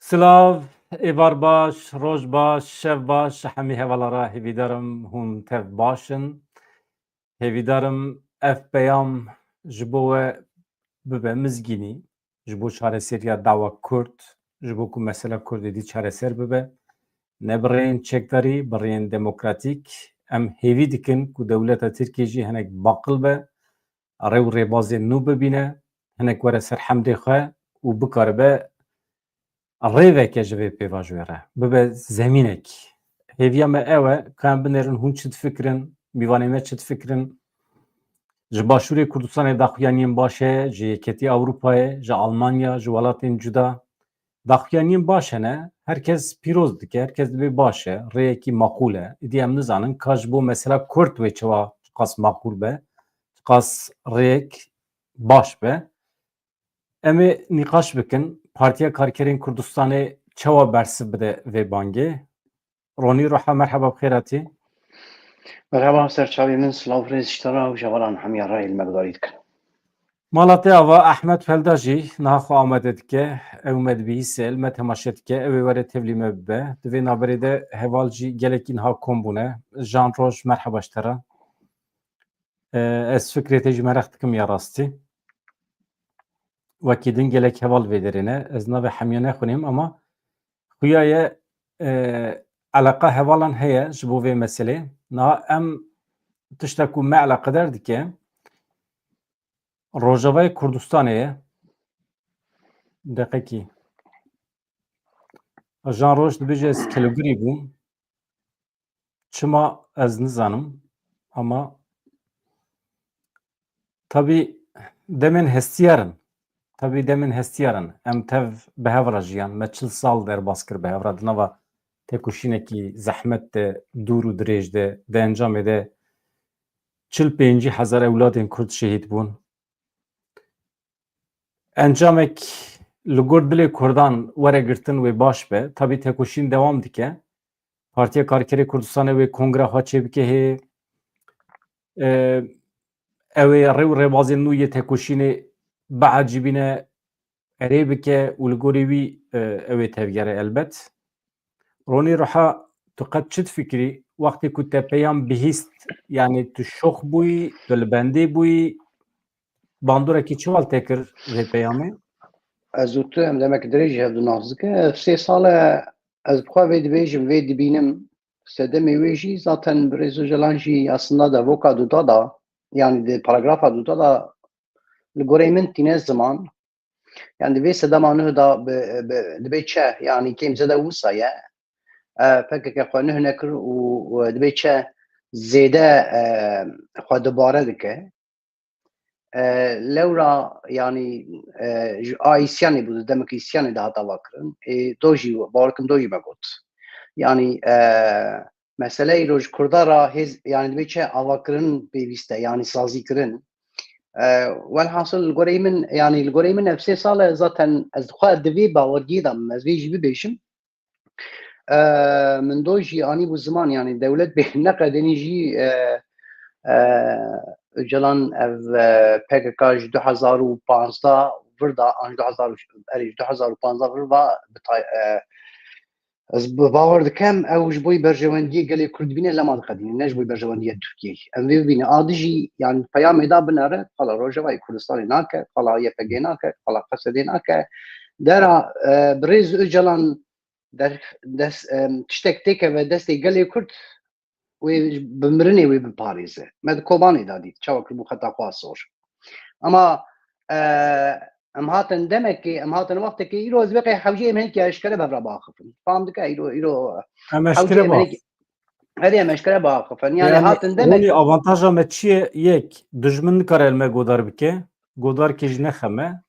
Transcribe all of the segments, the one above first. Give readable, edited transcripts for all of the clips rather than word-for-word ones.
Silav, êvar baş, roj baş, şev baş, hemî hevala re hêvîdarim hûn tev baş in. Hêvîdarim ev peyam ji bo we bibe mizgînî ji bo çareseriya dawa Kurd, ji bo ku mesela Kurdê dî çareser bibe. Ne bi rêyên çekdarî, bi rêyên demokratîk em hêvî dikin ku dewleta Tirkiye jî hinek baqil be, rêw û rêbazên nû bibîne, hinek were ser hemdê xwe û bikaribe rêveke ji vê pêvajoyê re bibe zemînek. Hêviya me ew e ka em binêrin hûn çi difikirin, mêvanê me çi difikirin, ji Başûrê Kurdistanê daxuyaniyên baş heye, ji Yekîtî Ewropayê, ji Almanya, ji welatên cuda. Daxuyaniyên baş hene, herkes pîroz dike, herkes dibe baş e, rêyekî maqûl e. Îdî em nizanin ka ji bo mesela Kurd wê çawa qas maqûl be, qas rêyek baş be. Em ê nîqaş bikin Partiya Karkerên Kurdistanê çawa bersiv bide vê bangê. Ronî Roha merheba bi xêr hatî. Merhaba serçavî min silav rêz ji te re û jewalan hemiya rayê li me gudarî dikin. Mala te ava Ehmed Felda jî niha xwe amade dike, ew me dibihîse, me temaşe dike, ew ê were tevlî me bibe. Di vê naberê de heval jî gelekî niha kom bûne. Jan Roj merheba ji te re. Ez fikrê te jî merex dikim ya rastî. Wekî din gelek heval vê derê ne. Ez navê hemiya nexwînim ama xuya ye eleqa hevalan heye ji bo vê meselê. Niha em tiştek ku me eleqedar dike Rojavayê Kurdistanê ye deqekî Jan Roj dibêje ez kelogirî bûm. Çima ez nizanim ama tabii demên hestiyar in. Tabii demên hestiyar in. Em tev bi hev re jiyan. Me çil sal derbas kir bi hev re di nava têkoşînekî zehmet de, dûr û dirêj de, di encamê de çil pêncî hezar ewladên Kurd şehîd bûn. Encamek li gor dilê Kurdan were girtin wê baş be. Tabii têkoşîn dewam dike. Partiya Karkerê Kurdistanê wê kongre xwe çêbike hê. Ew ê rêw û rêbazên nû yê têkoşînê biecîbîne erê bike û li gorî wî ew ê tevgere elbet. Ronî Roha tu qet çi difikirî wextê ku te peyam bihîst yanî tu şox bûyî, tu li bendê bûyî, bandorekî çi wal tê kir vê peyamê? Ez û tu em demek dirêjî hev du nas dike. Sê sal e ez bi xwe vê dibêjim vê dibînim sedemê wê jî zaten bi Rêz Öcalan jî aslında da voka duda da yani di paragrafa duda da li gorê min tîne ziman yani di vê sedema nû da dibe çe yani kêm zede wisa ye pekeke xwe nûh nekir û dibe çe zêde xwe dibare dike. Lewra yani a îsyanê bû demek îsyanê de hata vakirin do jî bawerkim do jî me got yani meseleyê roj Kurda ra hêz yani dibe çi avakirin pêwîst e yani sazîkirin welhasıl li gorê min yani li gorê min ev sê sal e zaten ez dixwe di vê bawergiyê de ez vê jî bibêjim min do jî anî bû ziman yani dewlet bê neqedînî jî Öcalan ev PKK ji 2015 vir da an 2015 vir va ez bi bawer dikem ew ji bo berjewendiyê gelê Kurd bîne lema diqedîne ne ji bo berjewendiyê Tirkiyeyê em vê bibîne adî jî yani peyamê da binare qala Rojavayê Kurdistanê nake qala YPG nake qala Qesedê nake dera bi Rêz Öcalan tiştek têkeve destê gelê Kurd wê bi mirinê wê biparêze me di Kobanê da dît çawa kir bû xeta xwe sor ama em hatin demekê em hatin wextekê îro ez veqê hewceyê em hinekî eşkere bev re biaxivin fam dike îro Em eşkere baf. herî em eşkere biaxivin yani Yani hatin demek Ronî avantaja me çi ye yek dijmin nikare el me godar bike, godarkê jî nexeme.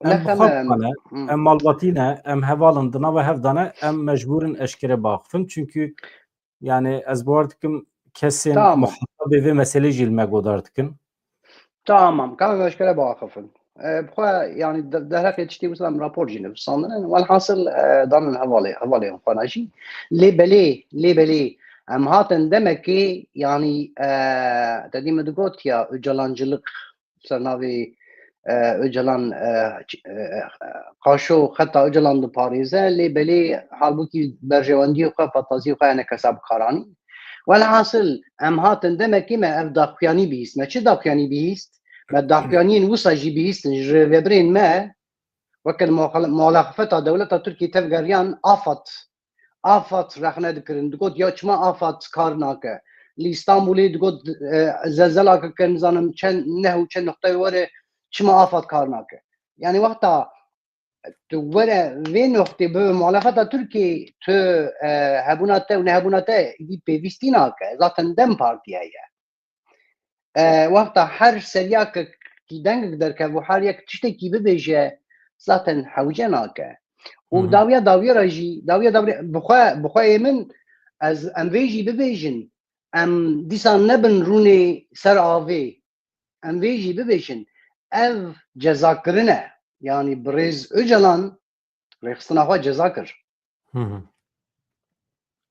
Em bi xwe bixwe em malbatî ne, em hevalin di nava hev de ne, em mecbûr in eşkere biaxivin çünkü yani ez bawer dikim kesên Tamam. muhetabê vê meselê jî li me godar dikin. Tamam kam em eşkere biaxivin bixwe yani derheqê tiştî wisa em rapor jî nivîsandin welhasıl danin hevalê xwe jî lê em hatin demekê yani te dî min digot ya Öcalancılık ser navê Öcalan qaşo xeta Öcalan di parêze lê belê halbukî berjewendiyê xwe fantaziyê xwe hene kesa bixaranî. Welhasil em hatin demekî me ev daxuyanî bihîst. Me çi daxuyanî bihîst? Me daxuyaniyên wisa jî bihîstin ji vebrên me wekil muhalefeta dewleta Tirkiye tevgeriyan afet rexne dikirin. Digot ya çima afet kar nake. Li İstanbulê digot zelzelake kirin nizanim çend neh û çend noqteyê were çima afet kar nake. Yani wexta tu were vê noqtê bi muhalefeta Tirkiye tu hebûna te û nehebûna te îdî pêwîstî nake. Zaten Dem Partiye ye. Wexta her seryakekî dengek derkev û her yek tiştekî bibêje zaten hewce nake. û dawiya jî bixwe min ez em vê jî bibêjin em dîsa nebin rûnê ser avê em vê jî bibêjin ev cezakirin e yani Birêz Öcalan rêxistina xwe ceza kir.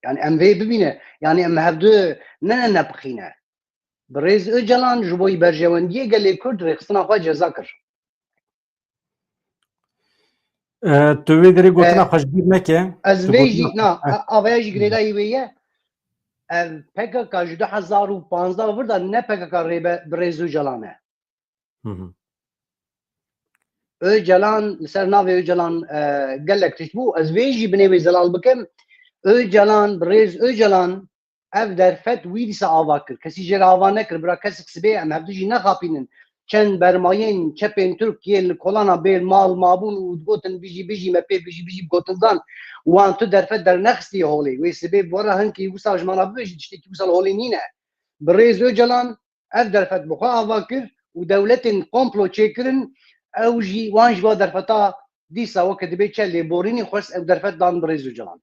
Yani em vê bibîne yani em hevdû ne nepixîne. Birêz Öcalan ji bo berjewendiyê gelê Kurd rêxistina xwe ceza kir. Tu vê derê gotina xweşbîr neke. Ez vê jî avaya jî girêdayî wê ye ev PKK ji 2015 vir da ne PKK rê Birêz Öcalan e. Öcalan li ser navê Öcalan gelek tişt bû ez vê jî binê wê zelal bikim Öcalan Birêz Öcalan ev derfet wî dîsa ava kir. Kesî jê ava nekir bira kesik sibê em hevdû jî nexapînin çend bermayên çepên Tirkiye li kolana bêl mal mabûn û digotin bijî me pê bijî gotin zan wan tu derfet dernexistiye holê wê sibê were hinkî wisa ji mana bibêjî tiştekî wisa li holê nîne. Birêz Öcalan ev derfet bi xwe ava kir û dewletên komplo çêkirin ew jî wan ji va derfeta dîsa weke dibe çe lêborînê xwest ew derfet dan Birêz Öcalan.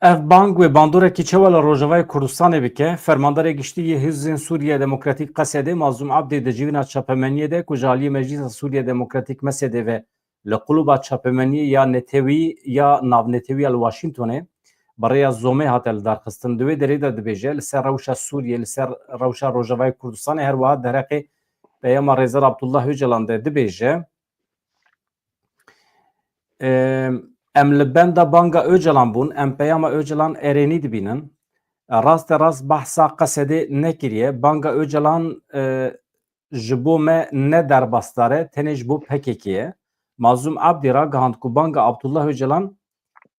Ev bang ve bandorekî çawa li Rojavayê Kurdistanê bike, fermandarê giştî yê Hizbên Sûriya Demokratîk Qesedê Mazlûm Abdê di civîna çapemeniyê de ku ji aliyê Meclîsa Sûriya Demokratîk Mesedê ve li quluba çapemeniyê ya netewî ya navnetewîya li Washingtonê birêya zomê hate li darxistin. Di wê derê de dibêje li ser rewşa Sûriyê li ser rewşa Rojavayê Kurdistanê her wiha derheqê peyama Rêzer Abdullah Öcalan de dibêje em li benda banga Öcalan bûn em peyama Öcalan erênî dibînin. Rast behsa Qesedê nekiriye. Banga Öcalan ji bo me ne derbastar e tenê ji bo PKK'ye. Mazlûm Abdî ragihand ku banga Abdullah Öcalan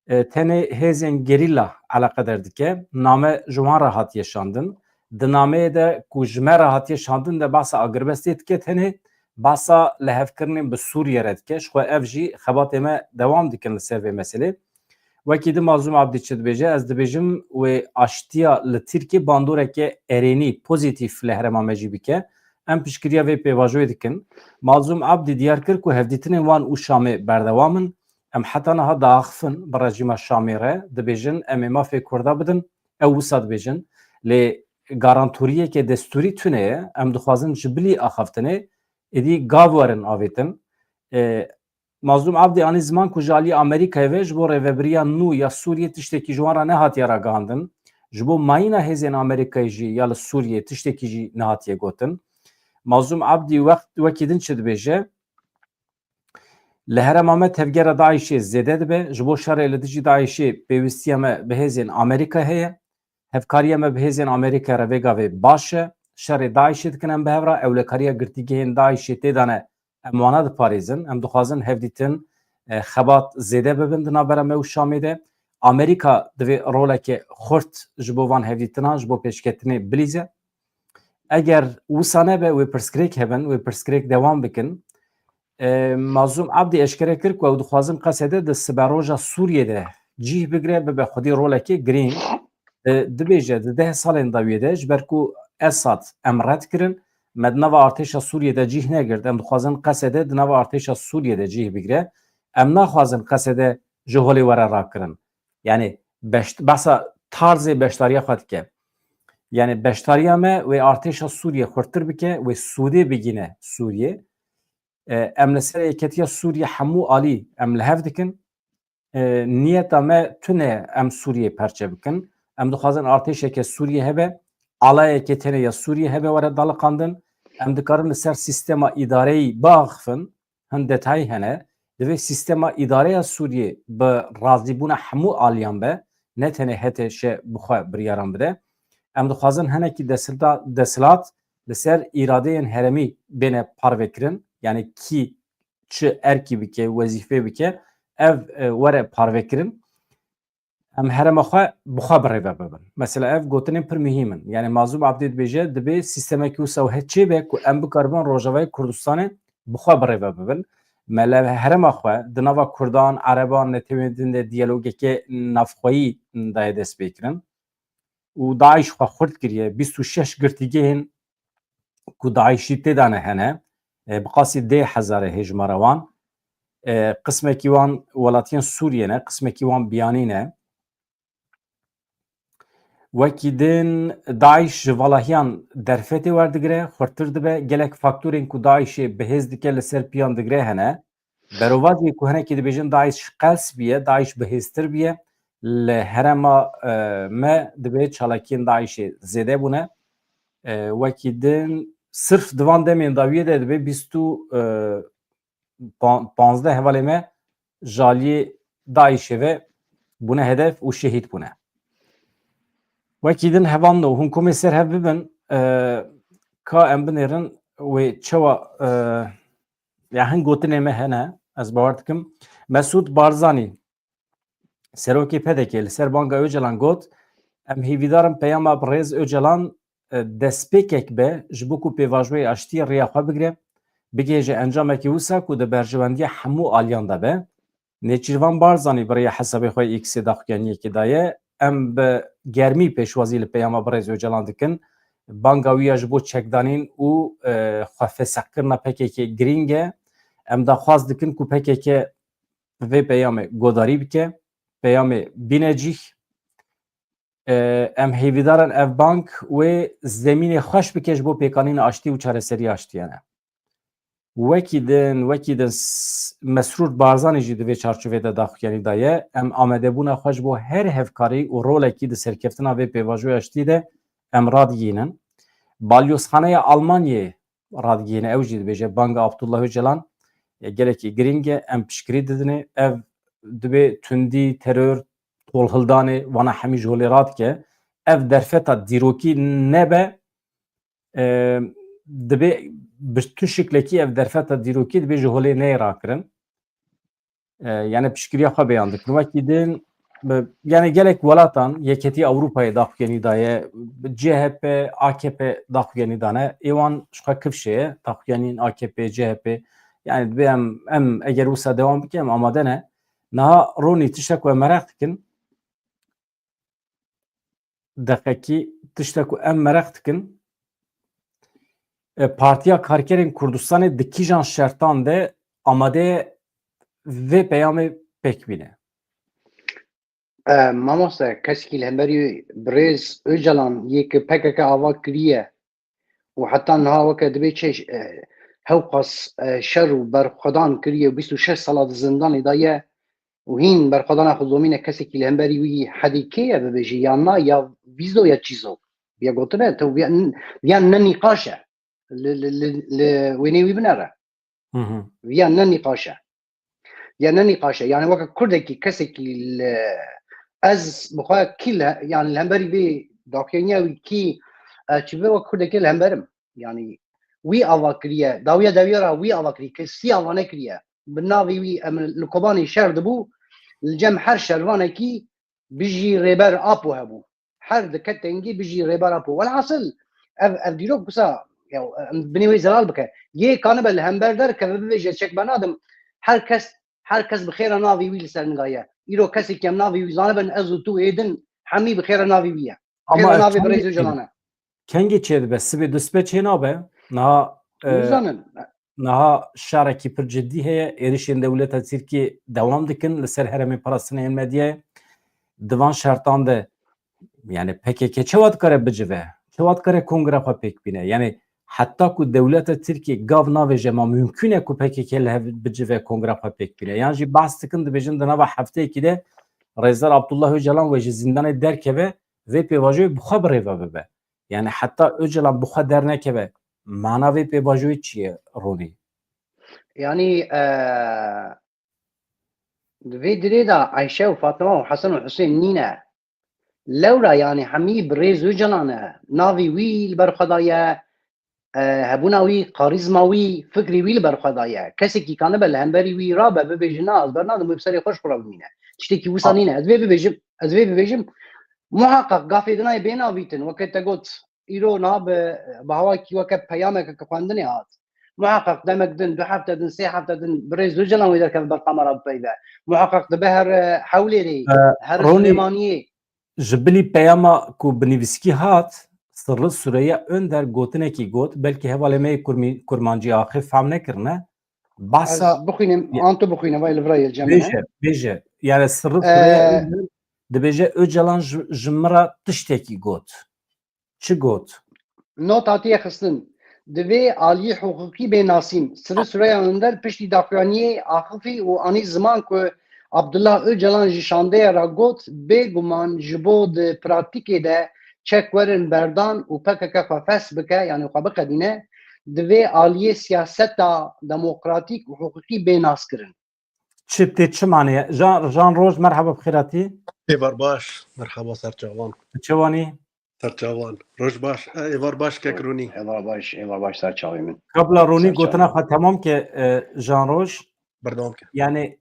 tenê hêzên gerîla eleqedar dike. Name ji wan re hatiye şandin. Di nameyê de ku ji me re hatiye şandin de behsa agirbestê dike tenê bahsa lehevkirinên bi Sûriye re dike. Ji xwe ev jî xebatê me dewam dikin li ser vê meselê. Wekî di Mazlûm Abdî çi dibêje ez dibêjim wê aştiya li Tirkiye bandoreke erênî pozîtîf li herêma me jî bike. Em piştgiriya vê pêvajoyê dikin. Mazlûm Abdî diyar kir ku hevdîtinên wan û Şamê berdewam in. Em heta niha diaxivin bi rejîma Şamê re dibêjin em ê mafê Kurda bidin ew wisa dibêjin. Lê garantoriyeke destûrî tune ye em dixwazin ji bilî axaftinê êdî gav werin avêtin. Mazlûm Abdî anî ziman ku ji aliyê Amerîkayê ve ji bo rêveberiya nû ya Sûriyê tiştekî ji wan re nehatiye ragihandin. Ji bo mayîna hêzên Amerîkayê jî ya li Sûriyê tiştekî jî nehatiye gotin. Mazlûm Abdî wekî din çi dibêje? Li herêma me tevgera Daişê zêde dibe. Ji bo şerê li dijî Daişê pêwîstiya me bi hêzên Amerîka heye. Hevkariya me bi hêzên Amerîka re vêgavê baş e. Şerê Daişê dikin em bi hev re ewlekariya girtîgehên Daişê tê dane em wana diparêzin. Em dixwazin hevdîtin xebat zêde bibin di navbera me û Şamê de. Amerîka divê roleke xurt ji bo van hevdîtinan ji bo pêşketinê bilîze. Eger wisa nebe wê pirsgirêk hebin wê pirsgirêk dewam bikin. Mazlûm Abdî eşkere kir ku ew dixwazin Qesedê di siberoja Sûriyê de cih bigire bibe xwedî rolekê girîng. Dibêje di 10 salên dawiyê de ji ber ku Esad em red kirin me di nava artêşa Sûriyê de cih negirt. Em dixwazin Qesedê di nava artêşa Sûriyê de cih bigire. Em naxwazin Qesedê ji holê were rakirin. Yani behsa tarzê beşdariya xwe dike. Yani beşdariya me wê artêşa Sûriyê xurttir bike wê Sûdê bigîne Sûriyê. Em li ser yeketiya Sûriye hemû alî em li hev dikin. Niyeta me tune em Sûriyê perçe bikin. Em dixwazin artêşeke Sûriyê hebe, alayeke tenê ya Sûriyê hebe were daliqandin. em dikarin li ser sistema îdareyî biaxivin hin detayî hene divê sistema îdareya Sûriyê bi razîbûna hemû aliyan be ne tenê HTŞ bixwe biryaran bide em dixwazin henekî desilat li ser îradeyên heremî bêne parvekirin yani kî çi erkî bike wezîfê bike ev were parvekirin em herema xwe bixwe birêve bibin. Mesela ev gotinên pir mühim in. Yani Mazlûm Abdî dibêje dibe sistemekî wisa çê be ku em bikarbin Rojavayê Kurdistanê bixwe birêve bibin. Me li herema xwe di nava Kurdan, Ereban netewên de diyalogeke navxweyî daye dest pê kirin. û Daeş xwe xurt kiriye 26 girtîgehên ku Daişî tê de hene bi qasî 10,000 hêjmara wan qismekî wan welatiyên Sûriyê ne qismekî wan biyanî ne wekî din Daeş ji valahiyan derfetê werdigire xurtir dibe gelek faktorên ku Daişê bihêz dike li ser piyan digire hene berovadiyê ku hinekî dibêjin Daeş qels biye Daeş bihêztir biye li herema me dibe çalakiyên Daişê zêde bûne wekî din sırf divan demên dawiyê de dibe 15 hevalê me jaliyê Daişê ve bûne hedef û şehîd bûne. Wekî din hevan hûn komê ser hev bibin ka em binêrin wê çawa ya hin gotinê me hene ez bawer dikim Mesûd Barzanî serokê PDK li ser Banga Öcalan got em hêvîdarin peyama Rêz Öcalan destpêkek be ji bo ku pêvajoyê aştiyê rêya xwe bigire bigêje encamekî wisa ku di berjivendiya hemû aliyan de be Nêçîrvan Barzanî bi rêya hesabê xwe X'ê daxuyaniyekê daye em bi germî pêşwazî li peyama Rêz Öcalan dikin banga wî ya ji bo çekdanîn û xwefesekirina PKK girîng e em daxwaz dikin ku PKK vê peyamê godarî bike peyamê bîne cih em hêvîdarin ev bank wê zemînê xweş bike ji bo pêkanîna aştî û çareserîya aştiyane. Wekî din Mesrûr Barzanî jî di vê çarçovê de daxuyanî daye em amedebûna xwe ji bo her hevkarî û rolekî di serkeftina vê pêvajoya aştî de em radiyînin. Balyozxaneya Almanyayê radiyîne ew jî dibêje Banga Abdullah Öcalan gelekî girîng e em piştgirî didine ev dibe tundî terör tolhildanê wana hemî ji holê radike ev derfeta dîrokî nebe dibe bi tu şiklekî ev derfeta dîrokî dibe ji holê neyê rakirin yani piştgiriya xwe beyan dikin wekî din yani gelek welatan Yeketî Ewropayê daxuyanî daye CHP AKP daxuyanî dane êwan ji xwe kifşê ye daxuyanîn AKP CHP yani dibe em eger wisa dewam bike em amade ne niha ronî tiştek we mereq dikin deqekî tiştek ku em mereq dikin Partiya Karkerên Kurdistanê di kîjan şertan de amade vê peyamê pêk bîne. Mamoste kesekî li hemberî Rêz Öcalan yê ki PKK ava kiriye û heta niha weke dibe çê hewqas şer û berxwedan kiriye 26 sala di zindanê daye û hîn berxwedana xuzomîne kesekî li hemberî wî hedî kê ye bibêje ya ya vîzo ya çîzo ya gotine tu viyan ne nîqaş e li wênê wî binere viyan ne nîqaş e ya ne nîqaş e yani weke Kurdekî kesekî ez bixwe kî yani li hemberî vê daxuyaniya wî kî çi be wek Kurdekî li hemberim yani wî ava kiriye dawiya dewyera wî ava kiriye kesî ava nekiriye bi navê wî em li kobanê şer dibû li cem her şervanekî bijî rêber apo hebû her diketengî bijî rêber apo welhasıl ev dîrok wisa binê wê zelal bike yê kanibe li hember derke bibêje çek benadim herkes bi xêra navê wî li ser nigaye îro kesekî em navê wî zanibin ez û tu êdin hemî bi xêra navê wî ye xêra navê bi Rêz Öcalan e kengê çê dibe sibê dispê çê nabe niha şarekî pir ciddî heye êrişên dewleta Tirkiyê dewam dikin li ser heremê parastineyên medyayê divan şertan de yani PKK çawa dikare bicive çawa dikare kongre xwe pêk bîne yani heta ku dewleta Tirkiyê gav navêje ma mümkün e ku PKK li hev bicive kongre xwe pêk bîne yan jî behs dikin dibêjin di nava hefteyekî de Rêzdar Abdullah Öcalan ve ji zindanê derkeve vê pêvajoyê bixwe birêve bibe yani heta Öcalan bixwe dernekeve معنا vê pêvajoyê çi ye Ronî? يعني في دريدا عائشة وفاطمة وحسن وحسين نينا لورا يعني حمي بريز وجلانا نافي وي البرخدايا هبونا وي قاريزما وي فكري وي البرخدايا كسي كي كان بالهمبري وي رابا ببيجنا برنامج مبصري خوش قرابينا تشتكي وصانينا ازبي ببيجم محقق قافي دناي بينا فيتن وقت قلت ايرو ناب بهواكي وقت بيامك كفاندني هات محقق دمك دن 2 هفته دن 3 هفته دن بريز وجلان ويدر كان بالقمر بيدا محقق دبهر حوليري هر Ronî سليمانيه ji bilî peyama ku binivîskî hat sirri Sûreya önder gotinekî got belkî hevalê me kurmancî axir fehm nekirine bahsa از بخوینم آنتو بخوینم وای لورای الجمعه bêje yani sirri Sûreya önder dibêje Öcalan ji min re tiştekî got. Çi got? نوت آتیه خستن دوی عالی حقوقی به ناسیم سر سوره اندر پشتی داخوانی آخفی و آنی زمان که عبدالله öcalan جشانده را گوت به گمان جبو ده پراتیکی ده چک ورن بردان و پکک خفاس بکه یعنی خوابه قدینه دوی عالی سیاست دموکراتیک و حقوقی به ناس کرن Çi tê çi maneye? Jan Roj merheba bixêratî. ايvar باش مرحبا سرچاوان Çi wanî? سرچاوان روج باش ايvar باش ككروني ایوار باش سر چاوی من Kabla Ronî gotina xwe temam ke Jan Roj بردام كه yani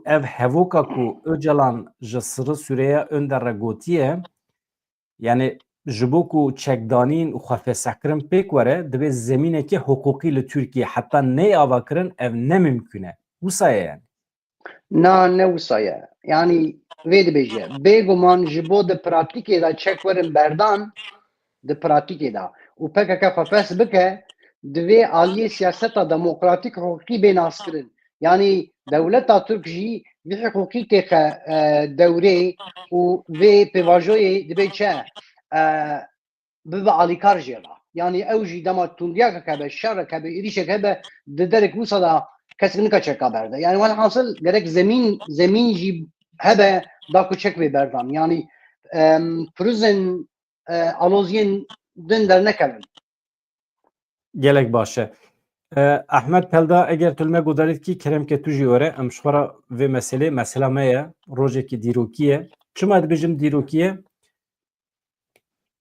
ev hevoka ku Öcalan ji sirri Sûreya önder re gotiye yani ji bo ku çekdanîn û xwefesehkirin pêk were dibe zemînekî hukukî li Tirkiye heta ney avakirin ev nemimkün e. Wisa ye yani. نه نوسایه یعنی وید بیجه بگمان جبو ده پراتیکی دا چک ورن بردان ده پراتیکی دا و پکک خفاس بکه دوی عالی سیاست دموکراتیک حقوقی بین آسکرین یعنی دولت ترک جی وی حقوقی تیخ دوره و وی پیواجوی دوی چه ببا عالیکار جیلا یعنی اوجی دما توندیا که به شر که به ایریشه که به درک وسا دا کسی نکا چکا برده یعنی ولی حاصل گرک زمین جی هبه دا کوچک به بردم یعنی پروزن آلوزین دن در نکردن Gelek baş e. Ahmet Pelda eger tulme godarit ki keremke tu jî were em ji xwe re vê meselê mesela me ye rojekî dîrokî ye. Çima dibêjim dîrokî ye?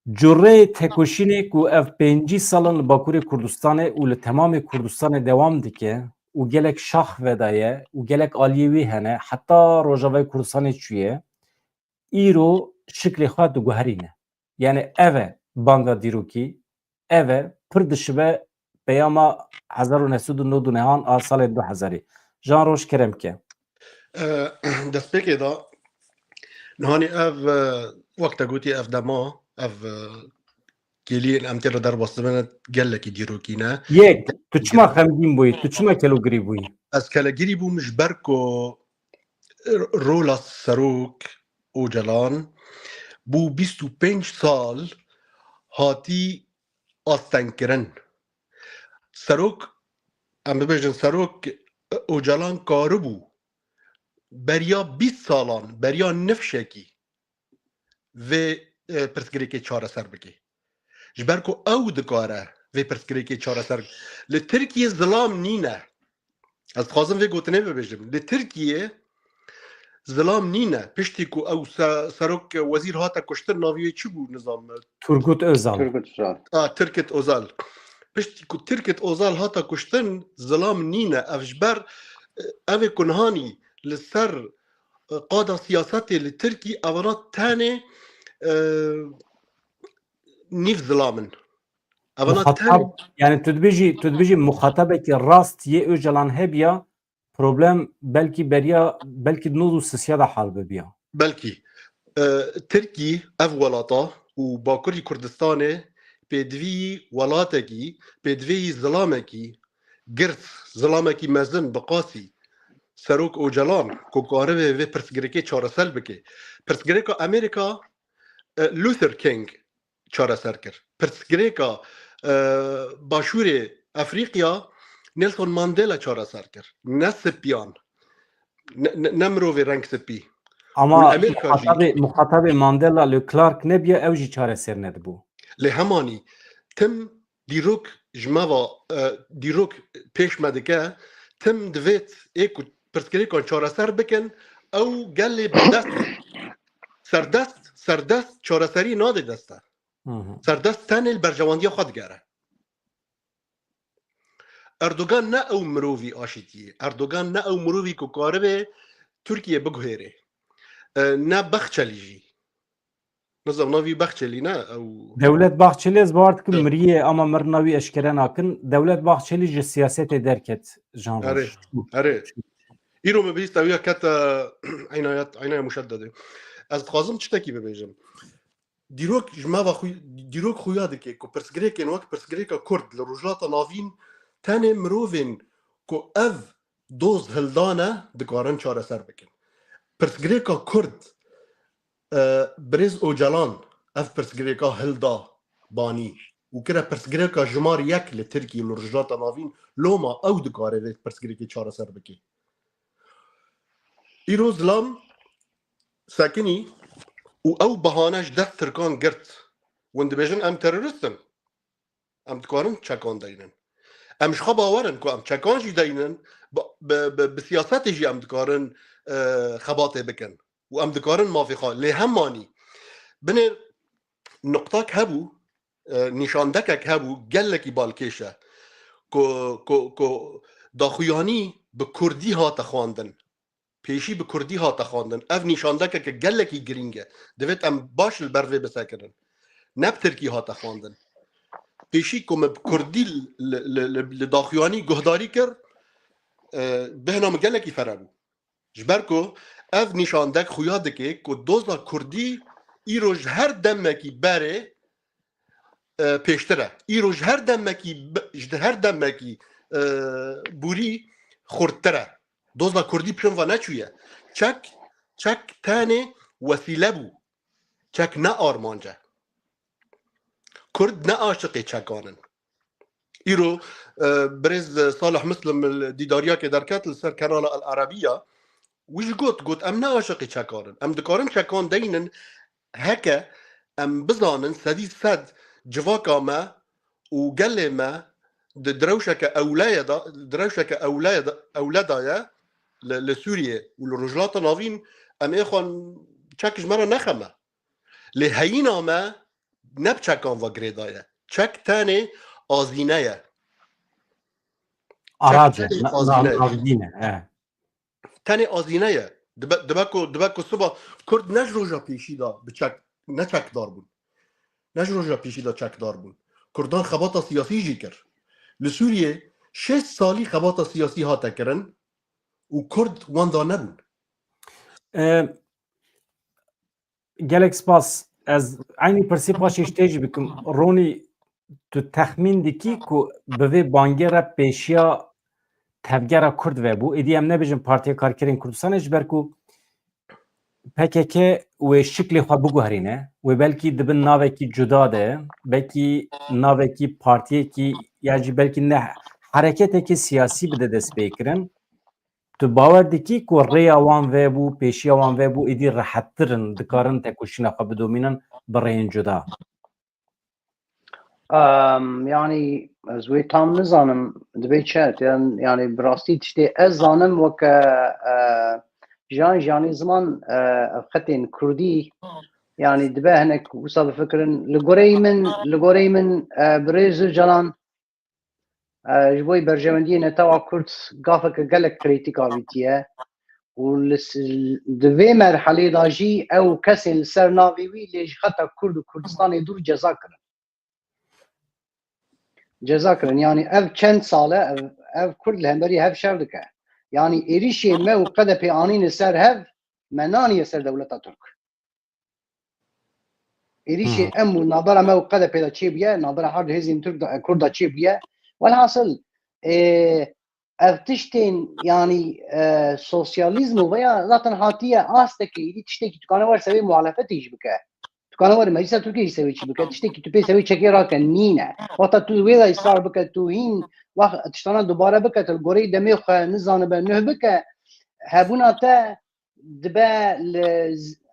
Cureyê tekoşînê ku ev 5 salin li Bakurê Kurdistanê û li temamê Kurdistanê dewam dike û gelek şax vedaye û gelek aliyê wê hene heta Rojavayê Kurdistanê çûye îro şiklê xwe diguherîne. Yani ev e banga dîrokî, ev e pir dişibe peyama 1999 a salê 2000. Jan Roj keremke. دەستپێکێ دا نهانی ئەv وەکتە گوتی ئەف دەما ئەv گێلیên ئەم تێرە دەربەستمێنە gelekî dîrokîne Yek, tu çima xemgîn bûyî, tu çima kelogirî bûyî? ez kelegirî bûm ji ber ku rola Serok Öcalan bû 25 sal hatî astenkirin Serok em bibêjin Serok Öcalan karibû beriya 20 salan beriya nifşekî vê pirsgirêkê çareser bike ji ber ku ew dikare vê pirsgirêkê çareser li Tirkiye zilam nîne ez dixwazim vê gotinê bibêjim li Tirkiye zilam nîne piştî ku ew Serok wezîr hate kuştin navê wê çi bû nizam Turgut Özal. Tirkit Özal piştî ku Tirkit Özal hata kuştin zilam nîne ev ji ber evê ku nihanî li ser qada siyasetê li Tirkî evana tenê nîv zilamin evana Muhatab, yani tu dibêjî muhatabekî rast yê Öcalan hebiya problem belkî beriya belkî noz û sisiya da hal bibiya. belkî Tirkî ev welata û Bakurî Kurdistanê pêdivî welatekî pêdivî zilamekî girt zilamekî mezin bi qasî Serok Öcalan ku karibê vê pirsgirêkê çareser bike pirsgirêka Amerîka Luther King çareser kir pirsgirêka Başûrê Efrîqiya Nelson Mandela çareser kir ne spiyan ne mirovê reng spî Ama Amerika muhatabê Mandela li Clark nebiye ew jî çareser nedibû. lê hemanî tim dîrok جماوا دیروک پیش مدکه تم دویت ایکو پرسکری کن چاره سر بکن او گلی بدست سردست چاره سری ناده دسته سردست تنل برجواندی خود گره اردوغان نه او مرووی آشتیه اردوغان نه او مرووی که کاره ترکیه بگوهره نه بخچلیجی نظام ناوی بخچلی نه او دولت باخچلی از بارد که مریه اما مرناوی اشکره ناکن دولت باخچلی جه سیاست درکت جان روش اره ایرو مبیست اویا کتا عنایت مشدده از خوازم چتکی ببیجم دیروک جماوا دیروک خویاده که پرسگریک این وقت پرسگریک کرد لروجلات ناوین تاني مروفين كو اف دوز هلدانه دكارن چاره سر بکن پرسگریکا کرد برز اوجلان اف پرسگریکا هلدا بانی و كده پرسگریکا جمار یک لترکی لرجلات ناوین لوما او دكاره پرسگریکی چاره سر بکی ایرو ظلام ساکنی و او بهانش دست ترکان گرت وند بیجن ام ترورستن ام دكارن چکان داینن امش خو باورن کو ام چکان جی داینن بسیاست جی ام دكارن خباطه بکن و ام دكارن موافقه لی همانی بن نقطاک هبو نشاندکک هبو گلکی بالکیشه کو داخویانی به کردی ها تخواندن پیشی به کردی ها تخواندن اف نشاندکک گلکی گرینگه دویت ام باش البروه بسکرن نب ترکی ها تخواندن پیشی کم کردی لداخویانی گهداری کر به نام گلکی فرابو جبر کو اف نشاندک خویاده که دوزا کردی ایروج هر دمکی بره پیشتره ایروج هر دمکی بوری خورتره دوزا کردی پیشن و نچویه چک تانه وسیله بو چک نه آرمانجه کرد نه عاشقی چکانن ایرو برز صالح مسلم دیداریا که درکت لسر کانال العربیه وش قلت ام نه عاشقی چکانن ام دکارن چکان دینن هکه ام بزانن سدی صد جواکا ما و قل ما دروشك أولادايا لسوريا والرجلات ناظين أم إخوان تشاكش مرة نخمة لهينا ما نبتشاكان وغريدايا تشاك تاني آزينايا أراجع ناظرينه تاني آزينايا دباكو الصبح كرد نجروجا بيشيدا بتشاك نتشاك داربون نجروجا بيشيدا تشاك داربون كردان خباطة سياسي جيكر لسوريا 6 سالي خباطة سياسي هاتا كرن وكرد واندا نبون gelek spas ez aynı persi paş iştej bikim Roni tu tahmin diki ku beve bangera peşia tevgera Kurd ve bu ediyem ne bijim Partiya Karkerên Kurdistanê ji ber ku PKK wê şiklê xwe biguherîne wê belkî dibin navekî cuda de belkî navekî partiyekî ya jî belkî ne hereketekî siyasî bide dest pê kirin tu bawer dikî ku rêya wan vebû pêşiya wan vebû êdî rehettirin dikarin tekoşîna xwe bidomînin bi rêyên cuda يعني زوي تام نزانم دبي chat يعني براستي تشتي ez zanim وك جاني زمان خطين كردي يعني دبي هناك وصل فكرن لغوري من بريز جلان جوي برجمندي نتاع كرد قافك قالك كريتيكا فيتيه ودبي مرحله داجي او كسل سرناوي ليش خطا كرد وكردستان يدور جزاكرن يعني اف چند ساله اف كرد الهمبري هف شردكه يعني إريشي ما وقد بيانين سر هف مناني سر دولة ترك إريشي أمو نابرا ما وقد بيدا تشيبيا نابرا حرد هزيم ترك كردا تشيبيا والحاصل افتشتين يعني سوسياليزم ويا ذاتن هاتية آستكي دي تشتكي تكانا ور سوي معالفة يجبكه تكانا ور مجلسة تركيا يسوي تشبكه تشتكي تبي سوي تشكي راكن نينه وقتا تو ويدا يصار بك توهين وقت تشتغل دوباره بك الجوري دميخ نزان بنه بك هبونا تا دبا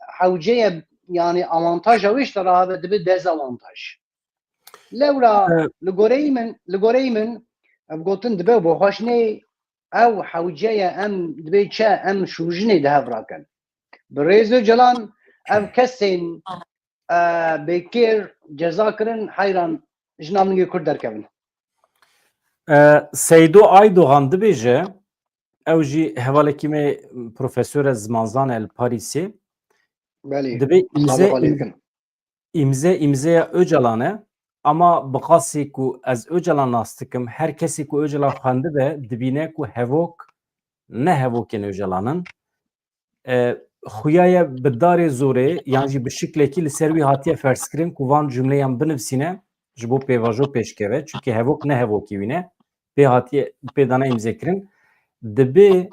حوجيه يعني اوانتاج ويش ترى هذا دبا ديزاوانتاج لورا لگوری من گوتن دبه بو خوشنی او حوجه ام دبه چه ام شوجنی ده براکن بريزو جلان ام كسين بكير جزا كرن حيران جنامنگی کرد درکبن. سیدو آیدوغان دبیجه او جی حوالکی می پروفسور زمانزان الپاریسی بله. دبی سابقا لیکن. imze Öcalan'ı ama bıqasi ku ez Öcalan nastikim her kesi ku Öcalan xwende be dibine ku hevok ne hevokên Öcalan'ın xuyaya bi darê zorê yan jî bi şiklekî li ser wî hatiye ferskirin ku van cümleyan binivîsîne ji bo pêvajo pêşkeve çünkü hevok ne hevokî wî ne pê hatiye pê dane imzêkirin dibe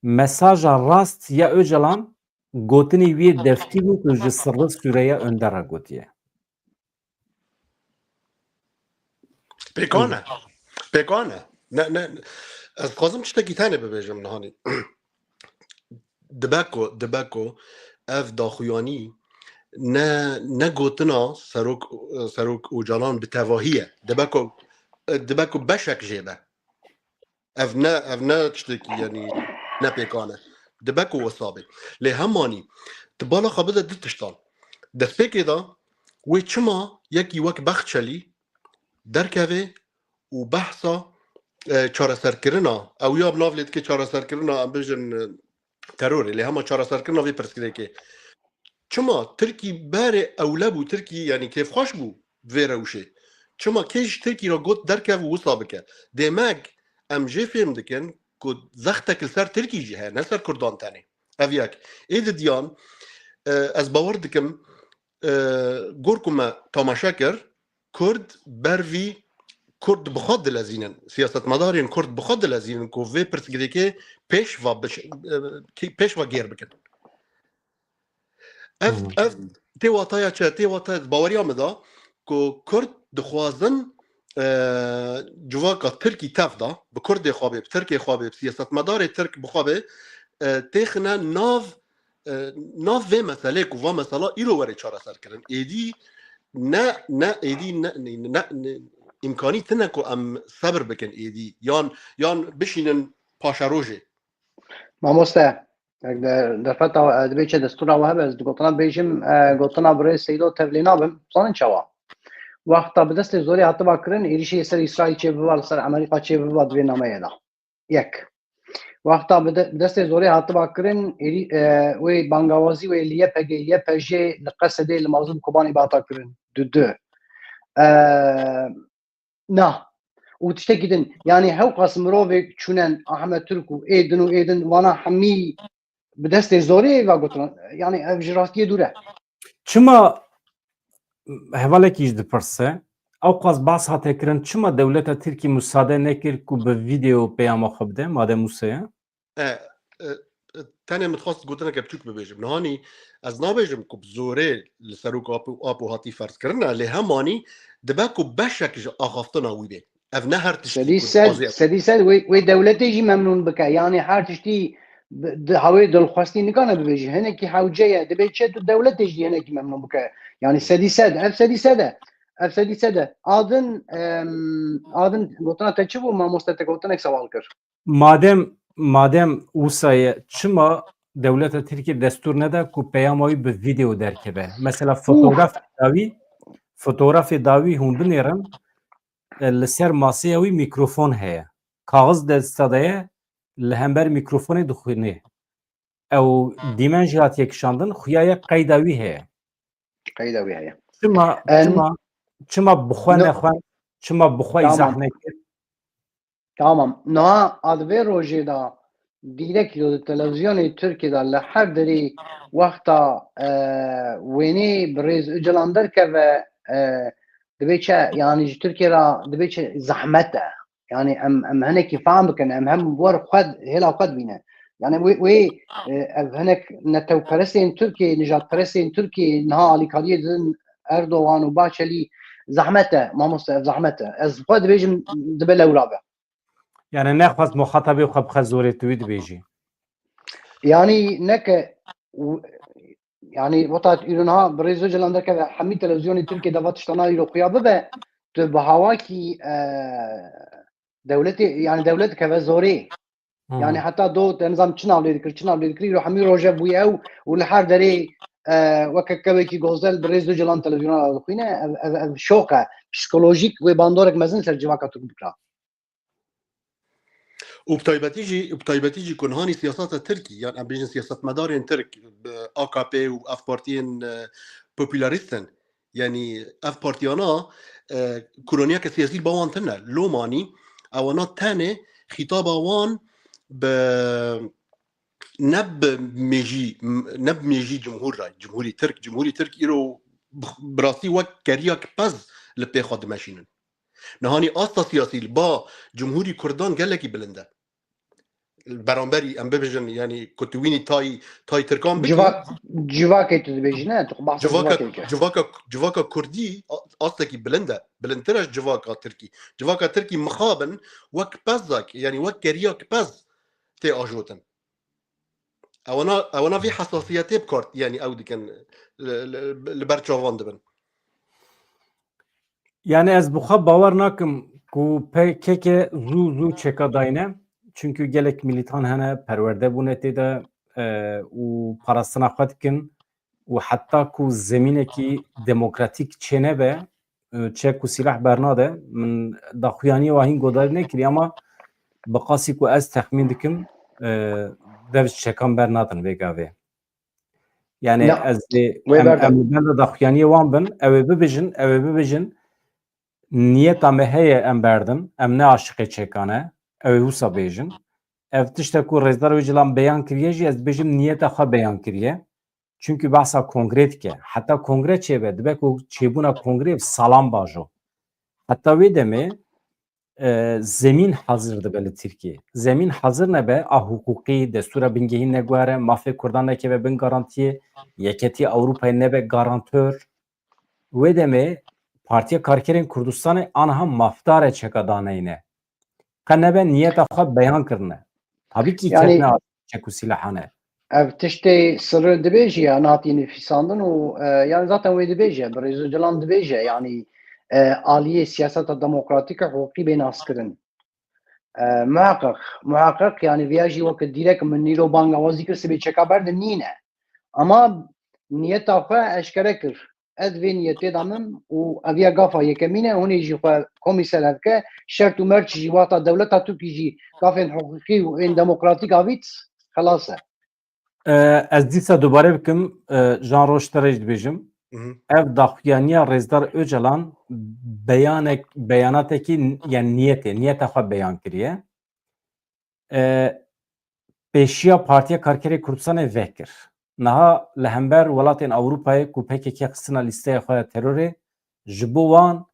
mesaja rast ya Öcalan gotinî wî deftî bû ku ji sirri Sûreya Önder'a gotiye. Pêkane. Ne ez dixwazim tiştekî tenê bibêjim nihanî. Dibe ku ev daxuyanî ne gotina Serok Öcalan bi tevahî ye. Dibe ku beşek jêbe. Ev ne tiştekî yanî ne pêkane. Dibe ku wisa be. Lê hemanî di bala xwe bide du tiştan. Destpêkê da wê çima yekî wek Bexçelî derkeve û behsa çareserkirina ew ya nav lê dike çareserkirina em bijin terorê lê hema çareserkirina vê pirsgirêkê. Çima Tirkî berê ewle bû Tirkî yanî kêfxweş bû vê rewşê. Çima kê ji Tirkî ra got derkev û wisa bike. Demek em jê fêm dikin ku zextek li ser Tirkî jî heye ne ser Kurdan tenê. Ev yek. Ê di diyan ez bawer dikim gor ku me tamaşe kir Kurd bervî Kurd bixwe dilezînin siyasetmedarên Kurd bixwe dilezînin ku vê pirsgirêkê pêşva gêr bikin. Ev tê wataya çi tê wataya baweriya me da ku Kurd dixwazin civaka Tirkî tev da bi Kurdê xwe bê bi Tirkê xwe bê bi siyasetmedarê Tirk bixwe bê têxine nav vê meselê ku va mesela îro were çareserkirin êdî ne êdî ne imkanî tune ku em sebir bikin êdî yan bişînin paşa rojê. Mamoste der feta dibê çe destûra we hebe ez gotina bêjim gotina birê Seydo tevlî nabim zanin çawa. Wexta bi destê zorê hativa kirin êrişî ser İsraîl çê biva li ser Amerîka çê biva divê nameyê da. Yek. Wexta bi destê zorê hativa kirin wê bangawazî wê li YPG li Qesedê li Mazlûm Kobanî bata kirin. Du. Na. û tiştekî din yanî hewqas mirovek çûnen Ahmed Türk û êdin wana hemî bi destê zorê ve gotin yanî ev ji rastiyê dûr e. Çima hevalekî ji dipirse ew qas bas hate kirin çima dewleta Tirkî musade nekir ku bi vîdeo peyama xwe bide madem Musa'ya? Tenê min dixwast gotineke biçûk bibêjim. Nihanî ez nabêjim ku bi zorê li serok ap hatî ferzkirine lê hemanî dibe ku beşek ji axaftina wî bê. Ev ne her tiştî sedî sed wê dewletê jî memnûn bike yanî her tiştî hawê dilxwastî nikane bibêjî hinekî hewce ye dibê çi tu dewletê jî hinekî memnûn bike yanî sedî sed ev sedî sed e adin gotina te çi bû mamoste te gotinek sewal kir madem Usa'ya çima devleta Tirkiye destur nede ku peyama wî bi vîdeo derkeve. Mesela fotoğrafê dawî hûn binêrin li ser masaya wî mikrofon heye. Kaxiz desta de ye li hember mikrofonê dixwîne. Ew dîmen jî hatiye kişandin xuyaya qeyda wî heye. Qeyda wî heye. Çima bixwe nexwen çima bixwe îzah nekir. Tamam. Niha advê rojê da direkt televizyonê Tirkiye da li her derê wexta wênê bi rêz Öcalan derkeve dibê çi yanî ji Tirkiye ra dibê çi zehmet e. Yani em hinekî fehm bikin em hem war xwed hêla xwed bîne. Yani wê ev hinek netewperestên Tirkiye nijadperestên Tirkiye niha alîkariyê didin Erdogan û Baçelî zehmet e mamoste ev zehmet e. Ez xwe dibêjim dibe lewra be. Yani nexwast muxatabê xwe bixe zorê tu wî dibêjî. Yani neke يعني وقت إيرانها بريزو جلان دركه حمي تلفزيون تركي دفات اشتنا يرو قيابه به تو بهواكي دولتي يعني دولتك هذا زوري يعني حتى دو نظام تشنا ولي ذكر يرو حمي روجا بوي او ولحار دري وككبكي غوزل بريزو جلان تلفزيون على خوينه شوكه psikolojik ve bandorek mezin ser civaka Türk bikra. وبطيبتيجي كون هاني سياسات التركي يعني ام بيجن سياسات مدارين ترك AKP واف بارتيين بوبولاريستن يعني اف بارتيانا كولونيا كسياسي باوان تنا لوماني اوانا تاني خطابا وان ب نب ميجي جمهوري ترك يرو براسي وك كرياك باز لبيخد ماشينن نهاني استا سياسي با جمهوري كردان قالكي بلنده برانبري ام ببجن يعني كنتويني تاي تركان بكي جواك تبجنه تقبح جواكا كردي اصلكي بلندرش جواكا تركي مخابن وك بازك يعني وك كرياك باز تي اجوتن اونا في حساسيتي بكارت يعني او دي كان لبرچاوان دبن Yani ez bu xwe bawer nakim ku PKK zû çeka dayne çünkü gelek militan hene perwerde bûne têde û parastina xwe dikin û heta ku zemînekî demokratîk çênebe çek û sîlah bernade min daxuyaniyê wahîn godarî nekiriye ama bi qasî ku ez texmîn dikim dev çekan bernadin vê gavê. Yani ez em de daxuyaniyê wan bin ew ê bibêjin niyeta me heye em berdin em ne aşiqê çekane ew ê wisa bêjin ev tiştek ku rêzdar wê cilan beyan kiriye jî ez bêjim niyeta xwe beyan kiriye çünkü behsa kongre dike heta kongre çêbe dibe ku çêbûna kongre salam bajo heta wê demê zemîn hazir dibe li Tirkiye zemîn hazir nebe a hukukî destûra bingehîn negware mafê Kurdan nekeve bin garantiyê yeketî Ewropayê nebe garantör wê demê Partiya Karkerên Kurdistanê aniha mafdare çeka daneyne. Qenebe niyeta xwe beyan kirine. Tabii ki yani, ketne çek û silahane. Ev tiştê sırrı dibêje yani hatî nifîsandin û yani zaten wê dibêje bi rêzo cilan dibêje yani aliyê siyaseta demokratîk a hukukî bên askirin. Muhakkak yani viya jî wekî direk min nîro banga wazî kir sibê çeka berdin nîne. Ama niyeta xwe eşkere kir. Ez vê niyetê danim û eviya gafa yekemîn e hûnê jî xwe komî selevke şert û merç jî wata dewleta Tirkî jî gafên hukukî û ên demokratîk avît xelas e. Ez dîsa dubare bikim Jan Roşterê dibêjim. Ev daxuyaniya Rêzdar Öcalan beyanateki yani niyeta xwe beyan kiriye. Pêşiya Partiya Karkerê Kurdistanê vekir. Niha li hember welatên Ewropayê ku PKK xistina lîsteya xwe ya terorê ji bo wan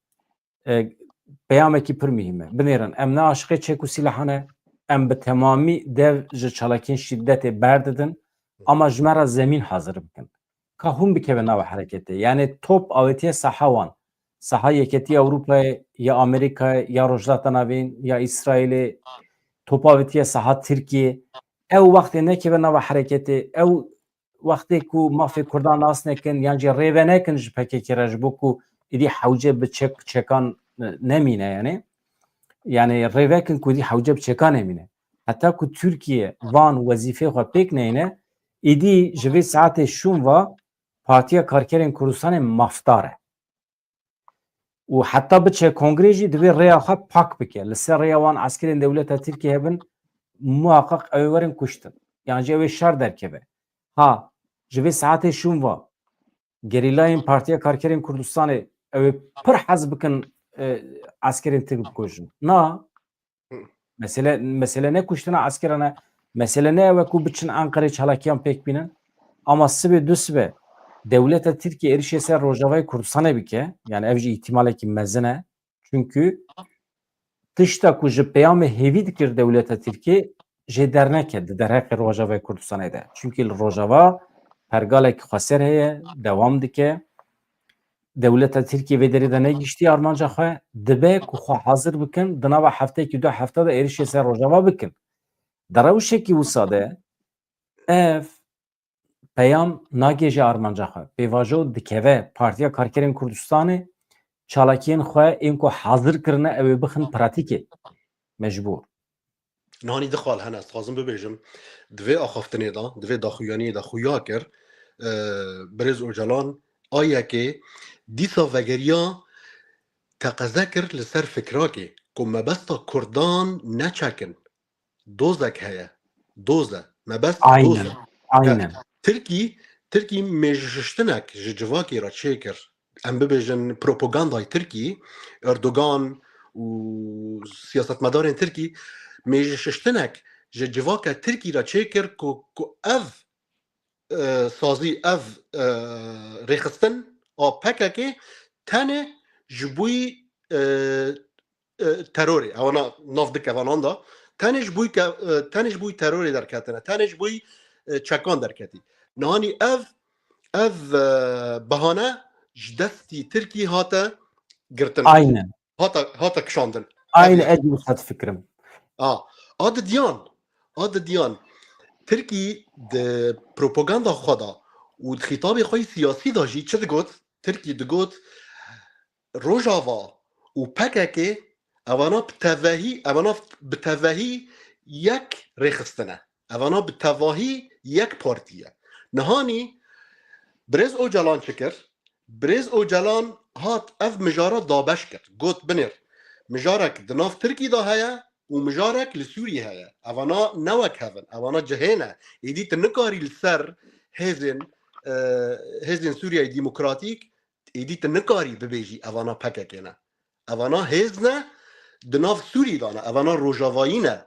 peyamekî pir mîhîm e. Binêrin em ne aşiqê çek û silahane em bi temamî dev ji çalakên şiddetê berdidin ama ji me re zemîn hazir bikin. Ka hûn bikeve nava hereketê. Yani top avêtiye saha wan. Saha yeketî Ewropayê ya Amerîkayê ya Rojhilata Navîn ya İsraîlê top avêtiye saha Tirkiye ew wextê nekeve nava hereketê ew wextê ku mafê Kurdan nas nekin yan jî rêve nekin ji PKK re ji bo ku êdî hewce bi çekan nemîne yani rêvekin ku êdî hewce bi çekan nemîne. Heta ku Türkiye van wezîfê xwe pêk neyne êdî ji vê saetê şûn va Partiya Karkerên Kurdistanê mafdar e. û heta biçe kongrê jî divê rêya xwe pak bike. Li ser rêya wan askerên dewleta Tirkiye hebin muhakkak ew ê werin kuştin. Yani ew ê şer derkeve. Ha ji vê saetê şûn va gerîlayên Partiya Karkerên Kurdistanê ew ê pir hez bikin askerên Tirk bikujin. Na mesele ne kuştina askeran e mesele ne ew ku biçin Enqereyê çalakiyan pêk bînin ama sibê du sibê devleta Tirkiye êrişê ser Rojavayê Kurdistanê bike yani ev jî îhtimalekî mezin e çünkü tişta ku ji peyamê hêvî dikir devleta Tirkiye jê derneke di derheqê Rojavayê Kurdistanê de çünkü li Rojava pergalekî xweser heye dewam dike devleta Tirkiye vê derê de negîştiye armanca xwe dibe ku xwe hazir bikin di nava heftekî du hefta de êrişê ser Rojava bikin. Di rewşekî wisa de ev peyam nagêje armanca xwe pêvajo dikeve Partiya Karkerên Kurdistanê çalakiyên xwe ên ku hazir kirine ew ê bixin pratîkê mecbûr. نهانی دخال هنه خازم ببیجم دوی آخافتنی دا دوی داخویانی دا خویا کر برز اوجلان آیا که دیسا وگریا تقضا کر لسر فکراکی که مبستا کردان نچکن دوزک هیا دوزه مبست دوزه Aynen. ترکی مجشتنک جواکی را چه کر ام ببیجن پروپاگاندای ترکی اردوغان و سیاست مدارین ترکی میجشتنک جواکا ترکی را چه کر که اف سازی اف ریخستن پکه که تنه جبوی تروری اوانا ناف دکه وانان دا تنه جبوی تروری در کتنه تنه جبوی چکان در کتی نهانی اف بهانه جدستی ترکی هاتا گرتن Aynen. هاتا کشاندن Aynen edi bu fikrim. آد دیان ترکی ده پروپاگاندا خدا و خطاب خوی سیاسی داشتی چه دگوت؟ ترکی دگوت روژاوا و پککه اوانا بتوهی یک ریخستنه اوانا بتوهی یک پارتیه نهانی برز او جلان چکر برز او جلان هات اف مجارا دابش کرد گوت بنر مجارك دناف تركي دا هيا ومجارك لسوريا هيا اوانا نوك هفن اوانا جهينا يدي تنكاري السر هزن سوريا ديمقراطيك يدي تنكاري ببيجي اوانا بككينا اوانا هزنا دناف سوري دانا اوانا روجاواينا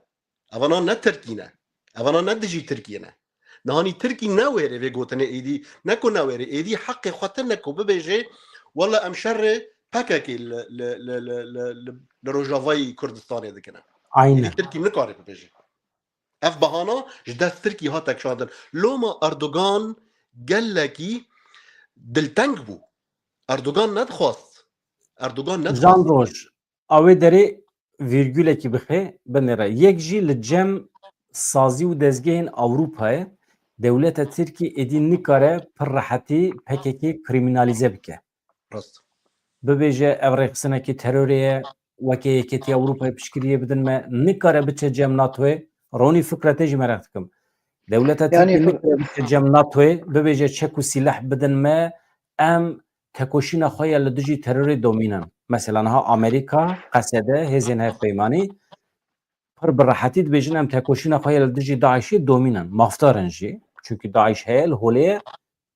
اوانا نتركينا اوانا ندجي تركينا نهاني تركي نويري في قوتنا ايدي نكو نويري ايدي حقي خاطرنكو ببيجي والله امشر پککی لروجاوای کردستانی دکنه. Aynen. ترکی نکاری بپیجی. اف بهانا جدست ترکی ها تکشاندن. لوما اردوغان گلکی دلتنگ بو. اردوغان ندخواست. Can Roj, avê derê vîrgûlekî bixe binêre. Yek jî li cem sazî û dezgehên Ewropayê dewleta Tirkî êdî nikare pir rehetî PKK kriminalize bike. Rast. Bibêje ev rêxistinekî terorê ye, wekê Yekîtiya Ewropayê piştgiriyê bidin me, nikare biçe cem NATOyê. Ronî fikretê jî merak dikim. Dewleta Tirkî nikare biçe cem NATOyê, bibêje çek û sîlah bidin me, em tekoşîna xwe ya li dijî terorê domînin. Mesela niha Amerîka qesede hêzên hevpeymanî pir bi rehetî dibêjin em tekoşîna xwe ya li dijî Daişê domînin. Mafdarin jî. Çünkü Daeş heye li holê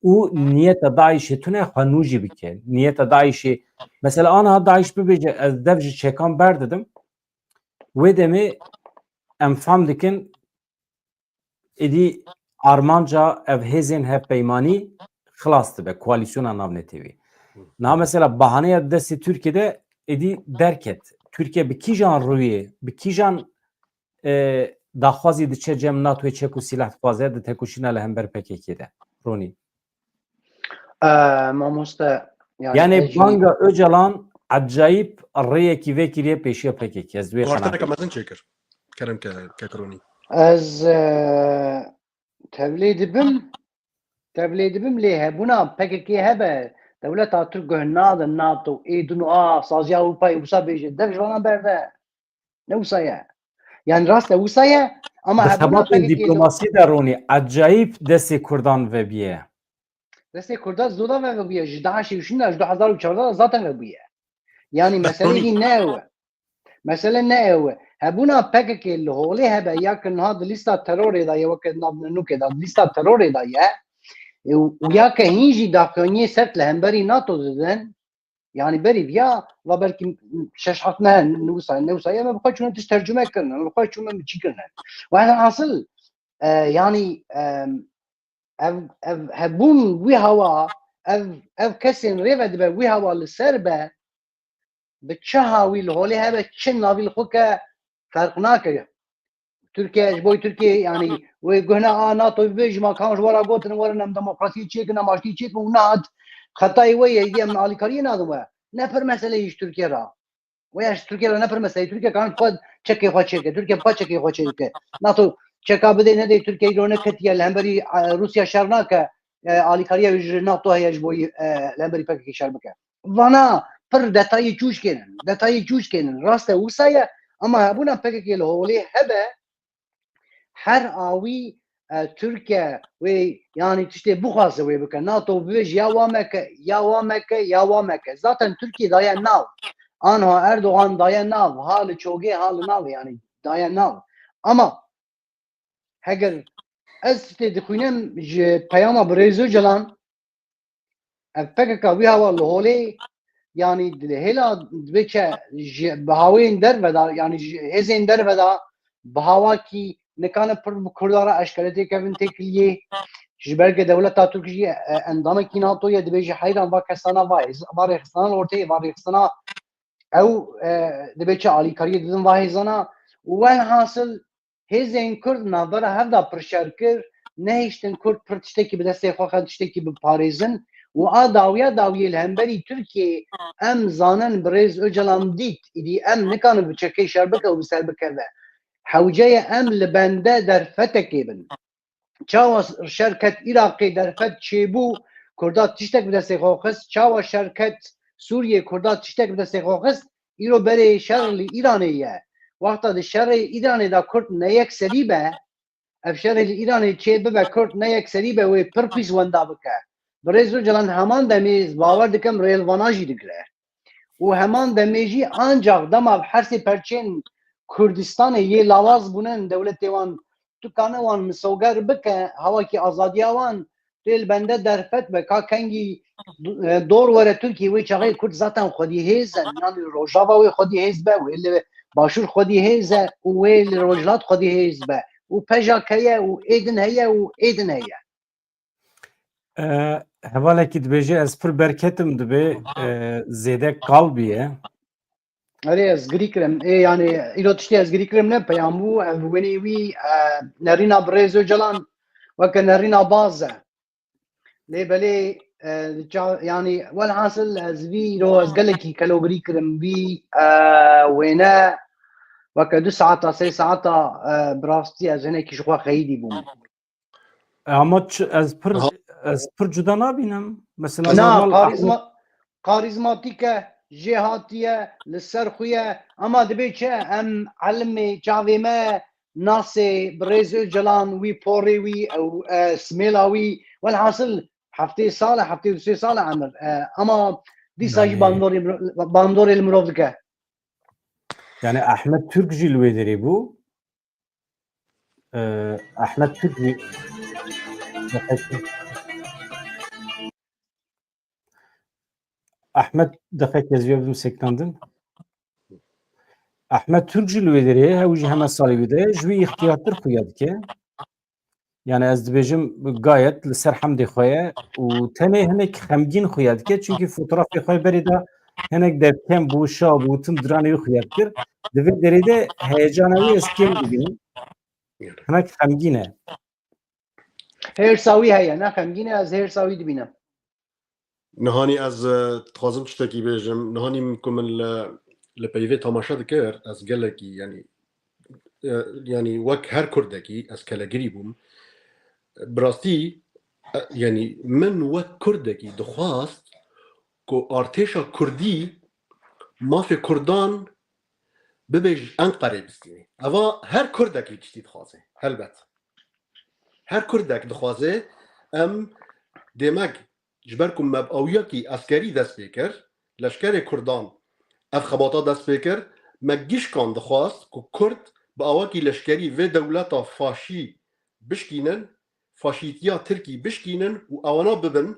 û niyeta Daişê tune xwe nû jî bike. Niyeta Daişê mesela aniha Daeş bibêje ez dev ji çekan berdidim. Wê demê em fam dikin êdî armanca ev hêzên hevpeymanî xilas dibe koalîsyona navnetêvî. Niha mesela bahaneya destê Türkiye'de êdî derket. Türkiye bi kîjan rûyê bi kîjan daxwazî diçe cem NATOyê çek û sîlah dixwaze di tekoşîna li hember PKK'de. Ronî. Mamoste Yani Banga Öcalan acayip rêyekî vekiriye pêşiya PKK. Ez duyê Guartana kamazın çekir. Kerem kekroni. Ez tevlî dibim lê hebûna PKK hebe devleta Türk guhna NATO êdin û saziya Ewropayê wisa bêje dev ji wan berde. Ne wisa ye? Yani rast wisa ye ama hebûna PKK diplomasi de Ronî acayip destê Kurdan vebiye. Destê Kurdan zoda vebiye ji Daişê şinda ji 2014 zaten vebiye. Yani mesele ne ew? Mesele ne ew? Hebûna PKK li holê hebe ya ki niha di lîsta terorê da ye weke navnenûkê da lîsta terorê da ye û ya ke hîn jî daxuyaniyê sert li hemberî NATO didin yani berî ya ve belkî şeş hat ne newsa ye me bixwe çûne tişt tercüme kirin me bixwe çûne çî kirin ve asıl yani ev hebûn wî hewa ev kesên rêve dibe wî hewa li ser be bi çi hawî li holê hebe çi navî li xwe ke ferq nake. Türkiye ji bo Türkiye yani wê guhna NATO bêje ma kan ji wara gotin werin em demokrasiyê çêkin em aştî çêkin û nehat xetayê wê ye êdî em alîkariyê nadin we ne pir meseleyê ji Türkiye ra we ji Türkiye ra ne pir meseleyê Türkiye kan xwe çekê xwe çêke Türkiye xwe çekê xwe çêke NATO çeka bide nedê Türkiye îro neketiye li hemberî Rusya şer nake آلیکاریا ویژه ناتو هیچ بوی لبری پکی شربکه وانا پر detayı جوش کنن راسته وسایه اما هبونا پکی لهولی هبه her avi Türkiye ve yani işte bu kazı ve bakın NATO ve ya Mekke zaten Türkiye dayan nav anha Erdoğan dayan nav halı çoğu halı nav yani dayan nav ama eğer ez işte dikhunem peyama brezo calan PKK ve havalı hole yani hela beçe bahawin der ve da yani hezen der ve da bahawa ki nekane پر کردارا اشکالتی کردن تکلیه جبرگ دولت ترکیه اندام کی ناتو یا دبیج حیران واکستانا واریخستان ortaya واریخستانا او دبیج علی کاری دیدن واهزانا و حاصل هزین کرد نظر هر دا پرشرکر نهشتن کرد پرتشتکی به دست خواهد تشتکی به پاریزن و داویا الهمبری ترکیه ام زانن برز اجلام دیت ایدی ام نکانه بچکی شربکه و بسر بکرده حوجه ام لبنده در فتکی بن چاوا شرکت عراقی در فت چیبو کردات تشتک به دست خوخست چاوا شرکت سوریه کردات تشتک به دست خوخست ایرو بره شر ایرانیه وقتا ده شر ایرانی دا کرد نیک سریبه اف شر ایرانی چیبه به کرد نیک سریبه و پرپیز وندا بکه برزو جلان همان دمیز باور دکم ریل واناجی دکره و همان دمیجی آنجاق دما حرسی پرچین کردستان یه لاواز بونن دولت وان تو کانه وان مسوگر بکه هوا کی آزادی وان دل بنده در فت بکا کنگی دور وره ترکیه وی چاقی کرد زاتن خودی هیزن یعنی روجاوا وی خودی هیز به وی باشور خودی هیزه و وی روجلات خودی هیز به و پجا کیه و ایدن هیه hevalekî dibêje ez pir berketim dibe zêde qalbiye آره از گری کرم یعنی ایرو تشتی از گری کرم نه پیامو ونی وی نرینا برزو جلان وک نرینا بازه لی بلی يعني والحاصل از وی رو از گلکی کلو گری کرم وی وینا وک 2 ساعت 3 ساعت براستی از هنه کیش خو خیلی بوم ama ez pir cuda nabînim mesela نه normal کاریزماتیکه جهاتیه لسر خویه اما دبی چه ام علمی چاویمه ناسي بريزو جلان وي بوري وي او سميلا وي والحاصل هفتي صالح هفتي دوسي صالح عمر اما دي ساجي باندوري المروفدكه yani Ahmet Türk jilvederi bu Ahmet Türk Ahmet daqek yazıyordum seklandın Ahmet Türk jilvederi hewji hemen salî bide ji wî ihtiyattir xuya dike yani ez dibêjim gayet li ser hemdê xwe ye û tenê hinek xemgîn xuya dike çünkü fotoğrafê xwe berê da hinek devkem bû şa bû tim diranê wî xuya dikir di vê derê de heyecana wî ez kêm dibînim hinek xemgîn e هيرساوي هيا نا خمگينه از هيرساوي دبينه نهاني از تخوازم تشتكي بيجم نهاني منكم لبيفي تماشا دكر از قالكي يعني وك هر كردكي از كلا قريبهم براستي يعني من وك كردكي دخواست كو ارتشا كردي ما في كردان ببيج انقري بستيني اوا هر كردكي تشتي دخوازه هلبت هر كردك دخوازه ام دماغ جبركم مبقوياكي عسكري دست بكر لشكر كردان اف خباطا دست بكر مجيش كان دخواست كو كرد بقواكي لشكري في دولتا فاشي بشكينن فاشيتيا تركي بشكينن و اوانا ببن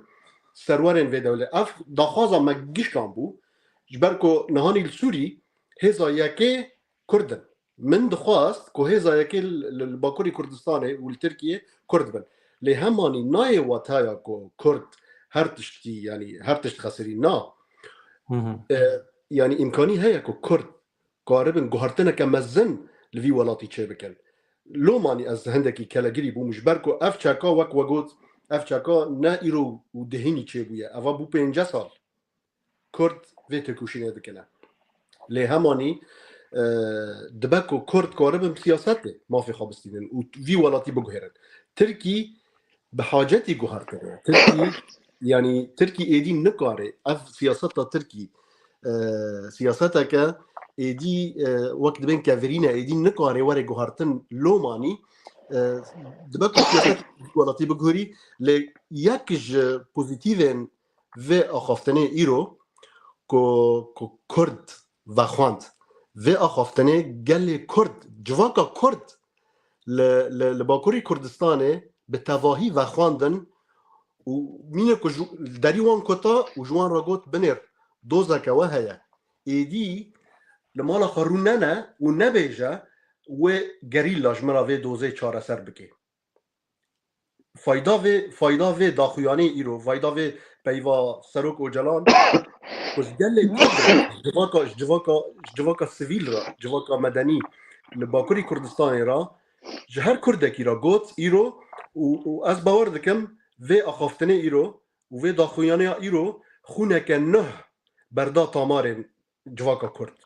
سروارن في دولة اف دخوازا مجيش كان بو جبركو نهاني السوري هزا يكي كردن من دخواست كو هزا يكي الباكوري كردستاني والتركية كرد بن لهماني ناي واتايا كو كرد هرتشتي يعني هرتشت خسري نا يعني امكاني هيا كو كرد قاربن جوهرتنا كمزن لفي ولاتي تشيبكن لو ماني از هندكي كلاجري بو مش بركو اف تشاكا وك وجوت اف تشاكا نا ايرو ودهيني تشيبويا افا بو 5 سال كرد فيتو كوشينه دكنا لي هماني دبكو كرد قاربن بسياسته ما في خابستين وفي ولاتي بجوهرن تركي بحاجتي جوهر كده تركي يعني تركي ايدي نقاري اف سياستها تركي سياستك ايدي وقت بين كافرينا ايدي نقاري وري جوهرتن لوماني دبك سياست ولا تي بغوري ل يكج بوزيتيفن و اخافتنه ايرو كو كرد و خوند و اخافتنه گل كرد جواكا كرد لباكوري كردستاني بتواهي و خواندن و مینه که داری وان کتا و جوان را گوت بنر دوزا که وهیا ایدی لمالا خارون نه و نبیجه و گریلا جمرا وی دوزه چاره سر بکی فایدا وی داخویانه ایرو فایدا وی پیوا سروک و جلان کش گله کرد جواکا سویل را جواکا مدنی لباکوری کردستانی را جهر کردکی را گوت ایرو و از باور دکم و اخافتنه ایرو و داخویانه ایرو خونه که نه بردا تامارن جواکا کرد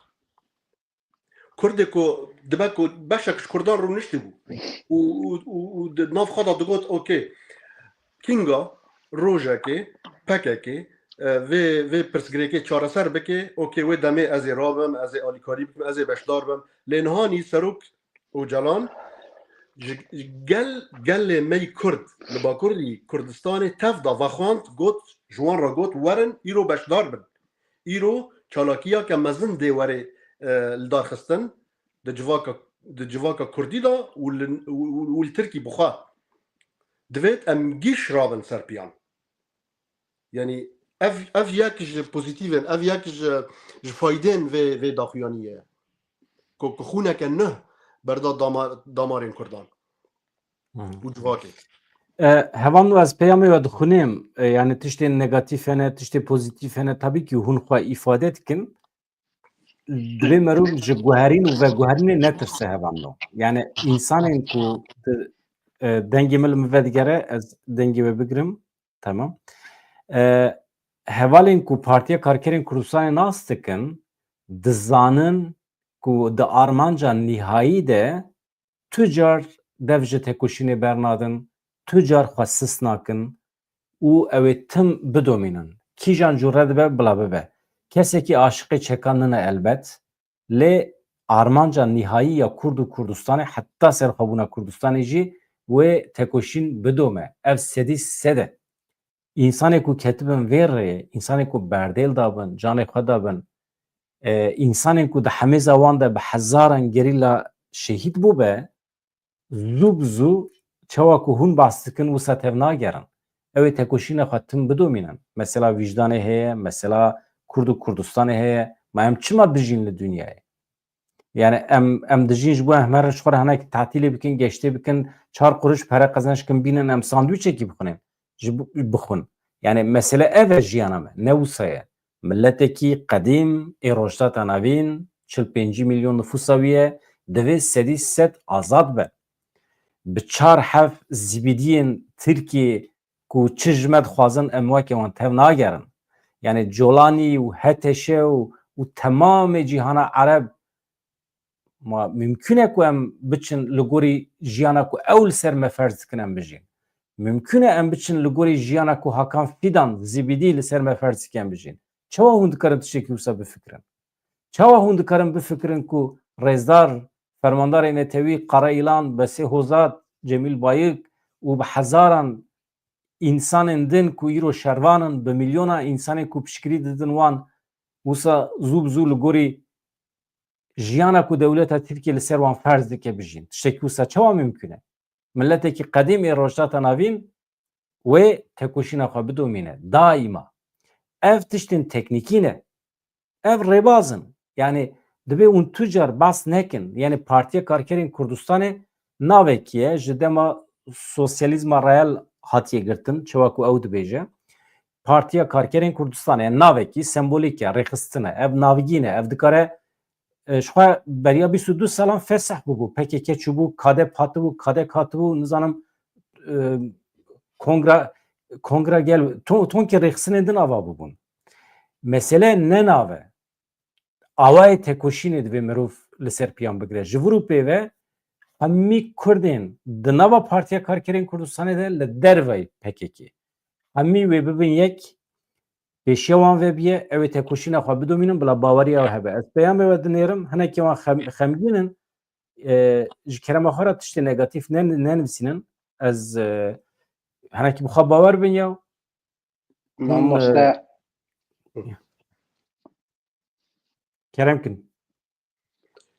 کرده که دبکو بشکش کردان رو نشتی بو و ناف خدا دگوت اوکی کینگا روژه که پکه که و پرسگری که چاره سر بکه اوکی و دمه از رابم از آلیکاری بکم از بشدار بم لنهانی سروک و جلان گل می کرد لباکوری کردستان تفدا و خواند گوت جوان را گوت ورن ایرو بشدار بن ایرو چالاکیا که مزن دیواره لدار خستن د جواکا کردی دا و الترکی بخوا دوید ام گیش رابن سر پیان یعنی اف یکش پوزیتیون اف یکش فایدین و داخویانیه که خونه که نه بردا دامارین کردان و جواکی هەوان و ez peyamê we dixwînim yani tiştên negatif hene tiştê pozitif hene tabii ki hûn xwe îfade dikin divê merov ji guherîn û veguherînê netirse hevan yani însanên ku dengê min li min ve digere ez dengê we bigirim tamam hevalên ku Partiya Karkerên Kurdistanê nas dikin dizanin ku di armanca nihayî de tu car dev ji tekoşînê bernadin tu car xwe sis nakin û ew ê tim bidomînin kîjan cure dibe bila bibe kesekî aşiqê çekanine elbet lê armanca nihayî ya Kurd û Kurdistanê heta serxwebûna Kurdistanê jî wê tekoşîn bidome ev sedî sed e însanê ku ketibin vê rêyê însanê ku berdêl dabin canê xwe dabin însanên ku di hemêza wan de bi hezaran gerîla şehîd bûbe zû bi zû çawa ku hûn bas dikin wisa tev nagerin ew ê tekoşîna xwe tim bidomînin mesela wîjdanê heye mesela Kurd û Kurdistanê heye ma em çima dijîn li dünyayê yani em dijîn ji bo em herin ji xwe re hinekî tetilê bikin geştê bikin çar quruş pere qezençkin bînin em sandwîçekî bixwînin bixwin yani mesele ev e jiyana me ne wisa ye milletekî qedîm ê Rojda Navîn 45 milyon nüfusa wî ye divê sedî sed azad be bi çar hev zîbîdiyên Tirkiyê ku çi ji me dixwazin em wekê wan tev nagerin yani Colanî û Heteşe û temamê cîhana Ereb ma mümkün e ku em biçin li gorî jiyana ku ew li ser me ferz dikin em bijîn mümkün e em biçin li gorî jiyana ku Hakan Fidan zîbîdî li ser me ferz dikin em bijîn çawa hûn dikarin tiştekî wisa bifikirin çawa hûn dikarin bifikirin ku rêzdar fermandarê netewî Qaraîlan Besê Hozat Cemîl Bayik û bi hezaran însanên din ku îro şervanin bi milyona însanê ku piştgirî didin wan wisa zû bi zû li gorî jiyana ku dewleta Tirkiye li ser wan ferz dike bijîn tiştekî wisa çawa mümkün e milletekî qedîm ê Rojda Navîn wê tekoşîna xwe bidomîne daîma ev tiştên teknîkî ne ev rêbazin yani divê hûn tu car bas nekin yani Partiya Karkerên Kurdistanê navekî ye ji dema sosyalîzma reel hatiye girtin çawa ku ew dibêje Partiya Karkerên Kurdistanê yani navekî sembolîk ye rêxistin e ev navgîn e ev dikare ji xwe beriya 22 salan feseh bûbû PKK çûbû KDP hatibû KDK hatibû nizanim kongra gel tonkê rêxistinê din ava bûbûn mesele ne nave awayê tekoşînê divê mirov li ser piyan bigire ji vir û pêve همی کردین دنوا پارتیا کارکرین کردستان ده لدروی پککی همی وی ببین یک پیشوان و بیه اوی تکوشین خواه بدومینم بلا باوری او هبه از پیام و دنیرم هنه که وان خمگینن جکرم آخرا تشتی نگاتیف ننویسینن از هنه که بخواه باور بین یاو مامۆستا کرم کن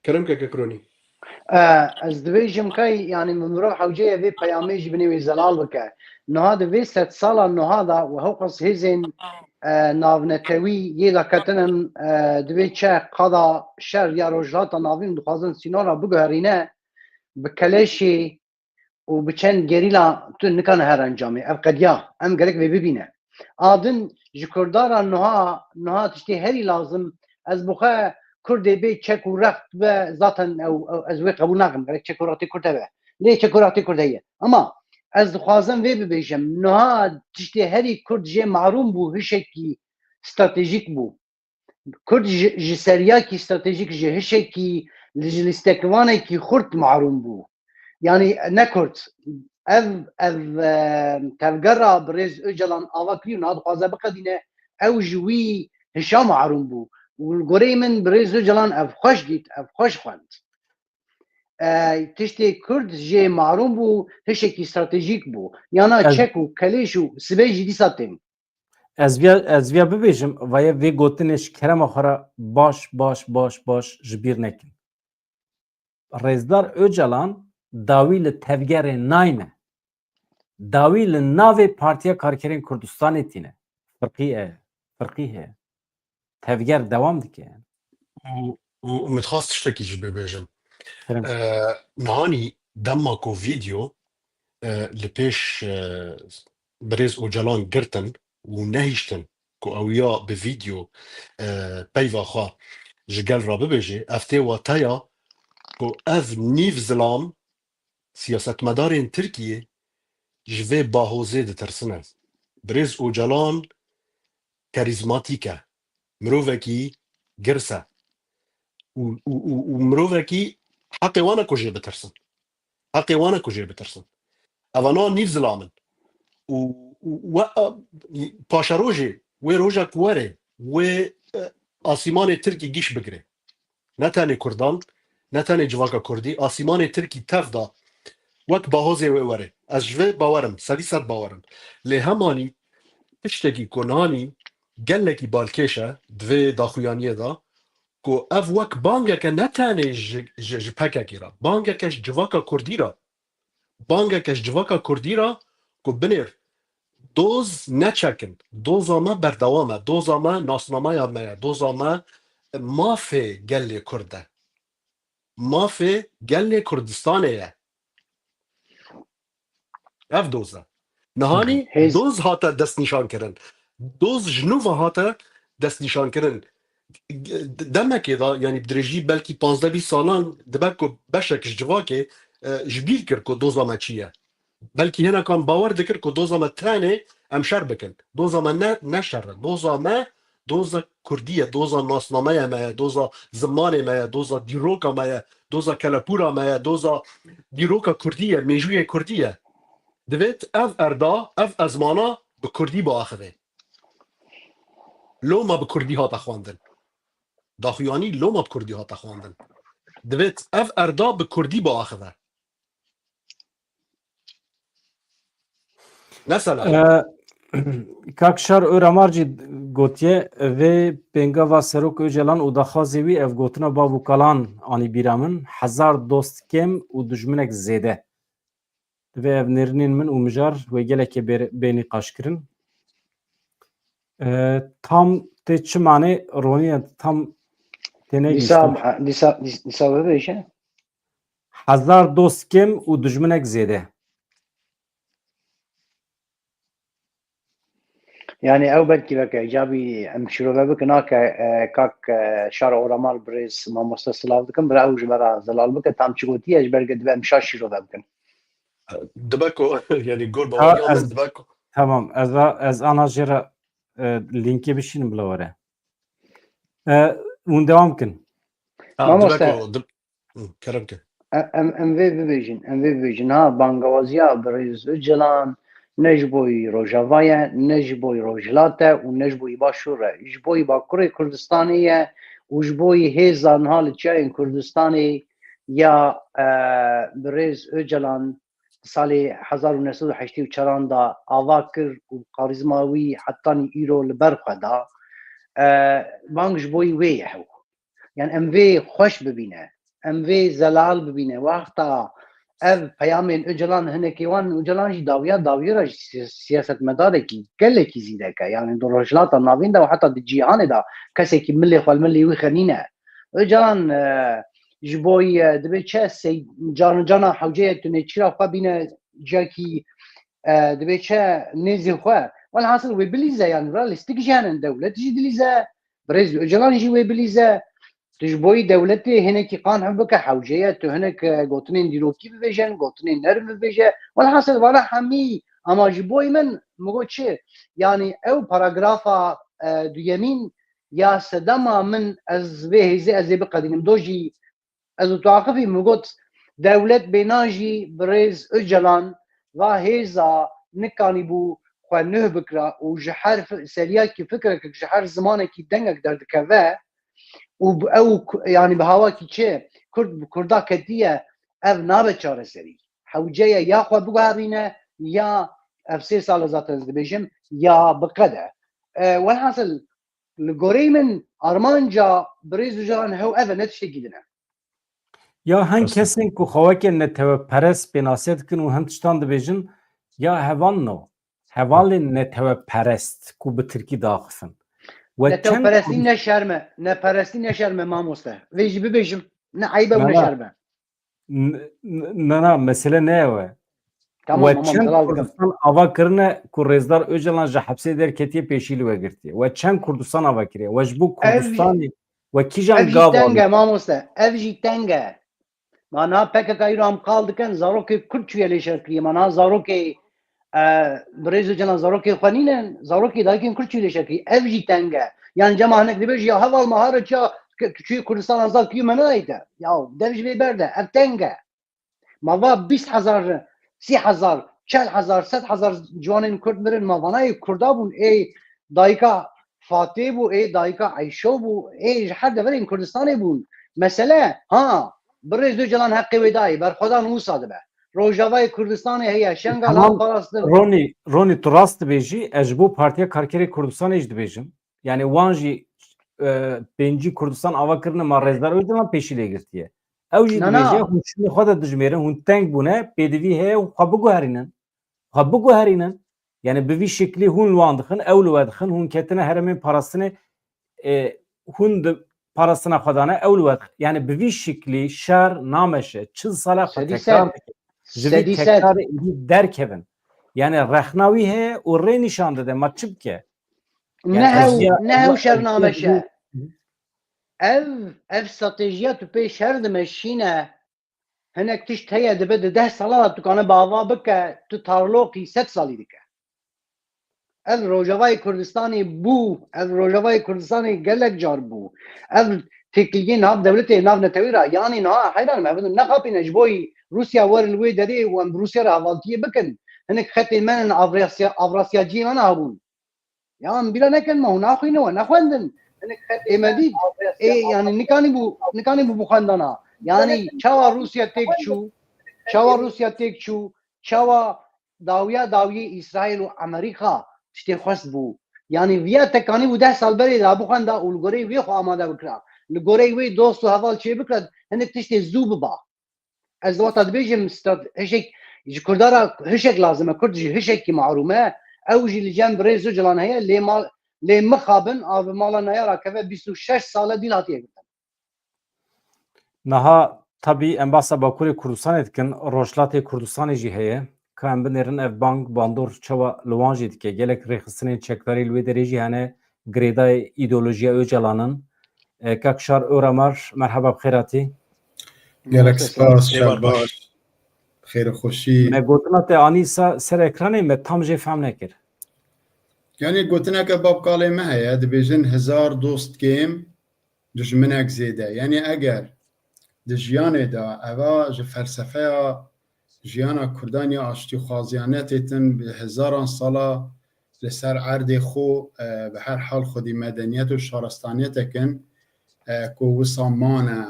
كلام ككروني ez dibêjim ka yani mirov hewceyê vê peyamê jî binê wê zelal bike. Niha di vê sed sala niha da û hewqas hêzên navnetewî yê da ketinin di vê çe qada şer ya rojhata navîn dixwazin sînora biguherîne bi keleşê û bi çend gerîla tu nikane her encamê ev qediya em gerek vê bibîne. Adin ji kurdaran niha tiştê herî lazim ez bixwe Kurdê bê çek û rext ve zaten ez wê qebûl nakim gerek çek û rextê Kurd hebe. Lê çek û rextê Kurd heye. Ama ez dixwazim vê bibêjim niha tiştê herî Kurd jê marum bû hişekî stratejîk bû. Kurd ji seryakî stratejîk ji hişekî ji lîstekivanekî xurt marum bû. Yani ne Kurd ev tevgera birêz Öcalan ava kirî niha dixwaze biqedîne ew ji wî hişa marum bû. Gorê min birêz Öcalan ev xweş dît ev xweş xwend. Tiştê Kurd jê marum bû hişekî stratejîk bû. Yana çek û kelêş û sibê jî dîsa tên. Ez via bibêjim vaya vê gotinê ji kerema xwe re baş ji bîr nekin. Rêzdar Öcalan dawî li tevgerê nayne. Dawî li navê Partiya Karkerên Kurdistanê tîne. Firqî heye. Tevger devam dike. ومتخاص تشتكي جي ببيجم Kerem. نهاني دمكو فيديو لبيش بريز اوجلان قرتن ونهيشتن كو اويا بفيديو بيفا خوا جقال را ببيجي افتي واتايا كو اف نيف زلام سياسة مدارين تركيا جفي باهوزي دي ترسنه بريز اوجلان كاريزماتيكا مروفكي قرسة ومروفكي حقي وانا كوجي بترسن حقي وانا كوجي بترسن افانا نيف زلامن و باشا روجي وي روجا كواري و آسيمان تركي جيش بقري نتاني كردان نتاني جواكا كردي آسيمان تركي تفدا وك باهوزي ووري از جوه باورم سالي سر باورم لهماني تشتكي كوناني قلكي بالكيشة دوه داخويانيه دا كو اف وك بانگا که نتاني جپاكا كيرا بانگا كش جواكا كردي را بانگا كش جواكا كردي را كو بنير دوز نچکن دوزا ما بردوامه دوزا ما ناسنامه یا ما دوزا ما مافی گلی کرده مافی گلی کردستانه اف دوزه نهانی دوز هاتا دست نشان کرن دوز جنوب هاتا دست نشان کرن دمکی دا یعنی بدرجی بلکی 15-20 سالان دبکو بشکش جواکه جبیر کرد که دوزا ما چیه بلکی هنا کان باور دکر که دوزا ما ترانه ام شر بکن دوزا ما نشر دوزا ما دوزا کردیه دوزا ناسنامه ما دوزا زمانه ما دوزا دیروکا ما دوزا کلپورا ما دوزا دیروکا کردیه میجوی کردیه دوید اف اردا اف ازمانا به کردی با آخره لو ما به کردی ها تخواندن داخویانی لو ما به کردی ها تخواندن دوید اف اردا به کردی با آخره مثلا Kakşar Öramarcı gotiye ve pengava Serok Öcalan u daxwazi wî ev gotina bavukalan anî bîra min hezar dost kem û dijminek zêde. Ve ev nêrînên min û mijar wê gelekê bênî qaş kirin. Tam tê çi manê ronî tam têne Dîsa bibêje hezar dost kem û dijminek zêde. yani ew belkî veke icabî em şîrove bikin nake kak şara oramal birêz mamoste silav dikin bir ew ji me re zelal bike tam çi gotiye ji ber dibe em şa şîrove bikin دبکو یعنی گل باوری آمد دبکو Tamam ez ana jê re linkê bişînim bila were. Hûn devam bikin. Mamoste دبکو کرم که ام وی ببیجن ها بانگوازیا برز جلان نجبوی روجاوایه نجبوی روجلاته و نجبوی باشوره جبوی با کره کردستانیه و جبوی هیزان حال چاین کردستانی یا برز جلان سالی 1984 دا آوا کر و کاریزماوی حتی ایرو لبرخه دا بانگ جبوی ویه هو يعني ام في خوش ببينه ام في زلال ببينه وقتا اف پیامین اجلان هنکیوان اجلان جی داویا را سیاست مداره کی کله کی زیده که یعنی دروجلات ناوین دا و حتی دی جیهان دا کسی کی ملی خوال ملی وی خنینه اجلان جبوی دبی چه سی جانا حوجه تونه چرا خواه بینه جا کی دبی چه نزی خواه والحاصل وی بلیزه یعنی را لستیک جانن دولت جی دلیزه برز اجلان جی وی بلیزه تجبوی دولتی هنکی قان بک حوجه تو هنک گوتنین دیروکی ببیجن گوتنین نرم ببیجه والحاصل والا همی اما جبوی من مگو چه یعنی او پاراگرافا دویمین یا سدما من از به هزی از بقدیم دوجی از توقفی مگوت دولت بیناجی برز اجلان و هزا نکانی بو خو نه بکرا و جحر سریات کی فکر که جحر زمانه کی دنگک درد که او يعني بهواكي چه كردا كديه اف نابه چاره سري حوجه يا خو بغارينه يا اف 3 سال زاتن دبيجم يا بقده والحاصل الجوري من ارمانجا بريز جان هو اف نتشتيجدنا یا هن کسین که خواهی نتو پرست بناسیت کن و هن تشتان دبیجن یا هوان نو هوال نتو پرست که به ترکی داخسن نتو پرستی نشرمه ماموسته ویجی ببیجم نه عیبه و نشرمه نه مسئله نه و تمام چند کردستان آوا کرنه که رزدار اوجلان جا حبسه در کتیه پیشیلو وگرتی و چند کردستان آوا کریه و جبو کردستانی و کی جان گاو تنگه ماموسته افجی تنگه مانا پککایی رو هم قال دکن زاروکی کرچویه لیشر کریه مانا زاروکی بريزو جنا زاروكي خنينن زاروكي دايكين كل شيء لشكي افجي تنجا يعني جماعه هناك دبيج يا هوا المهاره شا شو كردستان ازال كيو منايته يا دبج بيبرده اف تنجا ما با 20000 30,000 40,000 100,000 جوانين كرد مرن ما بناي كردابون اي دايكا فاتي بو اي دايكا عيشو بو اي حد برين كردستاني بون مساله ها بريزو جلان حقي وداي بر خدا نوصاده روجاوای کردستان هيا شنغال هم پاراست رونی تو راست بیجی اجبو پارتیا کارکری کردستان اجد بیجم yani وانجی پنجی کردستان آوا کرنه ما رزدار اوجدان پیشیله گرتیه اوجی بیجی هم شمی خود دجمیره هم تنگ بونه پیدوی هی و خبگو هرینن yani بوی شکلی هون لواندخن اولوادخن هون کتنه هرمین پاراستنه هون parasına خدانه اولواد yani بوی شکلی شر نامشه چیز ساله تکرار جوی تکرار درکبن yani رخناوی he و ری نشان داده ما چیب که نه شرنامشه ev stratejiya tu pê şer dimeşîne hinek tişt heye dibe di 10 sala tu kane bava bike tu tarlokî 7 salî dike ev Rojavayê Kurdistanê bû ev Rojavayê Kurdistanê gelek car bû ev têkiliyên nav devletê nav netewî ra yanî niha heyran me bidin nexapîne ji bo Rusya werin wê derê û em Rusya ra hevaltiye bikin hinek xetên me in Avrasyaciyê me nabûn yan bîra nekin me hûn naxwîne nexwendin emedî yani nikanî bû bixwendana yani çawa Rusya têk çû çawa dawiyê İsraîl û Amerîka tiştê xwest bû yani viya tekanî bû 10 sal berê dabixwenda û li gorê wê xwe amade bikira li gorê wê dost û heval çê bikira hinek tiştê zû biba ez wata dibêjim hişek ji Kurdara hişek lazim e Kurd jî hişekî mahrûme ew jî li cem birêz cilan heye lê mixabin av mala nayara keve 26 sale dîl hatiye girtin naha tabii em basa Bakurê Kurdistanê dikin Rojhilatê Kurdistanê jî heye ka em binêrin ev bank bandor çawa li wan jî dike gelek rêxistinên çekdarî li wê derê jî hene girêdayê îdeolojiya Öcalanin Kakşar Öramar merhaba bixêr hatî gelek spas şer baş xêr xweşî me gotina te anî ser ekranê me tam jê fehm nekir yani gotineke babkalê me heye dibêjin 1000 dost kêm dijminek zêde yani eger د ژیانê da eva ji felsefeya jiyana Kurdan ya aştîxwaziyanetê tin bi hezaran sala li ser erdê xwe bi her hal xwedî medeniyet û şaristaniyetêkin ku wisa mane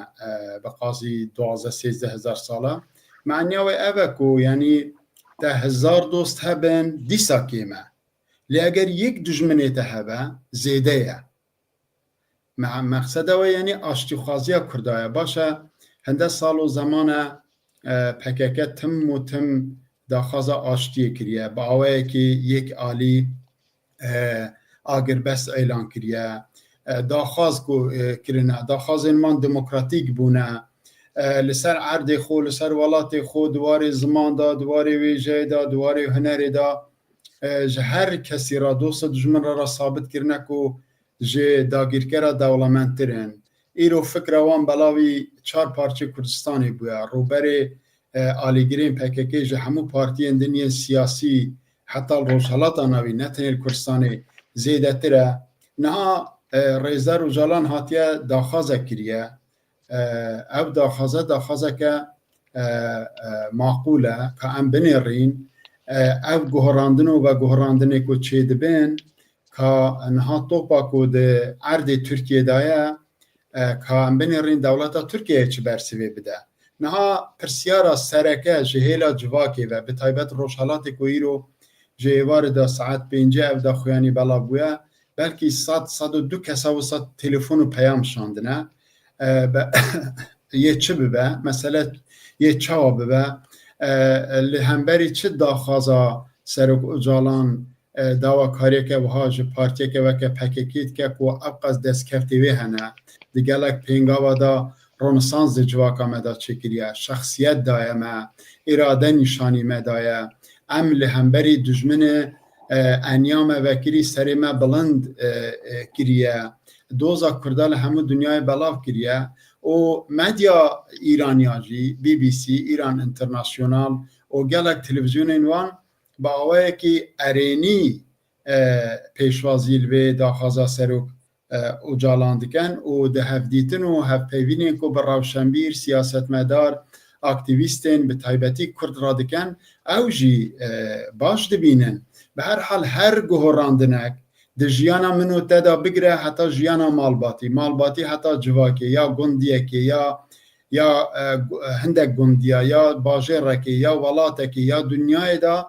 bi qasî 12-13 sala me'niya wê ev e ku yanî te hezar dost hebin dîsa kêm e lê eger yek dijminê te hebe zêde ye مقصد و یعنی آشتیخوازی کردای باشه هنده سال و زمان PKK تم و تم داخواز آشتی کریه با آوه که یک آلی آگر بس اعلان کریه داخواز کرنه داخواز انمان دموکراتیک بونه لسر عرد خو لسر ولات خو دواری زمان دا دواری ویجه دا دواری هنر دا هر کسی را دوست دجمن را ثابت کرنه که جه داگیرکره دولمندترین ایرو فکر وان بلاوی 4 پارچه کردستانی بویا روبری آلیگرین PKK جه همو پارتی اندنی سیاسی حتی روشالات ناوی نتنیل کردستانی زیده تره نها ریزه رو جالان هاتیه داخوازه کریه او داخوازه که معقوله که ام بنیرین او گوهراندن و گوهراندنه که چه دبین که نها توپا که ده عرد ترکیه دایه که ام بنیرین دولت ترکیه چه برسوی بده نها پرسیارا سرکه جهیلا جواکی و به تایبت روشحالات که ایرو جهوار دا ساعت 5 او دا خویانی بلا بویا بلکه 102 کسا و 100 تلفون و پیام شاندنه یه چه ببه مثلا یه چاوا ببه لهمبری چه داخوازا سرک اجالان داوا کاری که وها جو پارتی که وکه پکیکیت که کو ابقاز دست کفتی وی هنه دیگلک پینگاوا دا رونسانس جواکا مدا چکریه شخصیت دایه ما اراده نشانی مدایه ام لهمبری دجمن انیام وکری سری ما بلند کریه دوزا کردال همه دنیای بلاف کریه و مدیا ایرانیاجی BBC ایران انترناسیونال و گلک تلویزیون اینوان با آوه که ارینی پیشوازیل و داخوازا سروک اجالان دکن و ده هفدیتن و هفپیوینین که براوشنبیر سیاست مدار اکتیویستین به تایبتی کرد را دکن او جی باش دبینن به هر حال هر گوهراندنک ده جیانا منو تدا بگره حتی جیانا مالباتی حتی جواکی یا گندیکی یا هندک گندیا یا باجرکی یا ولاتکی یا دنیای دا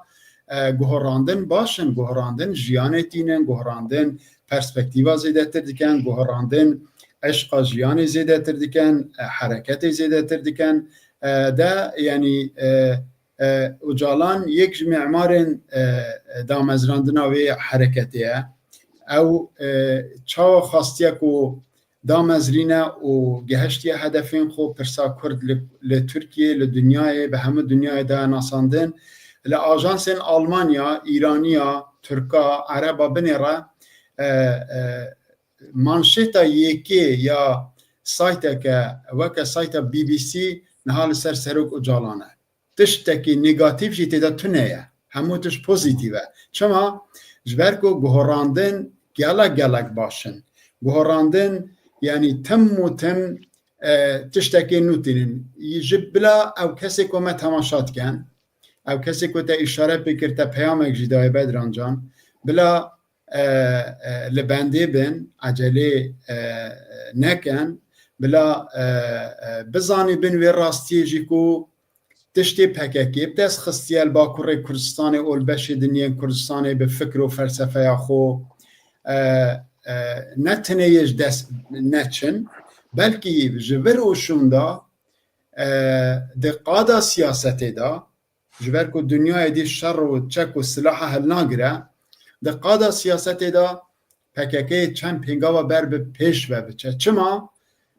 گوهراندن باشن گوهراندن جیانه تینن گوهراندن پرسپکتیوا زیده تر دیکن گوهراندن عشق جیانه زیده تر دیکن حرکت زیده تر دیکن ده یعنی اجالان یک معمارن دامزراندنا و حرکتیه او چاو خواستیه که دامزرینه و گهشتیه هدفین خو پرسا کرد لترکیه لدنیای به همه دنیای ده ناساندن لآژانسین آلمانیا ایرانیا ترکا عربا بنیره مانشیتا یکی یا سایتا که وکا سایتا BBC نحال سر سروک اجالانه تشتکی نگاتیو جیتی دا تونه همو تش پوزیتیوه چما جبرکو گوهراندن گلک باشن گوهراندن یعنی تم و تم تشتکی نوتینن یجب بلا او کسی که ما تماشات کن او کسی که تا اشاره بکر تا پیامک جدای بدران جان بلا لبنده بین عجله نکن بلا بزانی بین وی راستی جی که تشتی PKK بدست خستیال باکور کردستان اول بشه دنیا کردستان به فکر و فلسفه خو نتنیج دست نچن بلکه جبر اوشون دا دقادا سیاستی دا جبر که دنیای دی شر و چک و سلاح هل ناگره دقادا سیاستی دا PKK چند پینگاوا بر به پیش و بچه چما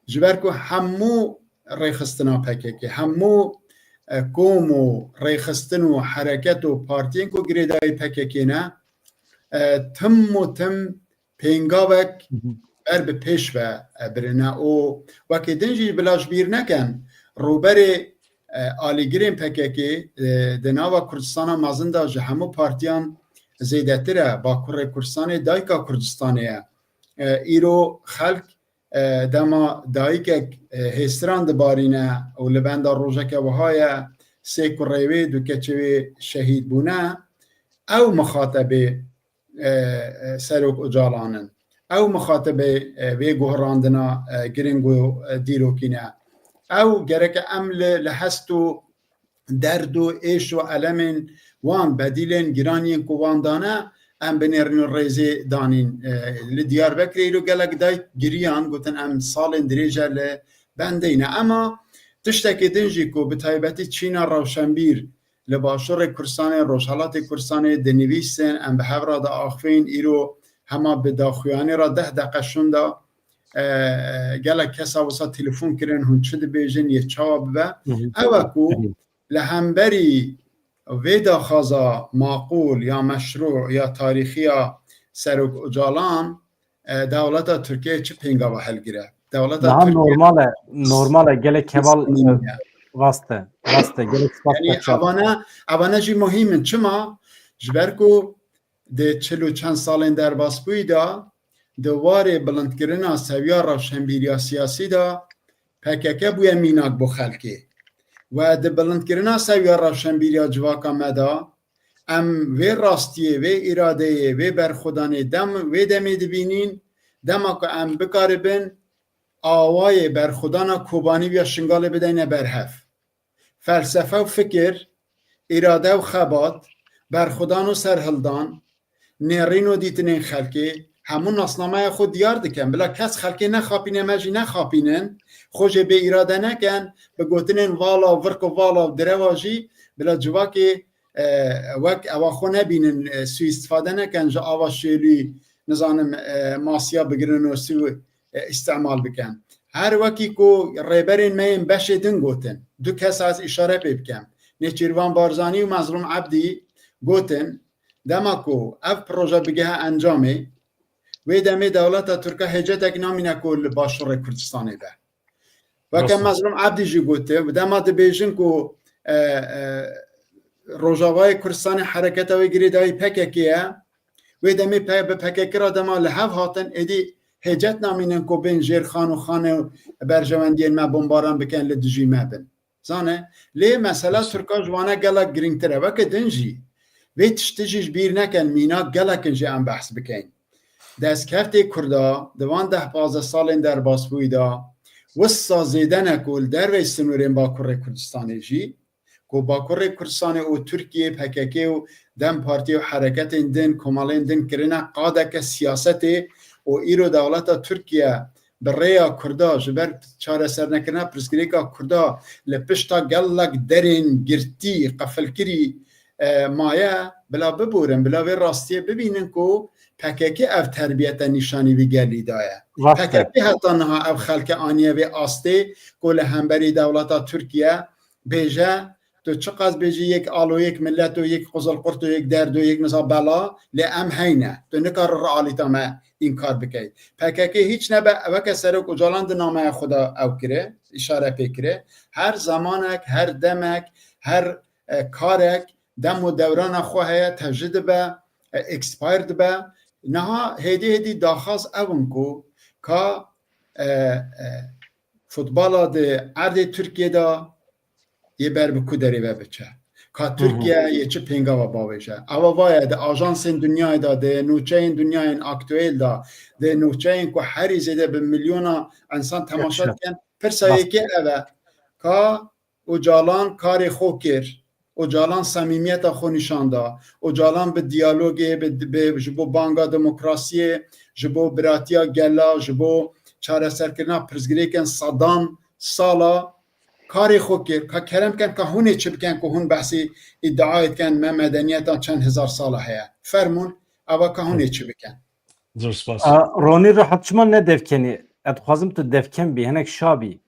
جبر که همو ریخستنا PKK همو قوم و ریخستن و حرکت و پارتین که گریدای PKK نه تم و تم پینگاوک بر به پیش و برنه و وکی دنجی بلاش بیر نکن روبر آلیگرین PKK دناوا کردستان مازنده جه همو پارتیان زیده تره با کردستان دایکا کردستانه ایرو خلق دما دایکک هستران دبارینه و لبند روژک وهای سه کریوی دو کچوی شهید بونه او مخاطبه سروک اجالانن او مخاطبه وی گهراندنا گرنگو دیروکینه او گرک عمل لحستو درد و ایش و علم وان بدیلن گرانین کو وان دانه ام بنرنو ریزی دانین لدیار بکری رو گلک دای گریان گوتن ام سالن دریجه ل بندینه اما تشتکی دنجی کو به تایبتی چینا روشنبیر لباشور کرسان روشالات کرسان دنویسن ام به هورا دا آخفین ایرو هما به داخویانی را 10 دقیقه شوندا گلک کسا وسا تلفون کرن هون چه دی بیجن یه چاوب و اوکو لهمبری ویدا خازا معقول یا مشروع یا تاریخی یا سروک اجالان دولت ترکیه چه پینگا و حل گیره دولت ترکیه نورماله گله کبال واسطه گله یعنی اوانه جی مهمن چما جبرکو ده 40 چند سالین در باسپوی دا دواره بلندگرنا سویا روشنبیری سیاسی دا پککه بوی میناک بو خلکی و ده بلندگرنا سویا روشنبیری جواکا مدا ام وی راستیه وی اراده وی برخودانه دم وی دمی دبینین دم که ام بکاربن آوای برخودانا کوبانی بیا شنگال بدین برهف فلسفه و فکر اراده و خبات برخودان و سرهلدان نرین و دیتنین خلکی همون نصنامه خود دیار دکن بلا کس خلکی نخاپینه مجی نخاپینن خوش به اراده نکن بگوتنین والا ورک و والا درواجی بلا جواکی وک اواخو نبینن سوی استفاده نکن جا آوا شیلی نظام ماسیا بگرن و سوی استعمال بکن هر وکی کو ریبرین میم بشه دن گوتن دو کس از اشاره بکن نیچیروان بارزانی و مظلوم عبدی گوتن دماکو اف پروژه بگه انجامه و دمی دولت ترکیه هجتک نامینه کل باشور کردستانی به و که مظلوم عبدی جی گوته و دما دبیجن کو روژاوای کردستان حرکت و گریدای پککیه و دمی به پککی را دما لحف هاتن ادی هجت نامینن کو بین جیر خان و خانه برجواندین ما بمباران بکن لدجی مبن زانه لی مسئله ترکا جوانه گلک گرینگتره و که دنجی و تشتیجیش بیر نکن مینا گلک انجی ام بحث بکن دستکفت کردا دوان 10-15 سالین در باسپوی دا وسا زیدن کل در وی سنورین باکور کردستانی جی کو باکور کردستانی او ترکیه پککی و دم پارتی و حرکت دن کمالین دن کرنه قاده که سیاست و ایرو دولت ترکیه بریا کردا جبر چاره سر نکنه پرسکریکا کردا لپشتا گلک درین گرتی قفلکری مایه بلا ببورن بلا وی راستیه ببینن کو پککی اف تربیت نشانی وی گلی دایه پککی حتی نها اف خلک آنیه وی آسته کل همبری دولت ترکیه بیجه تو چقدر بیجی یک آلو یک ملت و یک قزل قرط و یک درد و یک نظام بلا لام هینه تو نکار رعالیتا ما این کار بکی پککی هیچ نبه وکه سرک اجالان نامه خدا او کره اشاره پیکره هر زمانک هر دمک هر کارک دم و دوران خواه تجدید به اکسپایرد به نها هدی داخواست اون کو که فوتبال ده عرض ترکیه دا یه بر بکو داری و بچه که ترکیه یه چه پینگا و باوشه اما وای ده آژانس دنیای دا ده نوچه این دنیای این اکتویل دا ده نوچه این که هری زیده به میلیون انسان تماشا کن پرسایی که اوه که اجالان کار خو کر اجالان صمیمیت خو نشان دا اجالان به دیالوگ به جبو بانگا دموکراسی جبو براتیا گلا جبو چاره سرکرنا پرزگری کن صدام سالا کاری خو کر کرم کن که هونه چه بکن که هون بحثی ادعایت کن ما مدنیت چند هزار ساله هیا فرمون اوا که هونه چه بکن رونی رو حتما نه دفکنی ادخوازم تو دفکن بی هنک شابی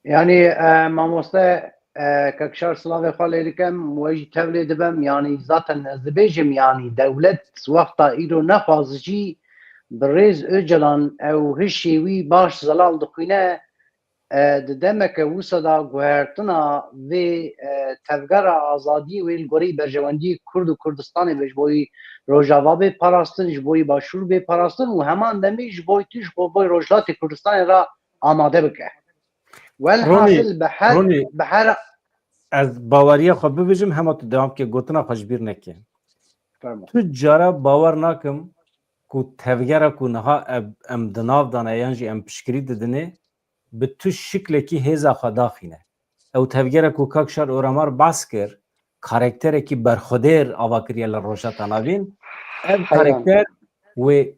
یعنی ماموسته ککشار سلاوی خاله لکم ویجی تولید بم یعنی ذاتا نزدبیجم یعنی دولت وقتا ایرو نخوازجی بریز اجلان او هشیوی باش زلال دخوینه demek wisa da guhertina ve tevgera azadî wê gorî berjewendî Kurd û Kurdistanê be ji bo Rojava bê parastin, ji bo Başûr bê parastin û heman demê ji bo tu ji bo Rojhilatê Kurdistanê ra amade bike. Welhasil Ronî bi her ez baweriya xwe bibêjim hema tu dewam ke gotina xwe ji bîr neke. Tu cara bawer nakim ku tevgera ku niha em di nav dane yan jî em piştgirî didinê bi tu şiklekî hêza xwe daxîne. Ew tevgera ku Kakşar Oramar bas kir karakterekî berxwedêr ava kiriye li Rojhata Navîn, ev karakter wê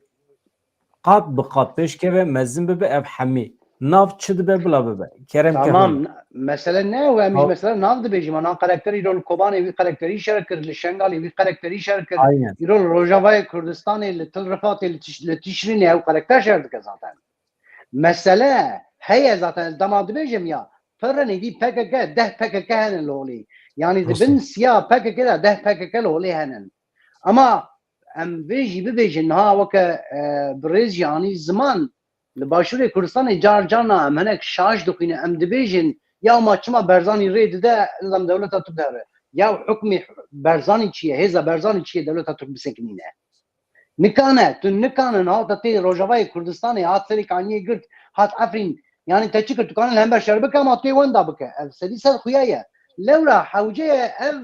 qat bi qat pêşkeve mezin bibe ev hemî. Nav çi dibe bila bibe. Kerem Tamam. Mesela ne o emiş mesela nav dibêjim anan karakteri rol Kobanê wî karakterî şer kir li Şengalê wî karakterî şer kir îrol Rojavayê Kurdistanê li Til Rifatê li Tîşrînê ew karakter şer dike zaten. Mesele heye zaten dema dibêjim ya piranê dî PKK deh PKK henin li holê. Yani dibin siyah PKK de deh PKK li holê henin. Ama em vê jî bibêjin ha weke bi rêz jî anî ziman li Başûrê Kurdistanê car carna em hinek şaş dixwîne em dibêjin ya ma çima Berzanî rê dide nizam dewleta Türk dere ya hukmê Berzanî çi ye hêza Berzanî çi ye dewleta Türk bisekinîne. Nikane tu nikanin hata tê Rojavayê Kurdistanê hat serê kaniyê girt hat Efrîn yani te çi kir tu kanî hember şer bike ama tê wenda bike ev sedî ser xuya ye lewra hewceye ev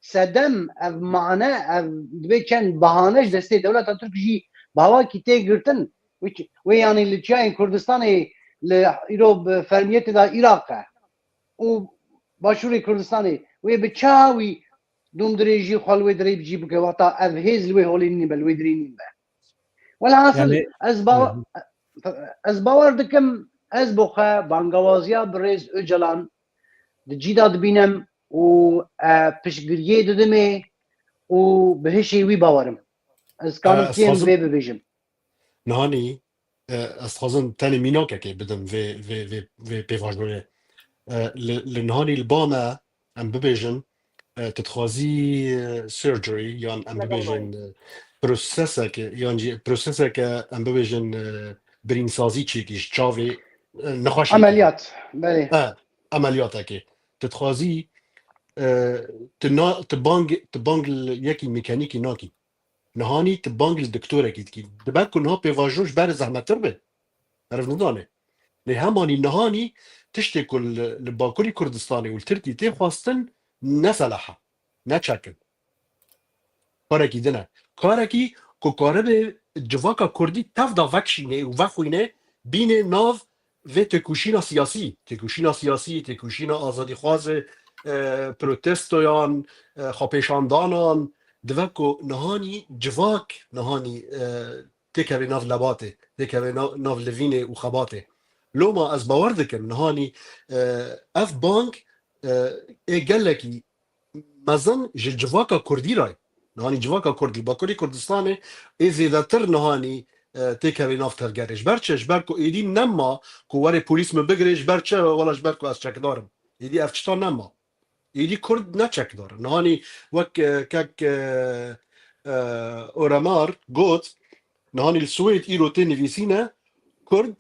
sedem ev mane ev dibê çend bahane ji destê dewleta Türk jî bawakî tê girtin wê yanî li çiyayên Kurdistanê li îro bi fermiyetê da Iraq e û Başûrê Kurdistanê wê bi çawa wî dûmdirê jî xwe li wê dirê bicî bike wata ev hêz li wê holê nîne be li wê dirê nîne be. Welhasil ez bawer dikim ez bo xwe bangewaziya bi rêz Öcalan di cîda dibînim û piştgiriyê didimê û bi hişê wî bawerim. Ez kanim kêm vê bibêjim. Nihanî ez dixwazim tenê mînakekê bidim vê pêvajoyê. Li nihanî li ba me em bibêjin tu dixwazî surgery yan em bibêjin proseseke yan jî proseseke em bibêjin birînsazî çêkî ji çavê nexweşî Ameliyat belê emeliyatekê tu dixwazî tu bang yekî mekaniîkî nakî nihanî tu bang li doktorekî dikî dibe ku niha pêvajo ji ber zehmettir be ev nidane lê hemanî nihanî tiştê ku li Bakurî Kurdistanê û li Tirkiyê tê xwastin neselehe neçekin karekî din e karekî ku karibe civaka Kurdî tev da vekşîne û vexwîne bînê nav vê têkoşîna siyasî têkoşîna siyasî têkoşîna azadîxwazê protestoyan xwepêşandanan dibe ku nihanî civak nihanî têkeve nav lebatê têkeve nav levînê û xebatê loma ez bawer dikim nihanî ev bank ê gelekî mezin ji civaka Kurdî re nihanî civaka Kurdî Bakurî Kurdistanê ê zêdetir nihanî têkevê nav tevgerê ji ber çi ji ber ku êdî nema ku werê polîs min bigire ji ber çi wela ji ber ku ez çekdarim êdî ev çita nema êdî Kurd neçekdar nihanî wek kek Oramar got nihanî li Swêd îro tê nivîsîne Kurd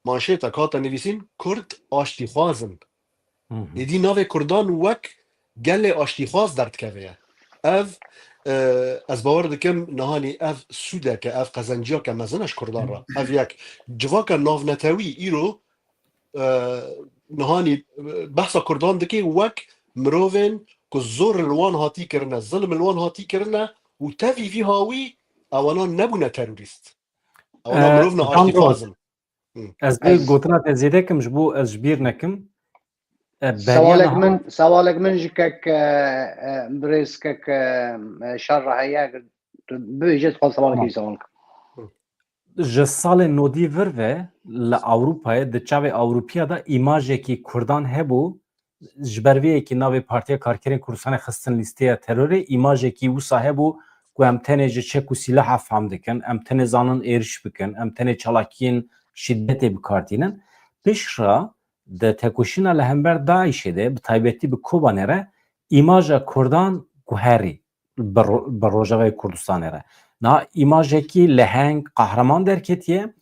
manşêtek hata nivîsîn Kurd aştîxwazin êdî navê Kurdan wek gelê aştîxwaz derdikeve ye ev ez bawer dikim nihanî ev sûdeke ev qezenciyake mezin e ji Kurdan re ev yek civaka navnetewî îro nihanî behsa Kurdan dike wek mirovên ku zor li wan hatî kirine zilm li wan hatî kirine û tevî vî hawî ewanan nebûne terorîst ewanan mirov ne aştîxwazin Ez vê gotina te zêde kim ji bo ez ji bîr nekim سوالek min ji kek birêz kek şer re heye bibêje dixwaz sewalekî sewal kim ji salê nodî vir ve li Ewropayê di çavê Ewropiya da îmajekî Kurdan hebû ji ber vê yekî navê Partiya Karkerên Kurdistanê xistin lîsteya terorê îmajekî wisa hebû ku em tenê ji çek û sîlaha fam dikin em tenê zanin êriş bikin em tenê çalakiyên şiddetê bikardînin pişra di tekoşîna li hember Daişê de bi taybetî bi Kobanê re îmaja Kurdan guherî bi Rojavayê Kurdistanê re na îmajekî leheng qehreman derketiye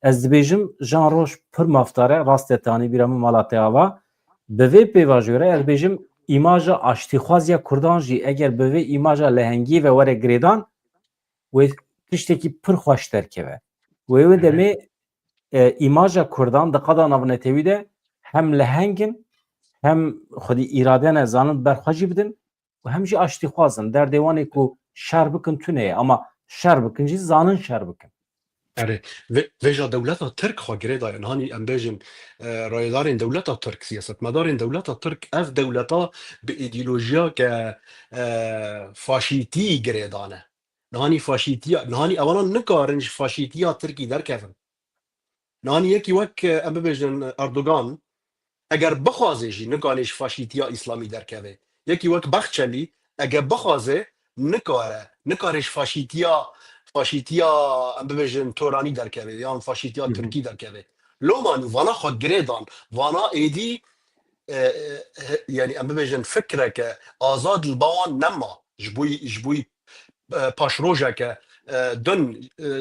Ez dibêjim Jean Roş pir maftare rastetani bîra min Malatyaya va bi vê pêva jî re ez dibêjim îmaja aştîxwaziya Kurdan jî eger bi vê îmaja lehengî ve were girêdan wê tiştekî pir xweş derkeve. Wê demê îmaja Kurdan di qada navnetewî de hem lehengin hem xwedî îradene zanin berxwe jî bidin û hem jî aştîxwazin. Derdê wan ê ku şer bikin tune ye ama şer bikin jî zanin şer bikin. اره ویژا دولت ترک خوا گره داین هانی ام بیجن رایدارین دولت ترک سیاست مدارین دولت ترک اف دولت به ایدئولوژیا که فاشیتی گره دانه نهانی فاشیتی نهانی اولا نکارنج فاشیتی ترکی در کفن نهانی یکی وک ام بیجن اردوغان اگر بخوازه جی نکانش فاشیتی اسلامی در کفه یکی وک بخچلی اگر بخوازه نکارش فاشیتیا ام ببیجن تورانی درکوه یا فاشیتیا ترکی درکوه لومانی وانا خود گریدان وانا ایدی یعنی ام ببیجن فکره که آزاد البوان نما جبوی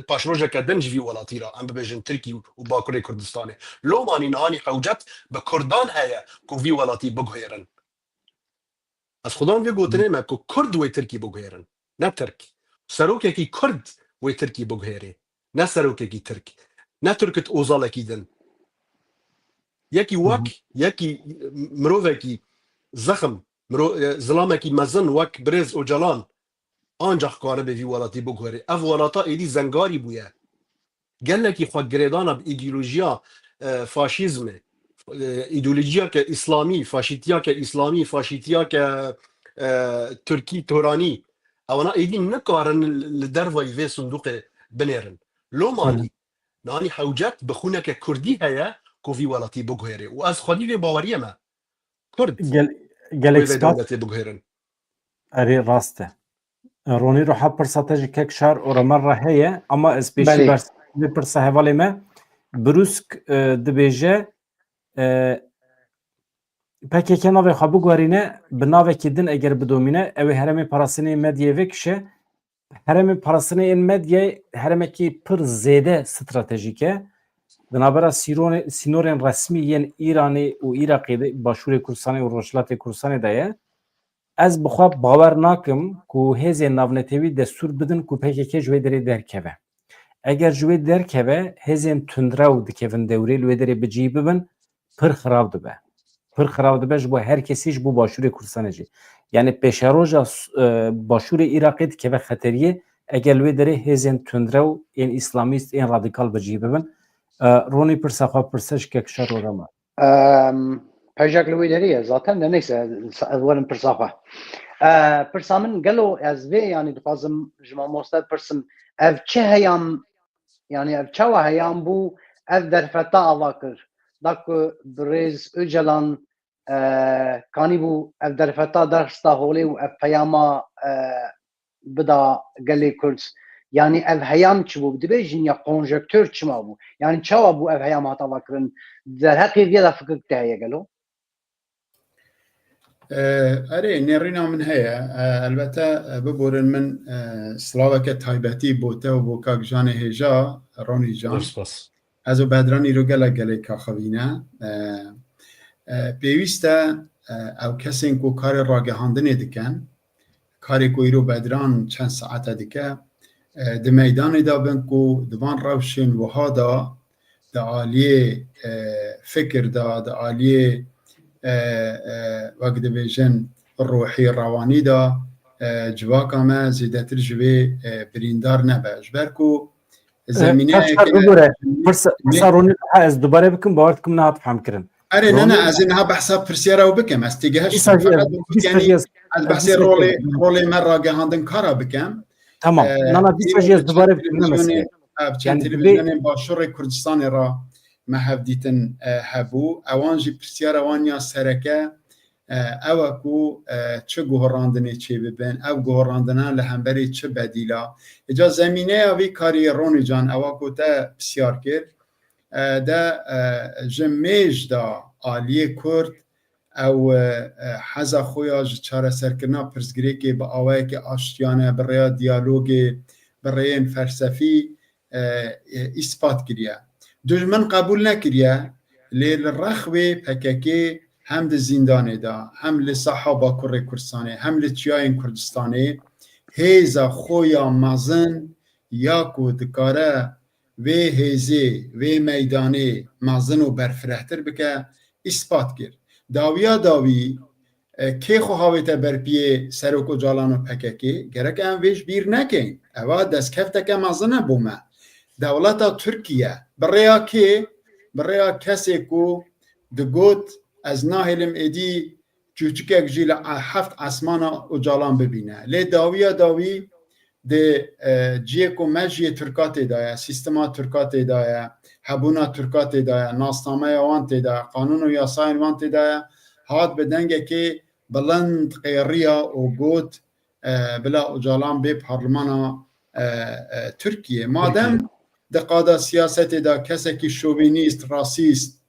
پاشروژه که دن جوی ولاتی را ام ببیجن ترکی و باکوری کردستانه لومانی نهانی حوجت به کردان هیا که وی ولاتی بگویرن از خودان وی گوتنه ما که کرد وی ترکی بگویرن نه ترک سروکێکی کورد وی ترکی بگوهێرێ نه سروکێکی ترک نه ترکت ئۆزاڵێکی دن یەکی وەک یەکی مرۆڤێکی زەخم زڵامێکی مەزن وەک برێز ئۆجەڵان ئانجا خوارە بێ وی وڵاتی بگوهێرێ ئەف وڵاتە ئێدی زەنگاری بووە gelekî xwe girêdana bi îdîolojiya faşîzmê îdîolojiyake îslamî faşîtiyake îslamî faşîtiyake Türkî toranî اونا ایدی نکارن لدروی وی صندوق بنیرن لومانی نانی حوجت بخونه که کردی هیا کوفی ولاتی بگوهره و از خودی وی باوریه ما کرد gelek وی دولتی بگوهرن اری راسته رونی رو حب پرساته جی کک شهر اورمر را هیه اما از پیشی برس پرسه حوالی ما بروسک دبیجه PKK navê xwe bigwarîne bi navekî din eger bidomîne ew ê heremê parastinê medyayê vekişe heremê parastinê yên medyayê heremekî pir zêde stratejîk e binabera sînorên resmî yên Îranê û Iraqê de Başûrê Kurdistanê û Rojhilatê Kurdistanê de ye ez bi xwe bawer nakim ku hêzên navnetewî destûr bidin ku PKK ji wê derê derkeve eger ji wê derkeve hêzên tundrew dikevin dewrê li wê derê bicî bibin pir xirab dibe pir xirab dibe ji bo her kesî ji bo Başûrê Kurdistanê jî yani pêşeroja Başûrê Iraqê dikeve xeteriyê eger li wê derê hêzên tundrew yên îslamîst yên radîkal bicî bibin Ronî pirsa xwe pirse ji kekşer orama pejak li wê derê ye zaten de neyse ez werim pirsa xwe pirsa min gelo ez vê yanî dixwazim ji mamoste pirsim ev çi heyam yani ev çawa heyam bû ev derfeta ava kir da ku birêz Öcalan kanî bû ev derfeta dersta holê û ev peyama bida gelê Kurd yani ev heyam çi bû dibêjin ya konjektör çima bû yani çawa bû ev heyam hata ava kirin derheqê vê de fikir te heye gelo اره نێڕینا من هەیە البته ببورن من سلااوەکە تایبەتی بۆ تە و بۆ کاکژانê هێژا ڕۆنی جان ez û bedranî ro gelek gelek kaxevîne pêwîst e ew kesên ku karê ragihandinê dikin karê ku îro bedran çend saete dike di meydanê da bin ku di van rewşên wiha da di aliyê fikir da di aliyê wek dibêjin rohî rewanî da civaka me zêdetir ji wê birîndar nebe ji ber ku Ronî ez dubare bikim bawer dikim niha fehm kirin اره نه ez ê niha behsa pirsyara ew bikim ez têgeheş ez behsê rolê me ragihandin kara bikim tamam nana dîsa ez dubare bikim televîzyonên Başûrê Kurdistanê ra me hev dîtin hebû ewan jî pirsyara wan ya sereke ew e ku çi guherandinê çê bibin ev guherandina li hemberî çi bedîla îca zemîneya vî kariyê Ronî can ewa ku te pisyar kir de ji mêj da aliyê Kurd ew heza xwe ya ji çareserkirina pirsgirêkê bi awayekî aştiyane bi rêya diyalogê bi rêyên felsefî îspat kiriye دجمن قبول نکریه لیل رخوی پککی هم د زندانه دا هم لصحابه کر کردستانه هم لچیاین کردستانه هیزا خویا مزن یا کو دکاره و هیزی و میدانه مزن و برفرهتر بکه اثبات کرد داویا داوی که خواهویت برپیه سروک و جالان و پککی گرک ام ویش بیر نکن اوا دست کفته که مزنه بومه دولت ترکیه برای کسی که دگوت از ناهلم ایدی چوچکک جیل 7 اسمان و جالان ببینه لی داوی ده جیه که مجیه ترکات دایه سیستما ترکات دایه حبونا ترکات دایه ناسنامه وانت دایه قانون و یاساین وانت دایه هات بدنگه که بلند قیریا و گوت بلا اجالان به پارلمان ترکیه مادم ده قادا سیاست دا کسی که شوینیست راسیست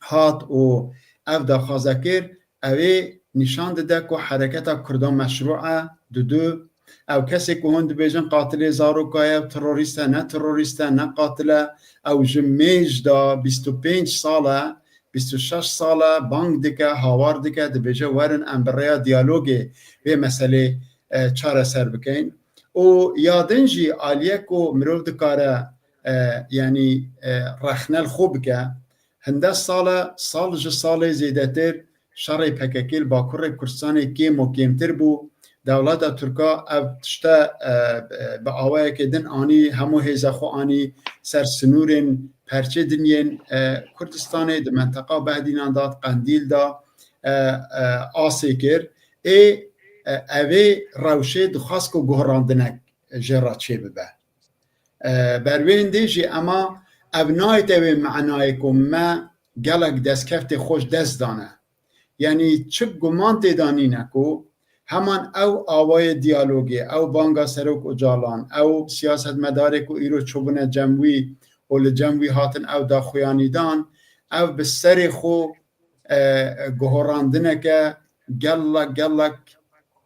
هات و او دا خازکر اوی نشان ده که حرکت کردان مشروعه دو او کسی که هند بیجن قاتل زاروکای تروریسته نه تروریسته نه قاتله او جمیج دا 25 ساله 26 ساله بانگ دکه هاوار دکه ده بیجه ورن امبریا دیالوگی به مسئله چاره سر بکن و یادنجی آلیه که مروف دکاره یعنی رخنل خوب که هنده سال زیده تر شرعی پککیل با کر کردستان کم و کمتر بو دولت ترکا او تشتا به آوه که دن آنی همو هیزه خو آنی سر سنورین پرچه دنین کردستان ده منطقه بهدینان داد قندیل دا آسی کر اوه روشه دخواست که گهراندنک جرا چه ببه بروین دیجی اما ابنایت اوه معنای که ما گلک دست کفت خوش دست دانه یعنی چه گمان تیدانی نکو همان او آوای دیالوگی او بانگا سروک و جالان او سیاست مداره که ایرو چوبونه جمعی و لجمعی هاتن او دا خویانیدان او به سر خو گهراندنه که گلک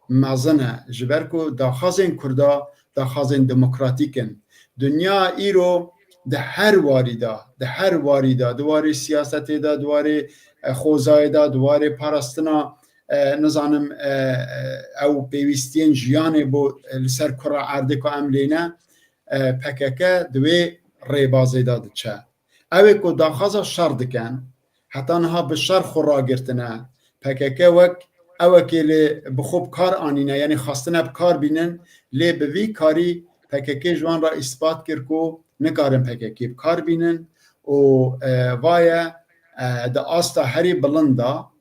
مزنه جبرکو دا خازن کردا دا خازن دموکراتیکن دنیا ایرو ده هر واریدا دواره سیاست دا دواره خوزای دا دواره پارستنا نزانم او پیوستین جیانه بو لسر کرا عرده که عملینه پککه دوی ریبازه داده چه اوه که داخازا شر دکن حتی نها به شر خورا گرتنه پککه وک اوه که بخوب کار آنینه یعنی خواستنه بکار بینن لی بوی کاری پککه جوان را اثبات کرد که نکارن پککه بکار بینن و وایه دا آستا هری بلنده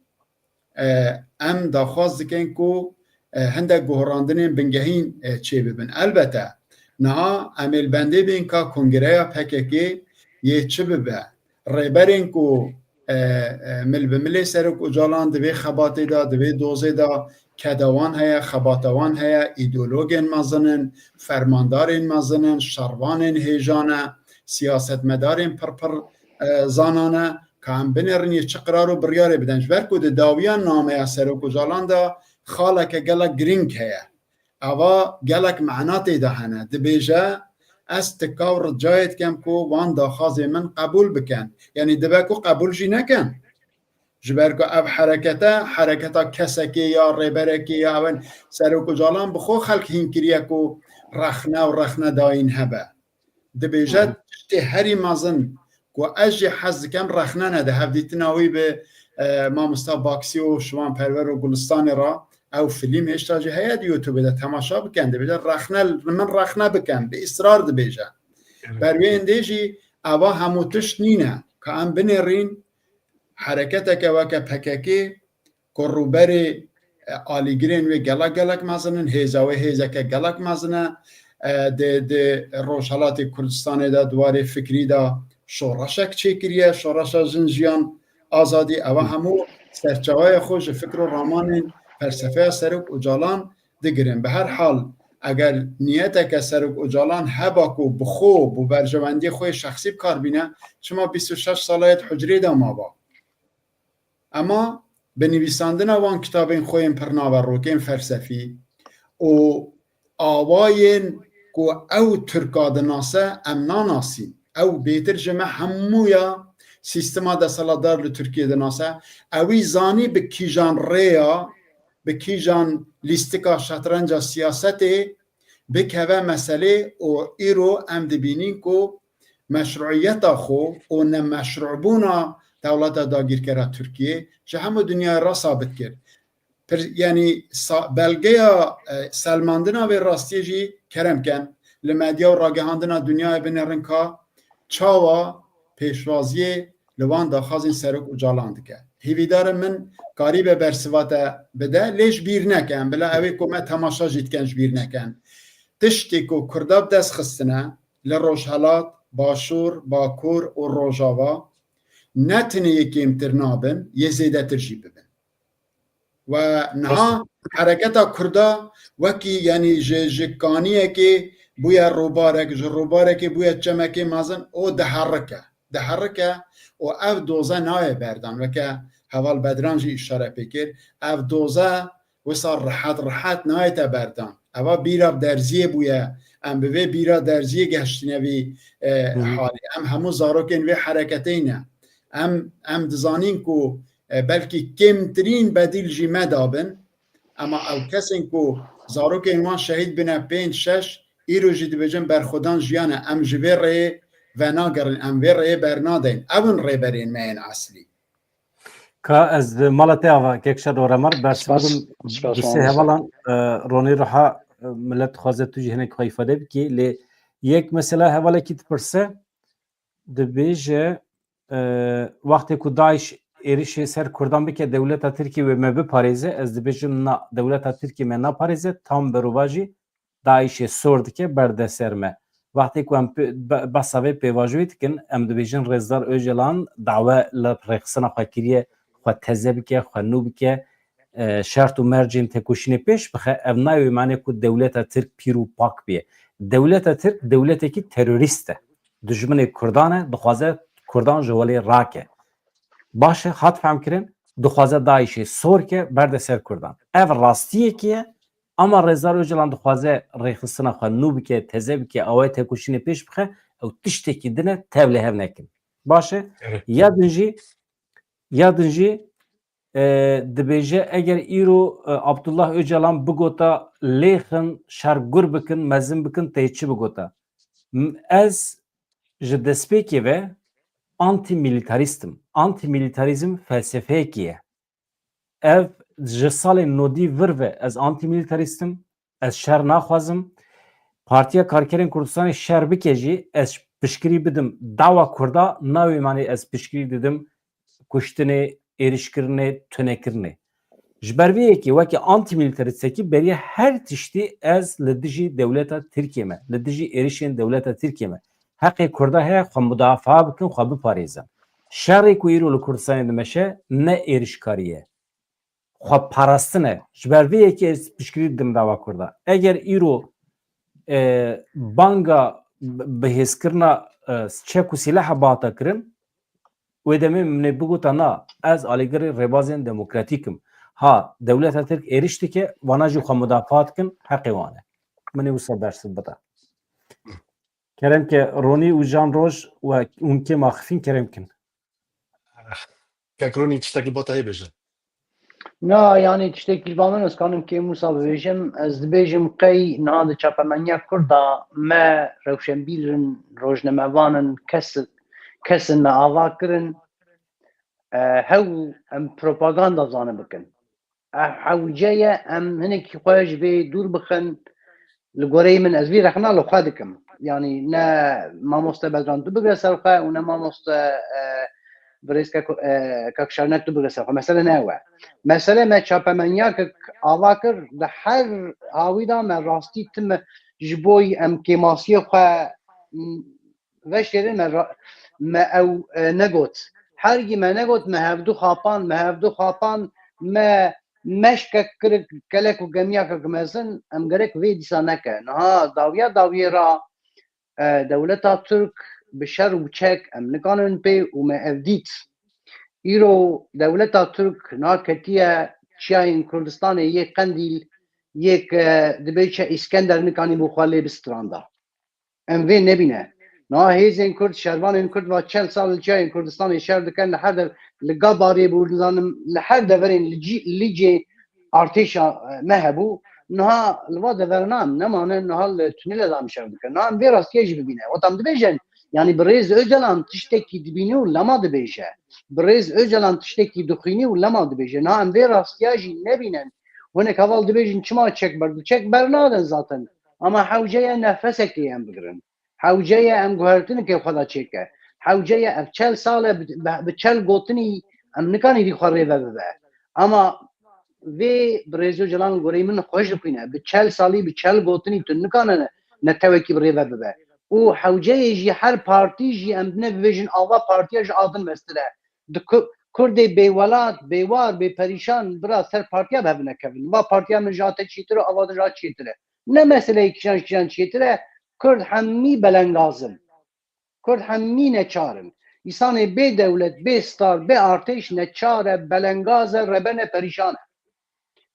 ام داخواست دکن که هنده گهراندنین بنگهین چه ببین البته نه امیل بنده بین که کنگره پککی یه چه ببه ریبرین که مل بملی سرک اجالان دوی خباتی دا دوی دوزی دا کدوان هیا خباتوان هیا ایدولوگین مزنن فرماندارین مزنن شروانین هیجانه سیاست مدارین پرپر زانانه که هم بنرن یه چه قرار و بریاره بدنش ورکو ده داویان نامه سروک و جالان دا خاله که گلک گرینگ هیا اوا گلک معناتی ده هنه ده بیجه از تکاو رجایت کم که وان دا خازی من قبول بکن یعنی ده بکو قبول جی نکن جبرکو او حرکتا کسکی یا ریبرکی یا اون سروک و جالان بخو خلق هین کریه که رخنه داین هبه ده بیجه تشتی هری مازن که اجی حز کم رخنه نده هفدیتناوی به ما مستا باکسی و شوان پرور و گلستان را او فیلم اشتاجی هید یوتیوب ده تماشا بکن ده بیجه من رخنه بکن به اصرار ده بیجه بروین دیجی اوا همو تشت نینه که ام بنرین حرکت که وکه پککی که روبری آلیگرین و گلک مزنن هیزه که گلک مزنه ده روشالات کردستان ده دواره فکری ده شورشک چه کریه شورش زنجیان آزادی او همو سرچه‌های خوش فکر و رامان فلسفه سرک اجالان دگرن به هر حال اگر نیت که سرک اجالان هبا کو بخوب و برجواندی خوی شخصی بکار بینه شما 26 سالایت حجری دا ما با اما به نویساندن وان کتابین خویم پرناور روکین فلسفی و آواین کو او ترکاد ناسه ام ناناسین او بيترجمه همويا سيستما دا سالادار لتركيا دناسا اوي زاني بكيجان ريا بكيجان ليستيكا شطرنجا سياستي بكهوه مسألة او ايرو ام دبينين كو مشروعيتا خو او نمشروع بونا دولت داگیر کرا ترکیه چه همه دنیا را ثابت کرد یعنی بلگه سلماندنا و راستی جی کرم کن لمدیا و راگهاندنا دنیا بنرن که چاوا پیشوازی لوان داخازین سرک و جالاند که هیویدار من کاری به برسوات بده لیش بیر نکن بلا اوی که تماشا جید کنش بیر نکن تشتی که کرداب دست خستنه لروشهلات باشور باکور و روژاوا نتنه یکی امترنابن یه زیده ترجی ببن و نها حرکت کردا وکی یعنی جکانیه که بویا روبارک بویا چمکی مازن او دهرکه و اف دوزه نای بردن وکه حوال بدرانجی اشاره پیکر اف دوزه وصار راحت نای تا بردن اوا بیرا درزیه بویا ام به بیرا درزیه گشتنوی حالی ام همو زاروکن و حرکتینه ام دزانین کو بلکی کمترین بدیل جی مدابن اما او کسین کو زاروکن وان شهید بنا 5-6 ایرو جی دبجن برخودان جیانه ام جوی ری و ناگرن ام وی ری برنادین اون ری برین مین اصلی که از مالت آوا که کشد ورمار برسیم بسه هوالان رونی روحا ملت خوازه تو جهنه که خیفاده بکی لی یک مسئله هواله کی تپرسه دبیجه وقتی که داعش ایریش سر کردان بکه دولت ترکی و مبه پاریزه از دبیجم نا دولت ترکی من نا پاریزه تام برواجی داعش سورد که برده سرمه وقتی که هم بسابه پیواجوید کن ام دبیجن رزدار اوجلان دعوه لپرخصنا خاکریه خوا تزه بکه خوا نو بکه شرط و مرجین تکوشینه پیش بخه ابنای معنی که دولت ترک پیرو پاک بیه دولت ترک دولتی که تروریسته دشمن کردانه دخوازه کردان جوالی راکه باشه خط فهم کرن دخوازه داعشی سور که برده سر کردان اول راستیه که اما رزار اوجلان دخوازه ریخستنا خواه نو بکه تزه بکه اوه تکوشینه پیش بخه او تشتی که دنه تبله هم نکن باشه یادنجی دبیجه اگر ایرو عبدالله اوجلان بگوتا لیخن شرگر بکن مزن بکن تیچی بگوتا از جدسپیکی و anti militarizm felsefe kiye ev jisal nodi virve az anti militaristim az şer naxwazim Partiya Karkerên Kurdistanê şer bikejî ez piştgirî bidim dawa Kurda navê manî ez piştgirî didim kuştinê êrişkirinê tunekirinê ji ber vê yekî wekî anti militaristekî beriye her tiştî ez li dijî dewleta Tirkiye me li dijî êrişên dewleta Tirkiye me Heqê Kurda heye xwe müdafaa bikin xwe biparêzin. Şerê ku îro li Kurdistanê dimeşe ne êrişkarî ye. Xwe parastin e. Ji ber vê yekî ez piştgirî didim dawa Kurda. Eger îro banga bihêzkirina çek û sîleha bata kirin wê demê min ê bigota na ez alîgirê rêbazên demokratîk ha dewleta Tirk êriş dike wana jî xwe müdafaa dikin heqê wan e. Min ê wisa bersiv bida. Kerem ki Roni u Jan Roj ve unke maxfin kerem kin. Kakroni tiştekli bota hebeje. Na yani tiştekli bamen ez kanım ki Musa bêjim ez dibêjim qey niha di çapemeniya Kurda me rewşenbîrin rojnamevanin kesin me ava kirin hew em propaganda zanî bikin. Hewce ye em hinekî xwe ji vê dûr bixin li goreyê min ez vî rexna li xwe dikim. Yani ne mamoste Bedran tu bigire ser xwe û ne mamoste Birêz Kakşarnek tu bigire ser xwe. Mesele ne we? Mesele me çapemeniya ava kir di her awî da me rastî tim ji bo em kêmasiyê xwe veşêrin me ew negot. Hergî me negot me hevdû xapan me meşkek kirik kelek û gemiyakek mezin em gerek vê dîsa neke. Niha dawiyê ra dewleta Türk bi şer û çek em nikanin pê û me ev dît. Îro dewleta Türk naketiye çiyayên Kurdistanê yê Qendîl yek dibê çe İskender nikanî bû xwe lê bistranda. Em vê nebîne. نه هیزین کرد شهروان کرد و 40 سال جای کردستان شهر دکن لحد لگاباری بود نزانم لحد دورین لیجی ارتش مهبو نه لوا دورنام نمانه نه تونل دام شهر دکن نه هم ویراستیج ببینه و تام دبیجن yani برز öcalan tişteki dibini u lama dibêje. Birêz öcalan tişteki dixwînî û lama dibêje. Na em vê rastiya jî nebînin. Hinek heval dibêjin çima çek ber. Çek ber nadin zaten. Ama hewceya nefesekê em bigirin. Hewceya em guhertinekê xwe da çêke. Hewceya ev 40 sale bi 40 gotinî em nikanî dî xwe rêve bibe. Ama vê birêz öcalan gorî min xweş dixwîne. Bi 40 salî bi 40 gotinî tu nikane netewekî bi rêve bibe. او حوجه جی هر پارتی جی ام نه ویژن آوا پارتیا جی آدم مستره د کرد بیولاد بیوار بی پریشان برا سر پارتیا به نکوین و پارتیا من جاته چیتره آوا جات چیتره نه مسئله کشان چیتره کرد همی بلنگازم کرد همی نچارن انسان بی دولت بی ستار بی ارتش نچاره بلنگاز ربن پریشانه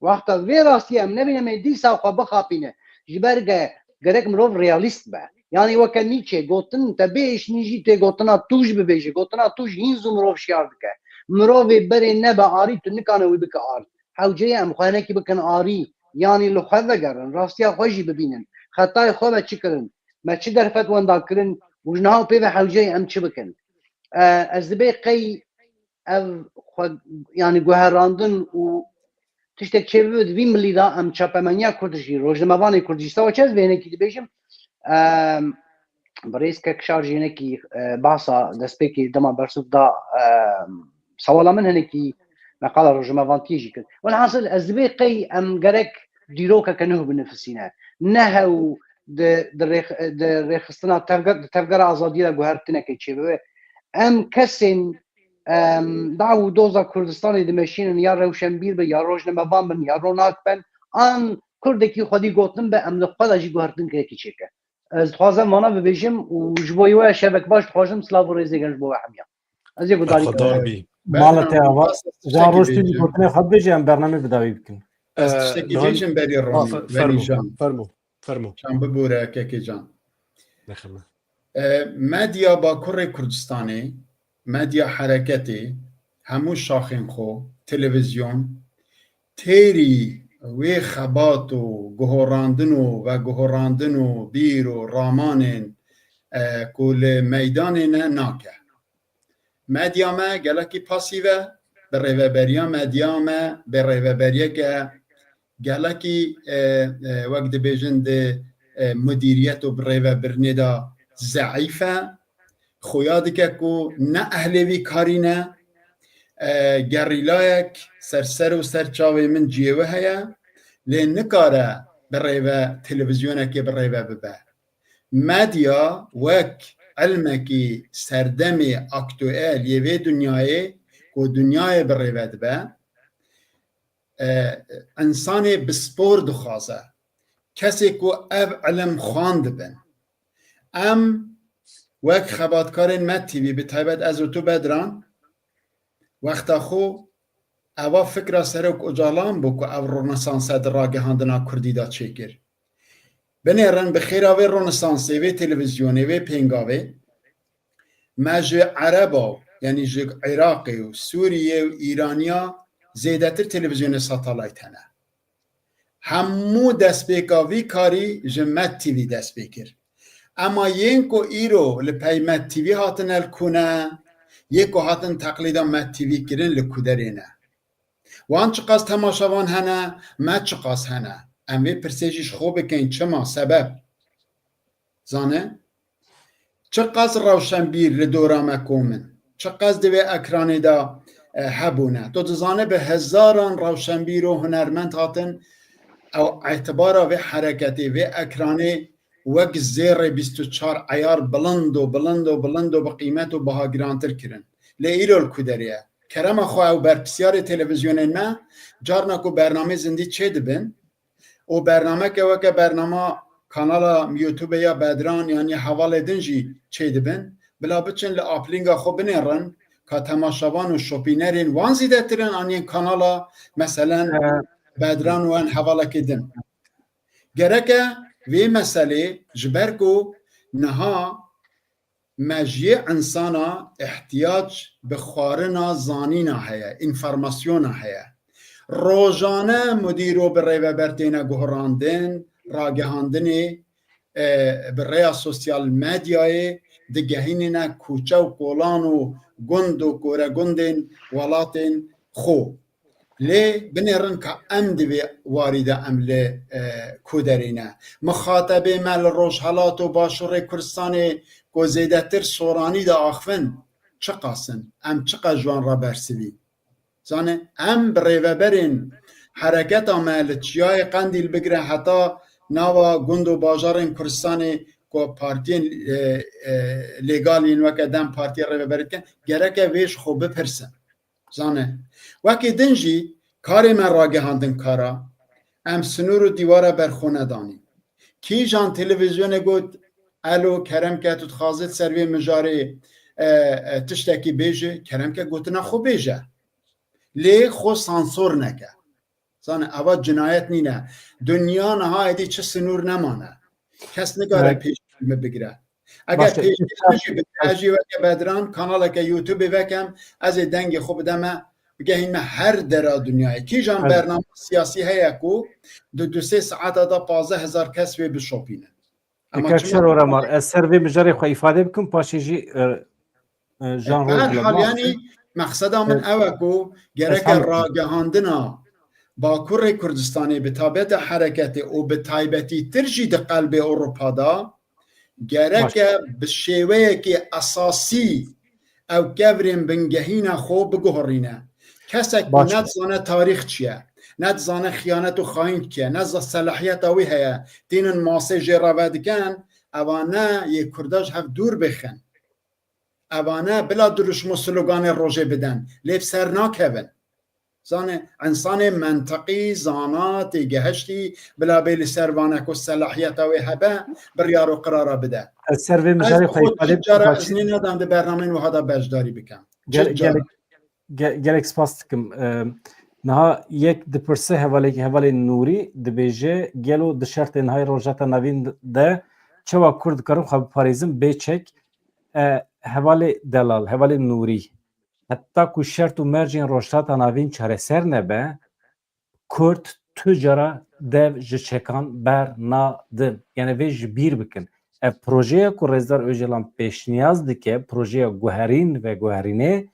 وقتا وی راستی ام نبینم دی ساخوا بخاپینه جبرگه گرک مرو ریالیست به yani وکه نیچه گوتن تبیش نیجی ته گوتنا توج ببیجه گوتنا توج هینزو مروف شیار دکه مروف بره نبا آری تو نکانه وی بکه آر حوجه ام خوانه کی بکن آری yani لخوه گرن راستیا خوشی ببینن خطای خواه چی کرن ما چی در فتوان دا کرن وجنها پیوه حوجه ام چی بکن از دبی قی yani گوهراندن و تشتک چه بود وی ملی دا ام چاپمانیا کردشی روزنامه‌وانی کردستان و چیز بینه کی دیبیشم بريس كك شارجينه كي باسا دسبيكي دما برسوب دا سوالا من هنكي مقاله رجما فانتيجي كن والحاصل ازبيقي ام جرك ديروكا كنه بنفسينا نهو د ريخستنا تفقر ازادي لا غهرتنا كيتشبه ام كسن دعو دوزا كردستاني دمشين يا روشنبير به يا روجنما بان بن يا روناك بن ان كردكي خدي گوتن به ام لقدا جي غهرتن كيتشيكه از خوازم وانا ببیشم و جبویوه شبک باش خواشم سلاو ریزی گنج بو حمیا از یه گداری خدار مالته آوا جاروش توی گوتنه خود بیجیم برنامه بداوی بکن از تشتکی بیجم بری رانی ولی جان فرمو شان ببوره که جان نخمه مدیا با کره کردستانی مدیا حرکتی همو شاخین خو تلویزیون تیری وی خبات و گهراندن و بیر و رامان کل میدان ناکه مدیا ما گلکی پاسیوه به ریوبریا مدیا ما به ریوبریا که گلکی وقت بیجند مدیریت و ریوبرنی دا ضعیفه خویادی که کو نه اهلیوی کاری نه گریلایک سرسر و سرچاوی من جیوه هیا لین نکاره بریوه تلویزیونه که بریوه ببه مدیا وک علمکی سردمی اکتوئل یوی دنیای که دنیای بریوه دبه انسانی بسپور دخوازه کسی که او علم خواند بن ام وک خباتکارین مد تیوی به تایبت از تو بدران وقتا خو اوا فکر سرک اجالان بو که او رونسانس در راگه هندنا کردی دا چیکر بنیرن بخیر آوی رونسانسی وی تلویزیونی وی پینگاوی ما جو عربا یعنی جو عراقی و سوریه و ایرانیا زیده تر تلویزیون ساتالایت هنه همو دست بیکاوی کاری جو مد تیوی دست بیکر اما ینکو ایرو لپی مد تیوی هاتن الکونه یکو هاتن تقلیدا مد تیوی کرن لکودرینه وان چقاس تماشاوان هنه ما چقاس هنه اموی پرسیجیش خوبه که چما سبب زانه چقاس روشنبیر لدورامه کومن چقاس دوی اکرانی دا هبونه تو زانه به هزاران روشنبیر و هنرمند هاتن او اعتبارا و حرکتی و اکرانی وک زیر 24 عیار بلند و بقیمت و بها گرانتر کرن لیرو الکودریه کرم خواه او برپسیار تلویزیون ما جارنا کو برنامه زندی چه دبن او برنامه که وکه برنامه کانال یوتیوب یا بدران یعنی حواله دنجی چه دبن بلا بچن لآپلینگا خو بنیرن که تماشاوان و شوپینرین وان زیده ترین آنین کانالا مثلا بدران وان حواله کدن گرکه وی مسئله جبرکو نها مجیه انسانا احتیاج به خوارنا زانینا هیا انفرماسیونا هیا روزانه مدیر و بر ریوبرتینا گهراندن راگهاندنی به ریا سوسیال مدیای دگهینینا کوچه و کولان و گند و کوره گندین ولاتین خو لی بنرن که ام دوی وارد عمل کودرینه مخاطبه مل روشحالات و باشور کردستان گزیده تر سورانی دا آخفن چه قاسن ام چه قجوان را برسوی زانه ام بریوبرین حرکت عمل چیای قندیل بگره حتی نوا گند و باجارین کردستان کو پارتین لیگالین وکه دم پارتی ریوبرید کن گرکه ویش خوب بپرسن زانه وکی دنجی کاری من راگهاندن کارا ام سنور و دیواره برخونه دانی کی جان تلویزیون گود الو کرم که تو تخازت سروی مجاری تشتکی بیجه کرم که گوتنا خو بیجه لی خو سانسور نکه زانه اوا جنایت نینه دنیا نهایدی چه سنور نمانه کس نگاره پیش بگیره اگر پیش بگیره وکه بدران کانال که یوتیوب وکم از دنگ خوب دمه بگه این هر درا دنیای کی جان برنامه سیاسی هیا کو دو سه ساعت دا 15,000 کس وی بشوپینه اکشر اورامار از سروی مجاری خو ifade بکن پاشیجی جان روز حال یعنی مقصد من اوه کو گرک راگهاندنا باکور کردستانی به تابعیت حرکت و به تایبتی ترجید قلب اروپا دا گرک به شیوه که اساسی او گورین بنگهین خوب بگهرینه کسک ندزانه تاریخ چیه ندزانه خیانت و خاین که ندزانه صلاحیت اوی هیا دینن ماسه جراوه دکن اوانه یک کرداج هف دور بخن اوانه بلا درشم و سلوگان روژه بدن لیب سرناک هون زانه انسان منطقی زانات گهشتی بلا بیل سروانک و صلاحیت اوی هبه بریار و قراره بده سروی مجاری خو ifade جارا ازنی ندم ده برنامه و هدا بجداری بکن گلک سپاس دکم نها یک دپرسه حوالی نوری دبیجه گلو دشرط نهای روژاتا نوین ده چوا کرد کرم خواب پاریزم بیچک حوالی دلال حوالی نوری حتی که شرط و مرجین روژاتا نوین چاره سر نبه کرد تجارا dev ji çekan ber nadin yani vê ji bîr bikin ev projeya ku Rêzdar Öcalan pêşniyaz dike projeya guherîn ve guherînê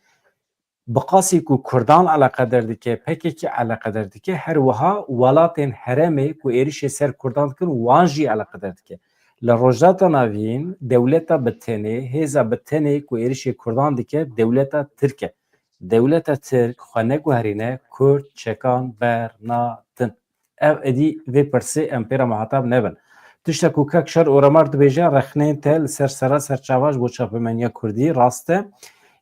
bi qasî ku Kurdan eleqedar dike PKK eleqedar dike her wiha welatên herêmê ku êrişê ser Kurdan dikin wan jî eleqedar dike li rojata navîn dewleta bi tenê hêza bi tenê ku êrişê Kurdan dike dewleta Tirk e dewleta Tirk xwe neguherîne Kurd çekan ber nadin ev edî vê pirsê em pêra muhetab nebin. Tiştek ku kek şer oramar dibêje rexnên te li ser sera serçava ji bo çapemeniya Kurdî rast e.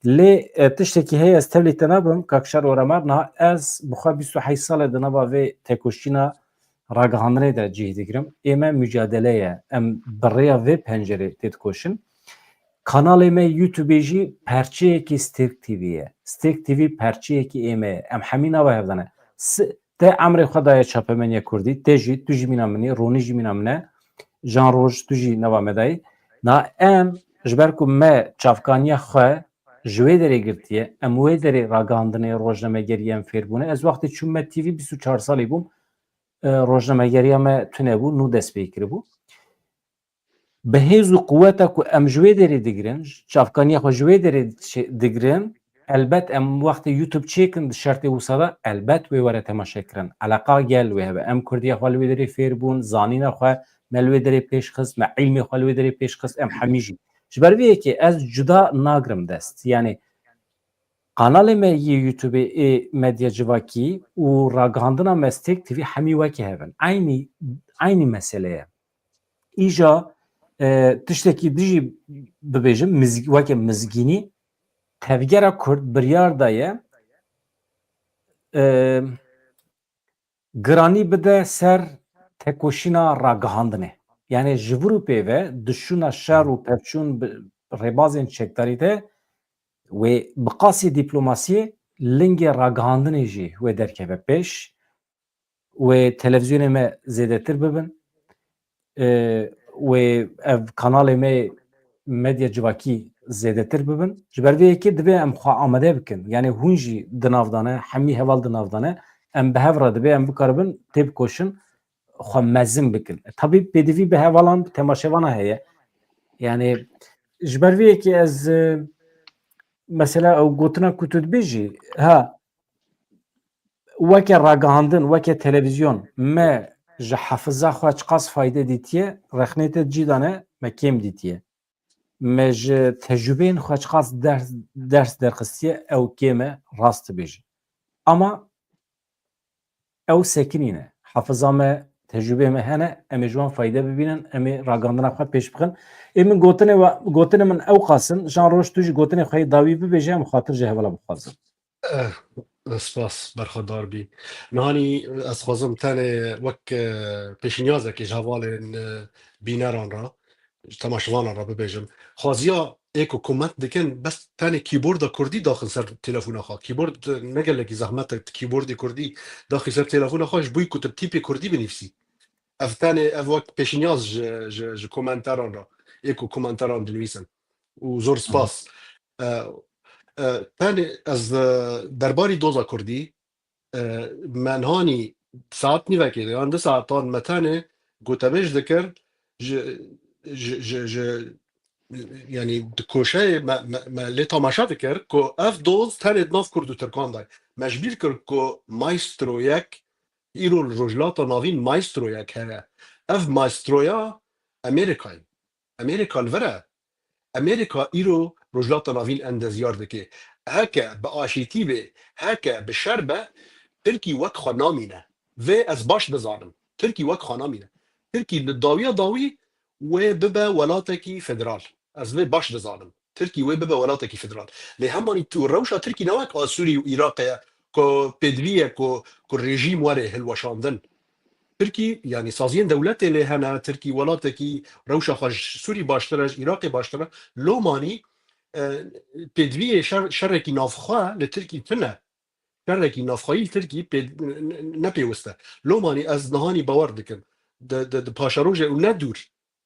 Lê tiştekî heye ez tevlî te nabim kek şer oramar niha ez bixwe 28 salê di nava vê têkoşîna ragihandinê de cih dikirim. Ême mücadeleye em bi rêya vê pencerê tê dikoşin. Kanalê me YouTubeê jî perçeyekî Stêrk TV ye. Stêrk TV perçeyekî ême ye. Em hemî nava hevdane. Te emrê xwe daye çapemeniya Kurdî tê jî tu jî mîna min ê Ronî jî mîna min e Jan Roj tu jî nava me dayî na em ji ber ku me çavkaniya xwe ji wê derê girtiye em wê derê ragihandinê rojnamegeriyê em fêrbûne ez wextê çûm me TV 24 salî bûm rojnamegeriya me tune bû nû dest pê kiribû bi hêz û quweta ku em ji wê derê digirin çavkaniya xwe ji wê derê digirin elbet em wextê YouTube çêkin di şertê wisa da elbet wê were temaşe kirin eleqa gel wê hebe em Kurdiya xwe li wê derê fêrbûn zanîna xwe me li wê derê pêşxist me ilmê xwe li wê derê pêşxist em hemî jî ji ber vê yekê ez cuda nagirim dest yani kanalê me yê YouTubeê ê medya civakî û ragihandina me Stêrk TV hemî wekî hevin aynî mesele ye îja tiştekî dijî bibêjim weke mizgînî tevgera Kurd biryar daye giranî bide ser tekoşîna ragihandinê yani ji vir û pêve dişûna şer û pevçûn rêbazên çekdarî de wê bi qasî dîplomasiyê lingê ragihandinê jî wê derkeve pêş wê televizyonê me zêdetir bibin wê ev kanalê me مدیا جواکی زیاده تر ببن جبروی که دبی ام خوا آماده بکن یعنی هونجی دنافدانه همی هوال دنافدانه ام به هفرا دبی ام بکاربن تب کوشن خوا مزم بکن طبیب بدوی به هوالان تماشاوانه هیه yani ji ber vê yekê ez mesela ew gotina ku tu dibêjî ha weke ragihandin weke televîzyon me ji hefiza xwe çiqas fayde dîtiye rexnê te cîdane me kêm dîtiye me ji tecrübeyên xwe çiqas ders derxistiye ew kêm e rast dibêjî ama ew sekinîne hefiza me tecrübê me hene em ê ji wan fayde bibînin em ê ragandina xwe pêş bixin ê min gotinê min ew qasin jan roj tu jî gotinê xwe dawî bibêje em xatir ji hevala bixwazin سپاس برخوردار بی نهانی از خوازم تنه وک پیشنیازه که جوالین بینران را تماشوان را ببیجم خوازیا ایک حکومت دکن بس تنه کیبورد کردی داخل سر تلفون خواه کیبورد نگله که زحمت کیبورد کردی داخل سر تلفون خواهش بوی کتب تیپ کردی بنفسی اف تنه اف وک پیشنیاز ج کومنتران را ایک کومنتران دنویسن و زور سپاس تاني از درباري دوزا كردي منهاني ساعت نيفاكي يعني 2 ساعتان متاني قوتابيش ذكر يعني دكوشاي ما لي تماشا ذكر كو اف دوز تاني ناف كردو تركان داي مجبير كر كو مايسترو ياك ايرو الرجلات نافين مايسترو ياك هنا اف مايسترويا امريكا الفرا امريكا ايرو رجلات نافين اندزيار دكي هكا باشيتي به هكا بالشربه تركي وك خنامينه في از باش بزارم تركي وك خنامينه تركي الضاويه ضاوي وببا ولاتكي فدرال از في باش بزارم تركي وببا ولاتكي فدرال لهماني تو روشا تركي نواك سوري وعراق كو بدويه كو الرجيم وره الوشاندن تركي يعني سازين دولتي اللي هنا تركي ولاتكي روشا خش سوري باشترج عراقي باشترج لوماني پدوی شرکی نافخواه لترکی تنه شرکی نافخوایی ترکی نپیوسته لومانی از نهانی باور دکن د پاشاروژه او ندور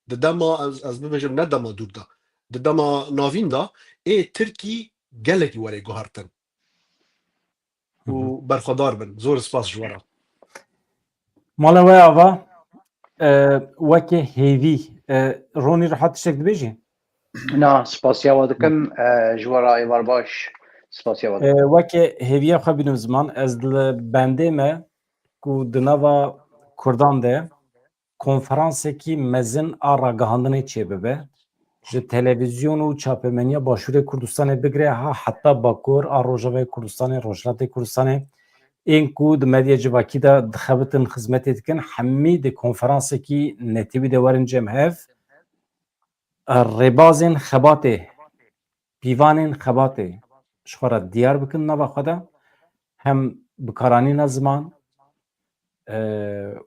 د دما از ببیجم ندما دور دا د دما ناوین دا ای ترکی گلکی ولی گوهرتن و برخدار بن زور سپاس جوارا مالا وی آوا وکه هیوی رونی راحت شکل بیجی نه سپاسیا ودکم جوارا ایوار باش سپاسیا ودکم وکه هیوی خو بینم زمان از بنده ما کو دنوا کردان ده کنفرانسی کی مزن آراگاهاندنی چه ببه ج تلویزیون و چاپمنیا باشور کردستان بگره ها حتی باکور آروجاوی کردستان روجلات کردستان این کود مدیا جواکی دا دخبتن خدمت دکن همی د کنفرانسی کی نتیوی دوارن جمهف ربازین خباته پیوانین خباته شخورا دیار بکن نوا خدا هم بکارانی نزمان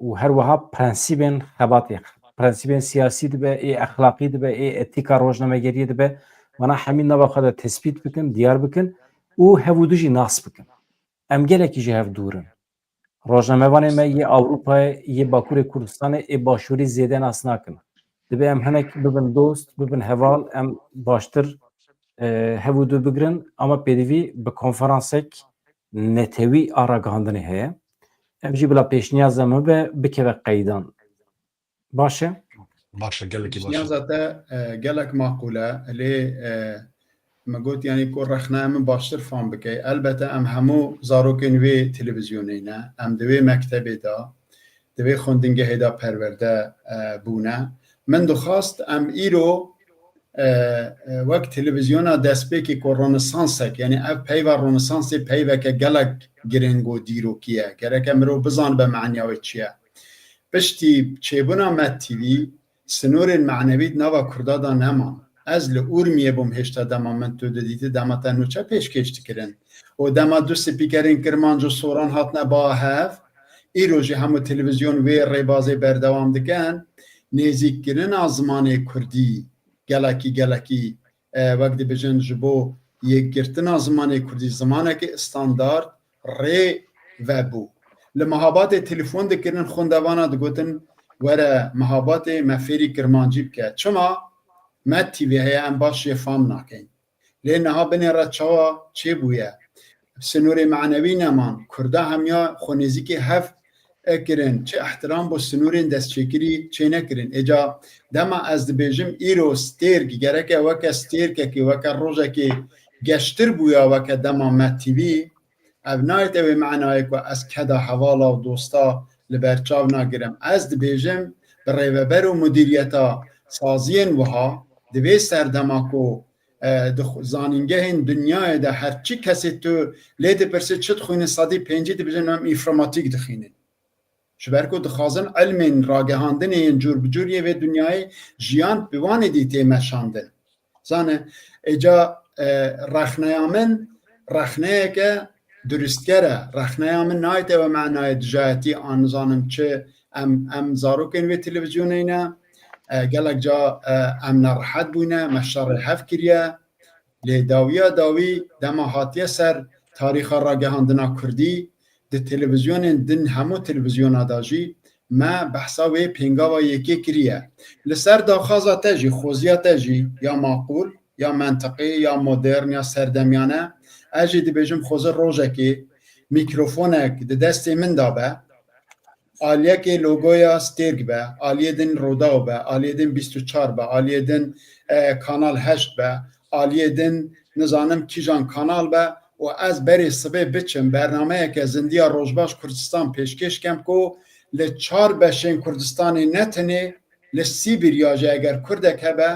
و هر وها پرنسیبین خباته پرنسیبین سیاسی دبه ای اخلاقی دبه ای اتیکا روزنامه‌گری دبه وانا همین نوا خدا تثبیت بکن دیار بکن و هودوجی ناس بکن ام گلکی جه هف دورن روزنامه‌وانه ما یه اروپا یه باکور کردستان ای باشوری زیده ناس نکن دبه ام هنک ببن دوست ببن هوال ام باشتر هودو بگرن اما پیدوی به کنفرانسک نتوی آراگاهاندنی هیه ام جی بلا پیشنیاز ما به بکوه قیدان باشه؟ باشه گلکی باشه پیشنیازاته گلک معقوله لی ما قلت يعني كل رخنا من باشتر فهم بكي البته ام همو زاروكين وي تلفزيونينا ام دوي مكتبي دا دوي خوندنگه هدا پرورده بونه من دو خواست ام ایرو وقت تلفزیونا دست بکی که رونسانسک یعنی اف پیوه رونسانسی پیوه که گلک گرنگو دیرو کیه گره مرو بزان به معنیاوی چیه پشتی چیبونا مد تیوی سنور معنوید نوا کردادا نمان از لورمیه بوم هشتا دما من تو دیدی دما تنوچه پیش کشتی کرن و دما دو سپیکرین کرمانجو سوران هاتنه با هف ای روژی همو تلویزیون وی ریبازی بردوام دکن نیزیک کرن از زمان کردی گلکی وقتی بجن جبو یک گرتن از زمان کردی زمانه که استاندارد ری و بو لمحابات تلفون دکرن خوندوانا دگوتن وره محابات مفیری کرمانجی بکه چما ما تیوی هەیە ئەم باش فام ناکەین لێ نەها بنێڕە چاوە چێ بووە سنووری معنەوی نەمان کووردا هەمیا خۆنێزیکی هەف ئەکردن چه احترام بۆ سنوورین دەستچێکری چێ نەکردن ئێجا دەما ئەس دەبێژم ئیرۆ ستێرگی گەرەکە وەکە ستێرکێکی وەکە ڕۆژێکی گەشتر بووە وەکە دەما مەتیوی ئەv نایەتەوێ معنایەک و ئەس کەدا هەواڵا و دۆستا لەبەر چاو ناگرم ئەس دەبێژم بە ڕێوەبەر و مدیریەتە سازیên wiha divê serdemako zanîngehên Dunyayê de herçî kesê tu lê dipirsî çi dixwînî sedî pêncî dibêjin em înformatîk dixwînin ji ber ku dixwazin ilmên ragihandinê yên cûr bi cûr yê vê dunyayê jiyan bi wanê dî tê meşandin zane êca rexneya min rexneyeke duristger e rexneya min nayêtewe menayê dijayetî an nizanim çi em zarokên vê televîzyonê ne gelek ca em nerahet bûne me şerê hev kiriye lê dawiya dawî dema hatiye ser tarîxa ragihandina Kurdî di televîzyonên din hemû televîzyona da jî me behsa wê pêngava yekê kiriye li ser daxwaza te jî xoziya te jî ya maqûl ya mentiqî ya modern ya serdemyane ez jî dibêjim xwezir rojekê mîkrofonek di destê min da be aliyekê logoya stêrg be aliyê din rodaw be aliyê din 24 be aliyê din kanal 8 be aliyê din nizanim kîjan kanal be û ez berê sibê biçim bernameyeke zindiya Rojbaş Kurdistan pêşkêş kem ku li 4 beşên Kurdistanê ne tenê li Sîbirya jî eger Kurdek hebe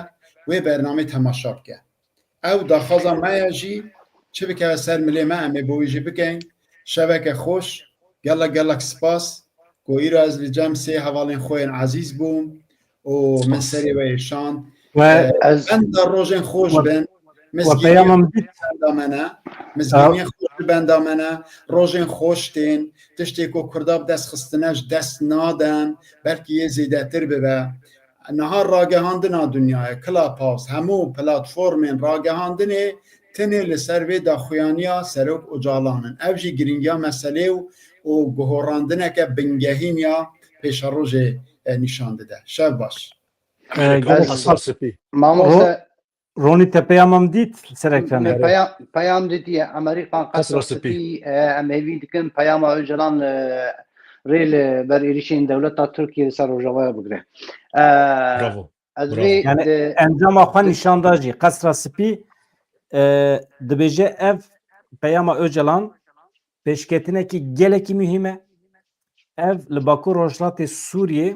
wê bernamê temaşa bike ew daxwaza me ye jî çi bikeve ser milê me em ê bo wî jî bikin şeveke xweş gelek gelek spas ku îro ez li cem sê hevalên xwe yên ezîz bûm û min serê we êşand benda rojên xweş bin peyamam dît benda mizgîniyê xweş bi benda me ne rojên xweş tên tiştê ku Kurda bi dest xistine ji dest nadin belkî yê zêdetir bibe niha ragihandina dunyayê Clubhouse hemû platformên ragihandinê tenê li ser vê daxuyaniya Serok Öcalan'ın ev jî giringiya meselê û guhorandineke bingehîn ya pêşerojê nîşan dide şev baş Mamoste Ronî te peyamam dît ser ekranê peyam dîtiye Amerîkan qesra spî em hêvî dikin peyama Öcalan rê li ber êrişên dewleta Tirkiye li ser Rojavaya bigire ez vê encama xwe nîşan da jî qesra spî dibêje ev peyama Öcalan pêşketinekî gelekî mühîm e ev li Bakur Rojhilatê Sûriyê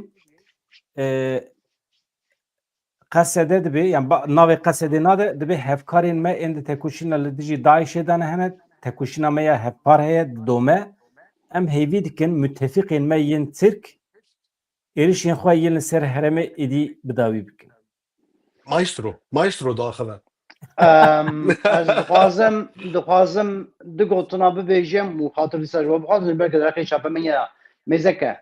Qesede dibe yani navê Qesedê nade dibe hevkarên me ên di tekoşîna li dijî Daişê de ne hene tekoşîna me ya hevpar heye dome em hêvî dikin müttefiqên me yên Tirk êrişên xwe yên li ser herêmê êdî bidawî bikin. Maestro daxile ez dixwazim di gotina bibêjim û xatirî ser bixwazim belki derxê çapemeniya mêzeke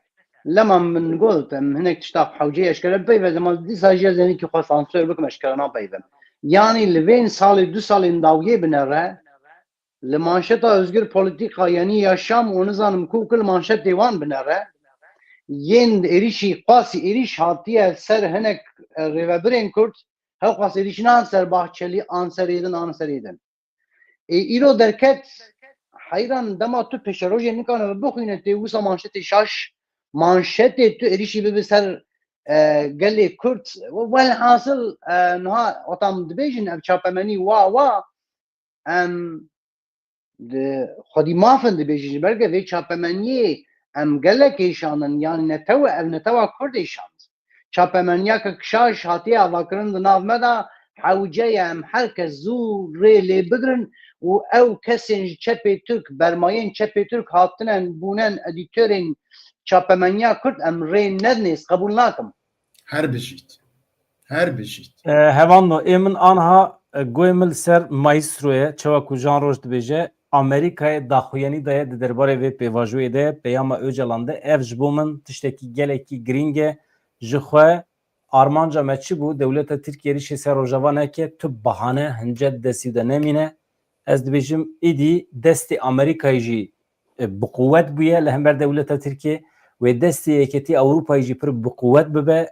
lema min gotim hinek tişta hewcê eşkere peyve zaman dîsa jî ez henekî xwe sansür bikim eşkere napeyvim yanî li vên salê du salên dawiyê binere li manşeta özgür polîtîka yanî yaşam û nizanim ku kil manşetê wan binere yên êrişî qasî êriş hatiye ser hinek rêvebirên Kurd hew qas êrişinan ser Bahçelî an serêdin an serêdin îro derket heyran dema tu pêşerojê nikane bixwîne tê wisa manşetê şaş manşetê tu êrişî bibe ser gelê Kurd welhasıl niha otam dibêjin ev çapemenî wa em xwedî mafin dibêjin belge vê çapemeniyê em gelek êşanin yani netewe ev netewa Kurd êşand çapemeniyaka kişaş hatiye avakirin di nav me da hewceye em herkes zû rê lê bigirin û ew kesên ji çepê Türk bermayên çepê Türk hatinen bûnen edîtörên çapemeniya Kurd em rê nedinê qebûl nakim her bijît Hevano ê min anha goyê min li ser Maestroye çawa ku Jan Roj dibêje Amerîkayê daxuyanî daye di derbarê vê pêvajoyê de peyama Öcalan de ev ji bo min tiştekî gelekî giring e ji xwe armanca me çi bû dewleta Tirkiye êrişê ser Rojava neke tu bahane hincet destî de nemîne ez dibêjim êdî destê Amerîkayê jî bi quwet bûye li hember dewleta Tirkiye wê destê yeketî Ewropayê jî pir bi quwet bibe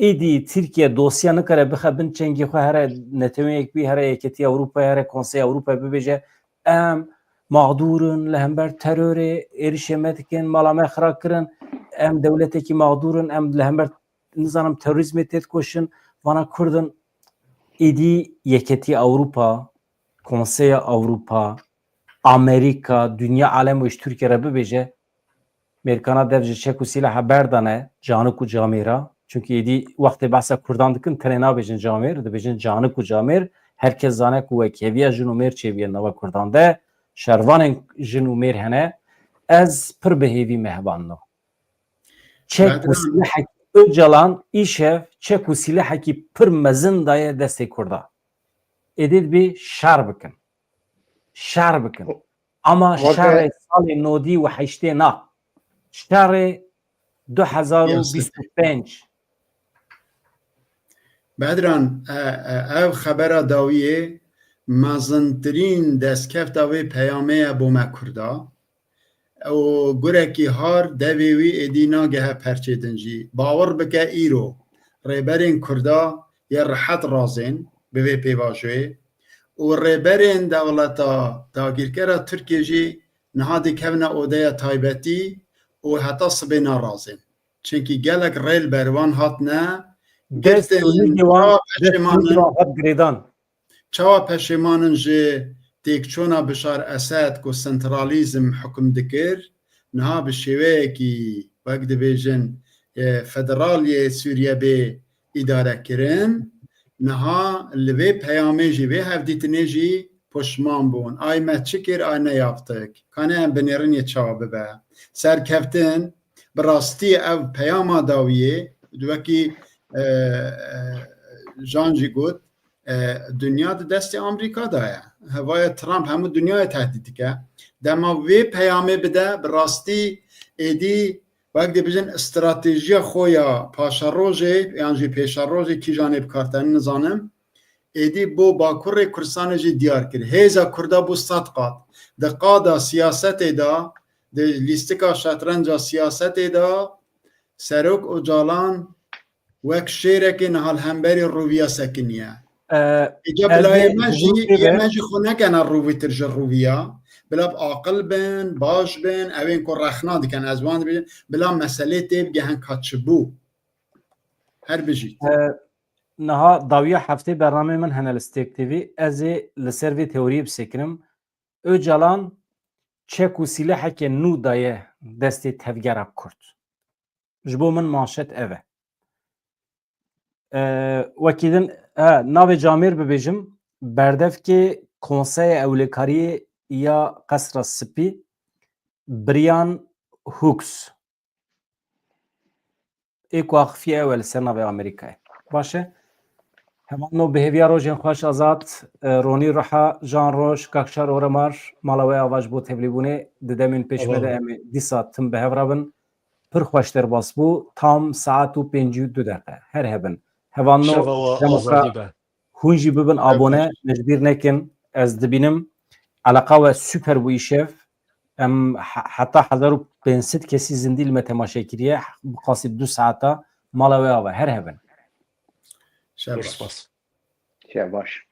ایدی ترکیه دosya نکره بخبن چنگی خو هر نتویک بی هر یکتی اروپا هر کنسey اروپا ببیجه ام مağdurun لهمبر ترور erişemetken malame خراب کرن ام devleteki mağdurun em لهمبر نظام terörizme tet koşun bana kurdun idi yeketi Avrupa Konsey Avrupa Amerika dünya alem ve Türkiye bebece Amerikana devce çek usiyle haber dane canı ku camira çünkü idi vakti bahse Kurdan dikin trena bejin camir de bejin canı ku camir herkes zane ku ve keviya jinumer çeviye nava Kurdan de şervanın jinumer hene ez pır behevi mehbanno çek usiyle Öcalan işev çek usiyle haki pır mezin daye destek kurda edid bir şar bikin şar bikin ama şar sali nodi ve haşte na şar 2025 بدران او خبر داویه مزنترین دستکفت اوی پیامه بومه کردا او گره کی هار دویوی ادینا گه پرچه دنجی باور بکه ایرو ریبرین کردا یا راحت رازین به وی پیواجوی و ریبرین دولتا داگیرکره ترکیه جی نهادی کهونه اوده تایبتی و حتی سبینا رازین چونکی گلک ریل بروان هات نه چاوا پشیمانن جه تیکچونا بشار اسد کو سنترالیزم حکم دکر نها بشیوه کی وقت بیجن فدرالی سوریه به اداره کرن نها لوی پیامه جی وی هفدیتنه جی پشمان بون آی ما چکر آی نیافتک کانه هم بنیرن یه چاوا ببه سرکفتن براستی او پیاما داویه دوکی جانجی گوت دنیا دست آمریکا داره هوای ترامپ همه دنیا تهدید که دما وی پیامه بده براستی ایدی وقتی بجن استراتژی خویا پاشا روزه یعنی پیشا روزه کی جانب کارتن نزانم ایدی بو باکور کردستان جی دیار کرد هیزا کردا بو صدقات دقادا سیاست دا د لیستکا شطرنج سیاست دا سروک اوجالان وک شیره که نهال همبری رویا سکنیه اجاب لای مجی خونه کنه روی ترج رویا بلا عاقل بین باش بین اوین که رخنا دیکن از وان بین بلا مسئله تیب گهن کچبو هر بجید نها داویه هفته برنامه من هنل استیک تیوی از لسر وی تئوری بسکنم Öcalan çek usile heke nû daye destê tevgera Kurd. Ji bo min manşet ev e. Wekî din navê Camêr bibêjim berdevkê Konseya Ewlekariyê ya Qesra Spî Brian Hughes ê ku axifiye ew e li ser navê Amerîkayê. Baş e? Hemano bihêviya rojên xweş azad Ronî Riha Jan Roj Kakşar Oremar mala we ava ji bo tevlîbûnê di demên pêşve de em ê dîsa tim bi hev rabin pir xweş derbas bû tam saet û 52 her hebin hevano hûn jî bibin abone mecbîr nekin ez dibînim eleqa we süper bû îşev em heta 1500 kesî zindî li me temaşe kiriye bi qasî 2 saeta mala we ava her hebin شاباش شاباش